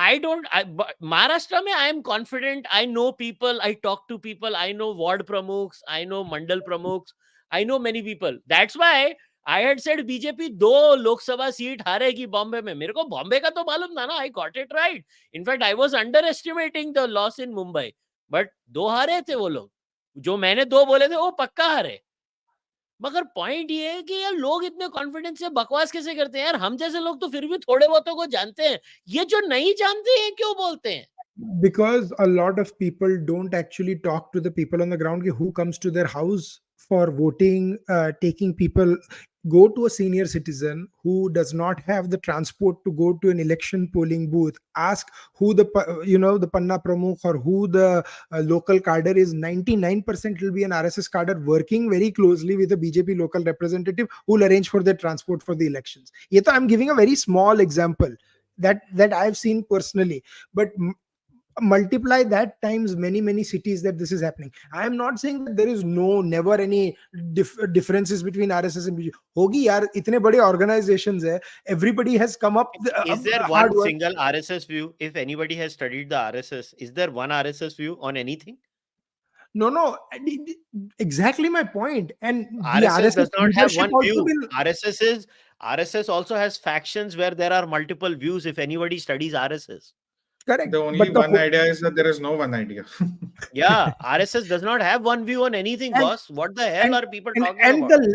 Maharashtra mein I am confident. I know people. I talk to people. I know ward pramukhs. I know mandal pramukhs. I know many people. That's why I had said BJP 2 Lok Sabha seat हारेगी Bombay में. मेरे को बॉम्बे का तो मालूम था ना. I got it right. In fact, I was underestimating the loss in Mumbai. But 2 हारे थे वो लोग. जो मैंने 2 बोले थे वो पक्का हारे. मगर पॉइंट ये है कि यार लोग इतने कॉन्फिडेंस से बकवास कैसे करते हैं यार. हम जैसे लोग तो फिर भी थोड़े बहुतों को जानते हैं. ये जो नहीं जानते हैं क्यों बोलते हैं? Because a lot of people don't actually talk to the people on the ground who comes to their house for voting, taking people, go to a senior citizen who does not have the transport to go to an election polling booth, ask who the Panna Pramukh or who the local cadre is. 99% will be an RSS cadre working very closely with a BJP local representative who will arrange for their transport for the elections. I'm giving a very small example that I've seen personally, but multiply that times many cities that this is happening. I am not saying that there is never any differences between RSS and BJP. होगी यार, इतने बड़े organizations है. Everybody has come up. Is there one single RSS view? If anybody has studied the RSS, is there one RSS view on anything? No, exactly my point. And RSS does not have one view. RSS also has factions where there are multiple views. If anybody studies RSS. Correct. The only But the one idea is that there is no one idea. Yeah, RSS does not have one view on anything, And- boss. What the hell are people talking and about?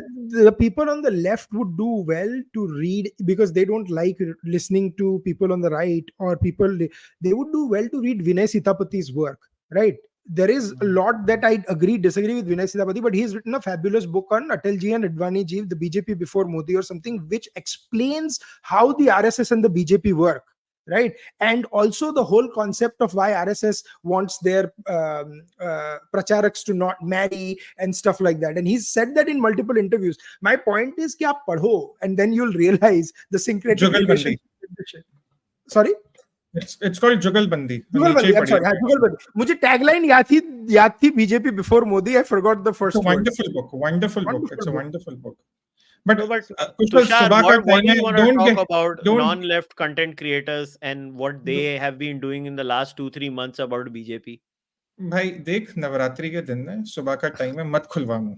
the people on the left would do well to read, because they don't like listening to people on the right, or people, they would do well to read Vinay Sitapathi's work, right? There is a lot that I disagree with Vinay Sitapati, but he's written a fabulous book on Atalji and Advani ji, the BJP before Modi or something, which explains how the RSS and the BJP work, right? And also the whole concept of why RSS wants their pracharaks to not marry and stuff like that. And he's said that in multiple interviews. My point is कि आप पढ़ो, and then you'll realize the syncretic Jugalbandi. relationship with the shit. Sorry? It's called Jugalbandi. Jugalbandi, I'm sorry, Jugalbandi. मुझे tagline याद थी BJP before Modi. I forgot the first It's a word. wonderful book. It's a wonderful book. But, Kushal, Tushar, Cārvāka what do you want to don't talk get- about don't- non-left content creators and what they have been doing in the last 2-3 months about BJP? भाई देख, नवरात्रि के दिन है, सुबह का time है, मत खुलवा मुंह।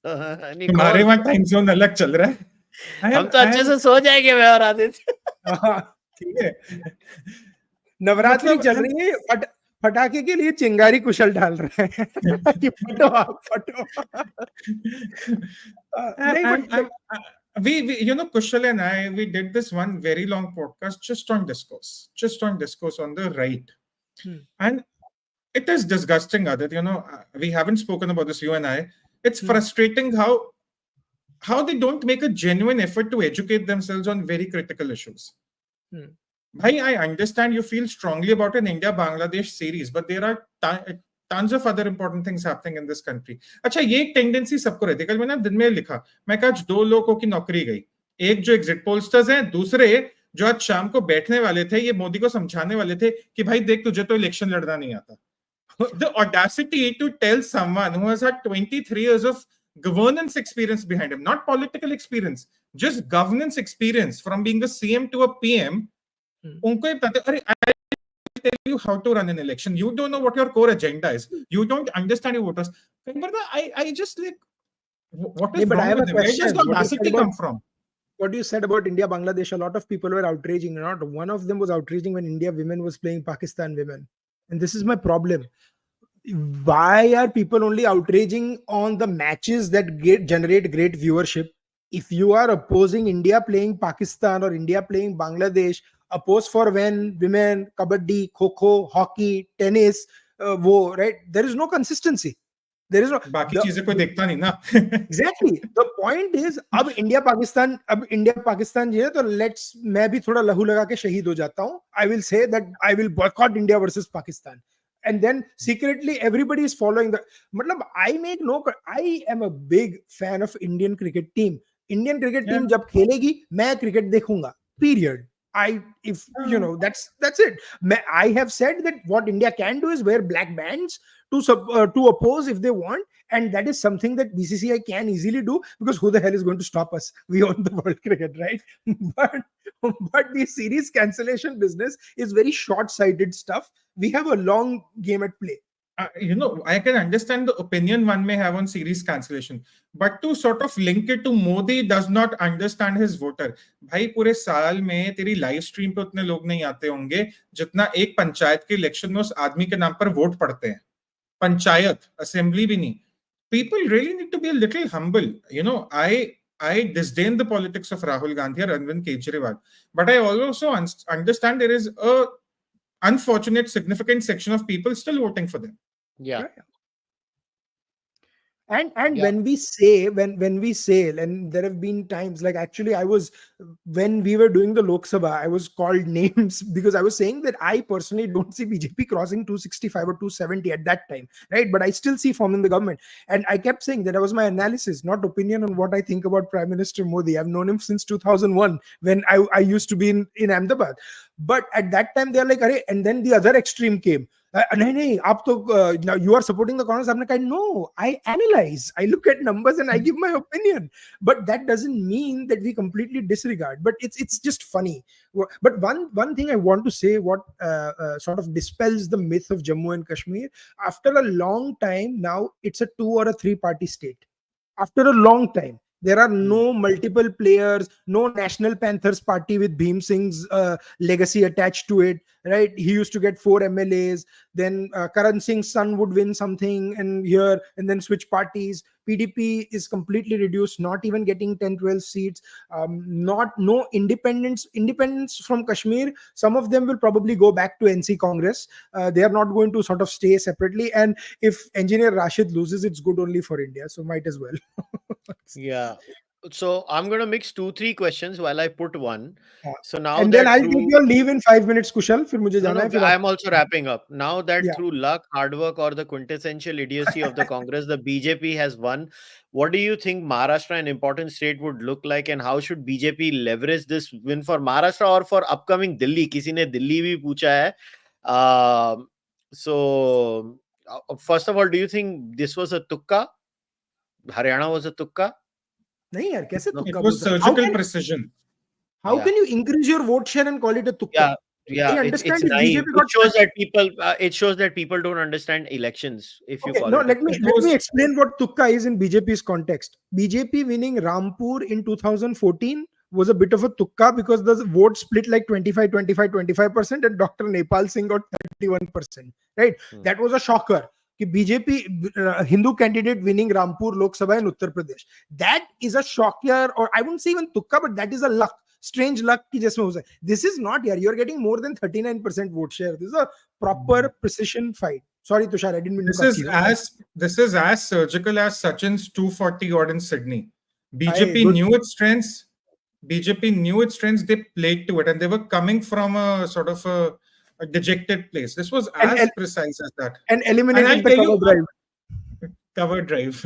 नहीं, तुम्हारे कौन? वहाँ टाइम जोन अलग चल रहा है। हम तो अच्छे से सो जाएंगे मैं और आदित्य। ठीक है। नवरात्रि मतलब चल रही है, फटाके के लिए चिंगारी कुशल डाल रहे हैं कि फटो आप फटो। नहीं, but we you know, Kushal and I, we did this one very long podcast just on discourse on the right. And it is disgusting, Aadit. You know, we haven't spoken about this, you and I. It's frustrating how they don't make a genuine effort to educate themselves on very critical issues. Bhai, I understand you feel strongly about an India-Bangladesh series, but there are tons of other important things happening in this country. अच्छा, ये एक tendency सबको रहती है। कल मैंने दिन में लिखा, मैं कहा 2 लोगों की नौकरी गई, एक जो एग्जिट पोलस्टर्स हैं, दूसरे जो आज शाम को बैठने वाले थे, ये मोदी को समझाने वाले थे कि भाई देख, तुझे तो इलेक्शन लड़ना नहीं आता। The audacity to tell someone who has had 23 years of governance experience behind him, not political experience, just governance experience from being a CM to a PM, उनको ये पता, अरे I tell you how to run an election. You don't know what your core agenda is. You don't understand your voters. I just like, what is but I wrong have with a them? Where question. does the What you audacity said about- come from? What you said about India, Bangladesh, a lot of people were outraging. Not one of them was outraging when India women was playing Pakistan women. And this is my problem. Why are people only outraging on the matches that generate great viewership? If you are opposing India playing Pakistan or India playing Bangladesh, oppose for when women, kabaddi, kho-kho, hockey, tennis, right? There is no consistency. There is no. बाकी चीजें कोई देखता नहीं ना. Exactly. The point is, अब India Pakistan जी है, तो let's, मैं भी थोड़ा लहू लगा के शहीद हो जाता हूँ. I will say that I will boycott India versus Pakistan. And then secretly everybody is following the. मतलब I am a big fan of Indian cricket team. Indian cricket team जब खेलेगी, मैं cricket देखूंगा. Period. That's it. I have said that what India can do is wear black bands to oppose if they want, and that is something that BCCI can easily do, because who the hell is going to stop us? We own the world cricket, right? but the series cancellation business is very short-sighted stuff. We have a long game at play. I can understand the opinion one may have on series cancellation, but to sort of link it to Modi does not understand his voter. भाई पूरे साल में तेरी live stream पे उतने लोग नहीं आते होंगे जितना एक पंचायत के इलेक्शन में उस आदमी के नाम पर वोट पड़ते हैं. पंचायत, असेंबली भी नहीं. People really need to be a little humble. I disdain the politics of Rahul Gandhi or Arvind Kejriwal, but I also understand there is a unfortunate significant section of people still voting for them. Yeah. And when we say, and there have been times, like actually when we were doing the Lok Sabha, I was called names because I was saying that I personally don't see BJP crossing 265 or 270 at that time, right? But I still see forming the government. And I kept saying that was my analysis, not opinion on what I think about Prime Minister Modi. I've known him since 2001 when I used to be in Ahmedabad. But at that time, they're like, and then the other extreme came. Now you are supporting the Congress. I'm like, no, I analyze, I look at numbers and I give my opinion. But that doesn't mean that we completely disregard. But it's just funny. But one thing I want to say, what sort of dispels the myth of Jammu and Kashmir, after a long time now, it's a 2 or a 3 party state. After a long time. There are no multiple players, no National Panthers party with Bhim Singh's legacy attached to it, right? He used to get 4 MLAs. Then Karan Singh's son would win something and then switch parties. PDP is completely reduced, not even getting 10-12 seats. No independents from Kashmir. Some of them will probably go back to NC Congress. They are not going to sort of stay separately. And if Engineer Rashid loses, it's good only for India. So might as well. Yeah. So I'm going to mix 2-3 questions while I put one. So now and then I'll take your leave in 5 minutes, Kushal. Fir mujhe jana hai, I'm also wrapping up. Now that through luck, hard work, or the quintessential idiocy of the Congress, the BJP has won. What do you think Maharashtra, an important state, would look like, and how should BJP leverage this win for Maharashtra or for upcoming Delhi? Kisi ne Delhi bhi pucha hai. So first of all, do you think this was a tukka? Haryana was a tukka? नहीं यार, कैसे तुक्का? It was surgical precision. How can you increase your vote share and call it a tukka? Yeah, it's naive. It shows that people don't understand elections. If you call it. Let me explain what tukka is in BJP's context. BJP winning Rampur in 2014 was a bit of a tukka because the vote split like 25% and Dr. Nepal Singh got 31%. Right? That was a shocker. BJP Hindu candidate winning Rampur Lok Sabha in Uttar Pradesh. That is a shocker, or I wouldn't say even tukka, but that is a luck. Strange luck. This is not here. You're getting more than 39% vote share. This is a proper precision fight. Sorry, Tushar, I didn't mean to cut you. This is as surgical as Sachin's 240 odd in Sydney. BJP knew its strengths. They played to it, and they were coming from a sort of a dejected place. This was as precise as that. And eliminated the cover drive.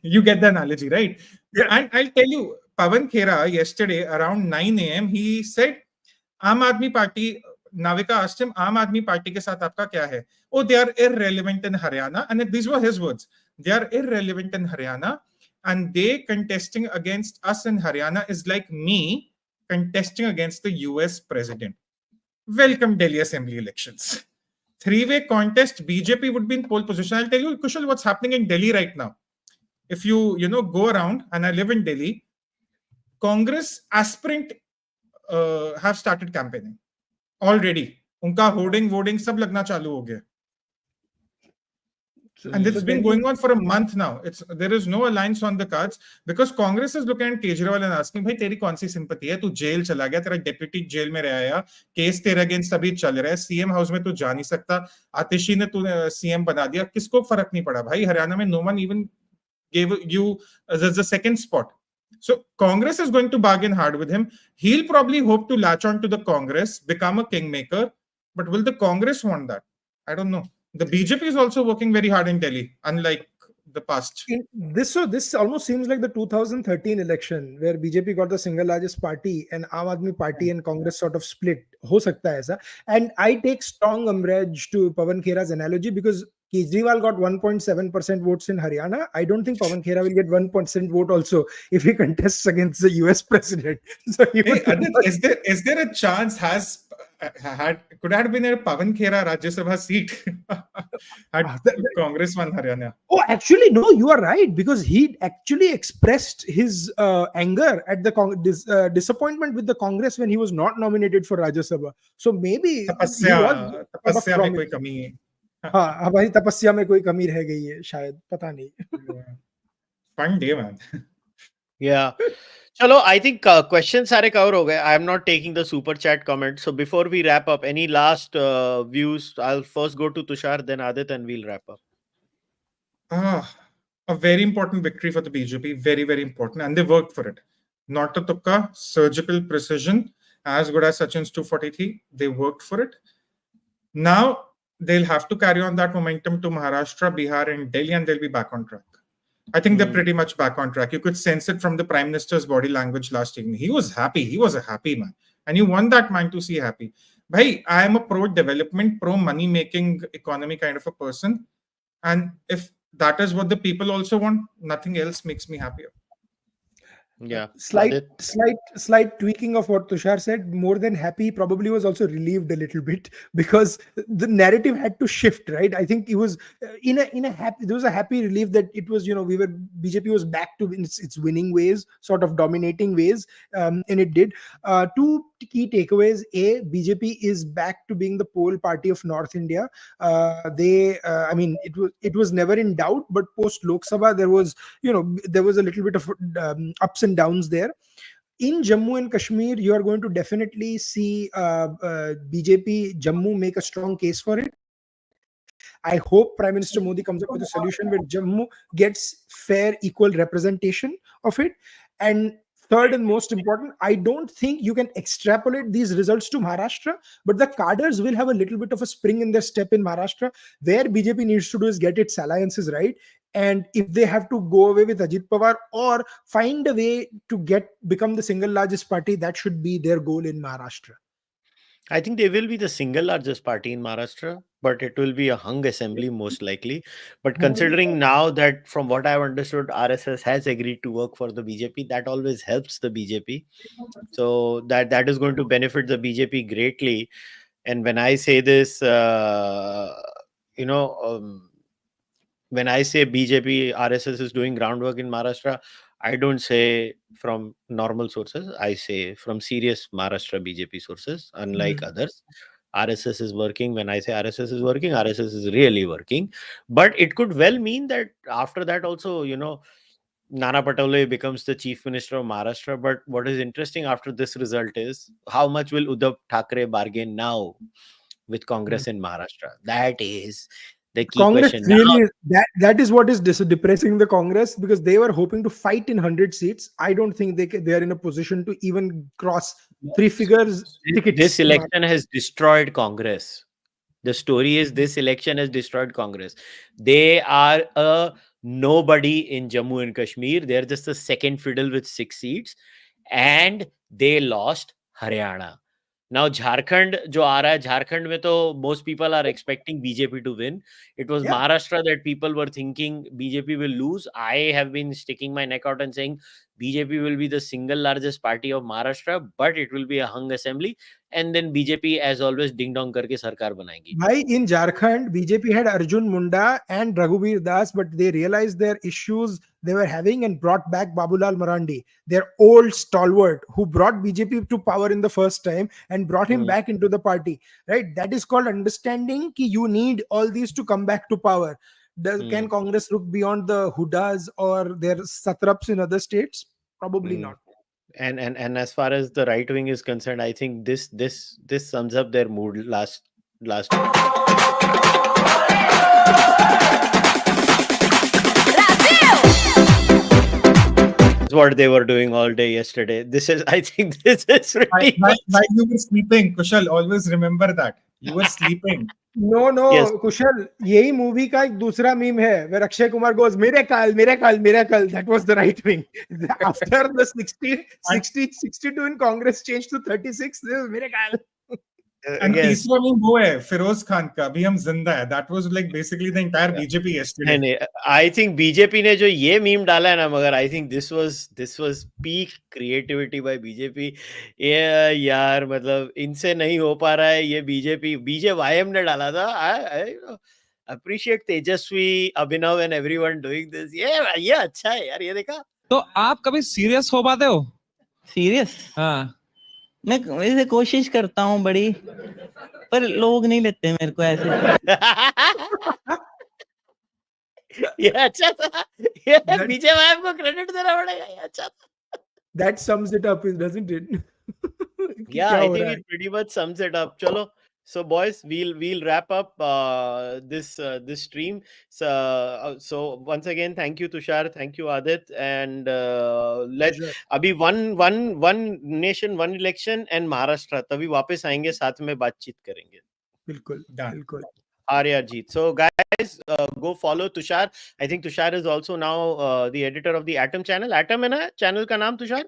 You get the analogy, right? Yeah. And I'll tell you, Pawan Khera yesterday around 9 a.m. he said, Aam Aadmi Party, Navika asked him, Aam Aadmi Party ke saath aapka kya hai? Oh, they are irrelevant in Haryana. And these were his words. They are irrelevant in Haryana. And they contesting against us in Haryana is like me contesting against the US president. Welcome Delhi Assembly elections. 3-way contest, BJP would be in pole position. I'll tell you, Kushal, what's happening in Delhi right now. If you go around, and I live in Delhi, Congress aspirant have started campaigning already. Unka hoarding, voting, sab lagna chalu ho gaya. And this has been going on for a month now. There is no alliance on the cards because Congress is looking at Kejriwal and asking, "Bhai, teri kaun si sympathy hai? Tu jail chala gaya, tera deputy jail mein reh aaya, case tere against abhi chal raha hai, CM house mein tu ja nahi sakta, Atishi ne tu CM bana diya, kisko farak nahi pada bhai? Haryana mein no one even gave you the second spot." So Congress is going to bargain hard with him. He'll probably hope to latch on to the Congress, become a kingmaker, but will the Congress want that? I don't know. The BJP is also working very hard in Delhi, unlike the past. This almost seems like the 2013 election where BJP got the single largest party and Aam Aadmi Party and Congress sort of split. Ho sakta hai aisa. And I take strong umbrage to Pawan Khera's analogy because Kejriwal got 1.7% votes in Haryana. I don't think Pawan Khera will get 1% vote also if he contests against the US president. So Adit, is there a chance could have been a Pawan Khera Rajya Sabha seat had Congress won Haryana? Oh, actually, no, you are right because he actually expressed his anger at the disappointment with the Congress when he was not nominated for Rajya Sabha. So maybe tapasya mein koi kami hai. हाँ भाई तपस्या में कोई कमी रह गई है शायद पता नहीं. Fun day, man. Yeah. Chalo, I think questions sare cover ho gaye. I am not taking the super chat comments. So before we wrap up, any last views? I'll first go to Tushar, then Aadit, and we'll wrap up. A very important victory for the BJP. Very, very important. And they worked for it. Not a tukka, surgical precision, as good as Sachin's 243. They worked for it. Now, they'll have to carry on that momentum to Maharashtra, Bihar, and Delhi, and they'll be back on track. I think they're pretty much back on track. You could sense it from the Prime Minister's body language last evening. He was happy. He was a happy man. And you want that man to see happy. Bhai, I am a pro-development, pro-money-making economy kind of a person. And if that is what the people also want, nothing else makes me happier. Yeah. Slight tweaking of what Tushar said. More than happy, probably was also relieved a little bit because the narrative had to shift, right? I think it was in a happy. There was a happy relief that it was, BJP was back to its winning ways, sort of dominating ways, and it did. Two key takeaways: A, BJP is back to being the pole party of North India. It was never in doubt, but post Lok Sabha there was a little bit of ups and downs there. In Jammu and Kashmir, you are going to definitely see BJP Jammu make a strong case for it. I hope Prime Minister Modi comes up with a solution where Jammu gets fair, equal representation of it. And third and most important, I don't think you can extrapolate these results to Maharashtra, but the cadres will have a little bit of a spring in their step in Maharashtra. Where BJP needs to do is get its alliances right. And if they have to go away with Ajit Pawar or find a way to become the single largest party, that should be their goal in Maharashtra. I think they will be the single largest party in Maharashtra, but it will be a hung assembly most likely. But considering now that from what I've understood, RSS has agreed to work for the BJP, that always helps the BJP. So that is going to benefit the BJP greatly. And when I say this, when I say BJP, RSS is doing groundwork in Maharashtra, I don't say from normal sources. I say from serious Maharashtra BJP sources, unlike others. RSS is working. When I say RSS is working, RSS is really working. But it could well mean that after that also, Nana Patole becomes the chief minister of Maharashtra. But what is interesting after this result is how much will Uddhav Thackeray bargain now with Congress in Maharashtra? That is the key Congress question. really that is what is depressing the Congress, because they were hoping to fight in 100 seats. I don't think they are in a position to even cross three figures. This election has destroyed Congress. The story is this election has destroyed Congress. They are a nobody in Jammu and Kashmir. They're just a second fiddle with 6 seats, and they lost Haryana. Now Jharkhand jo aa raha hai, Jharkhand mein to most people are expecting BJP to win. It was Maharashtra that people were thinking BJP will lose. I have been sticking my neck out and saying BJP will be the single largest party of Maharashtra, but it will be a hung assembly. And then BJP, as always, ding dong karke sarkar banayegi. Why in Jharkhand, BJP had Arjun Munda and Raghuveer Das, but they realized their issues they were having and brought back Babulal Marandi, their old stalwart who brought BJP to power in the first time and brought him back into the party. Right? That is called understanding ki you need all these to come back to power. Can Congress look beyond the Hudas or their satraps in other states? Probably not. And as far as the right wing is concerned, I think this sums up their mood last what they were doing all day yesterday. I think this is really while you were sleeping, Kushal, always remember that you were sleeping. No, Yes. Kushal, यही movie का एक दूसरा meme है where Akshay Kumar goes miracle. That was the right wing. After the 62 in Congress changed to 36, this was miracle. And तीसरा meme वो है फिरोज खान का, अभी हम जिंदा है. That was like basically the entire BJP yesterday. नहीं, I think BJP ने जो ये meme डाला है ना, मगर I think this was peak creativity by BJP. ये यार मतलब इनसे नहीं हो पा रहा है ये BJYM ने डाला था. I appreciate Tejaswi, Abhinav and everyone doing this. ये अच्छा है यार, ये देखा. तो आप कभी सीरियस हो पाते हो? सीरियस? हाँ. मैं वैसे कोशिश करता हूँ बड़ी, पर लोग नहीं लेते मेरे को ऐसे. ये अच्छा था. ये BJP को क्रेडिट देना पड़ेगा. ये अच्छा था. That sums it up, doesn't it? Yeah, I think it pretty much sums it up. Chalo. So boys, we'll wrap up this stream. So once again, thank you Tushar, thank you Aadit, and let's अभी one nation, one election and Maharashtra. तभी वापस आएंगे, साथ में बातचीत करेंगे. बिल्कुल. Jeet. So guys, go follow Tushar. I think Tushar is also now the editor of the Atom channel. Atom है ना channel का नाम Tushar?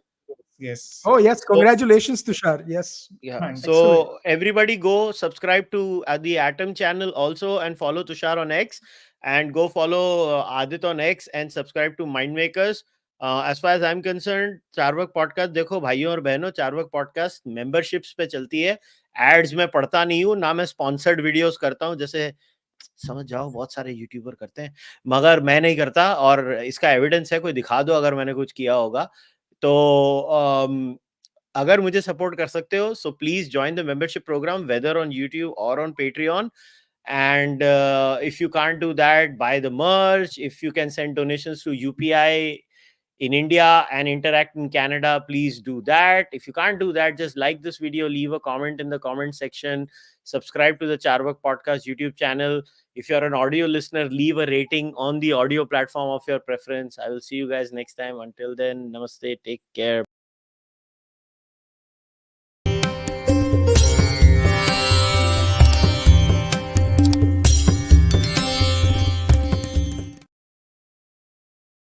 Yes. Oh yes, congratulations Tushar. Yes. Yeah. So everybody go subscribe to the Atom channel also and follow Tushar on X, and go follow Aadit on X and subscribe to Mindmakers. As far as I'm concerned, Charvak podcast देखो भाइयों और बहनों, Charvaka podcast memberships पे चलती है, ads में पढ़ता नहीं हूँ, ना मैं स्पॉन्सर्ड वीडियोस करता हूँ, जैसे समझ जाओ बहुत सारे यूट्यूबर करते हैं, मगर मैं नहीं करता, और इसका एविडेंस है, कोई दिखा दो अगर मैंने कुछ किया होगा तो अगर मुझे सपोर्ट कर सकते हो, so please join the membership program, whether on YouTube or on Patreon. And if you can't do that, buy the merch. If you can send donations to UPI in India and Interact in Canada, please do that. If you can't do that, just like this video, leave a comment in the comment section, subscribe to the Cārvāka podcast YouTube channel. If you're an audio listener, leave a rating on the audio platform of your preference. I will see you guys next time. Until then, namaste, take care.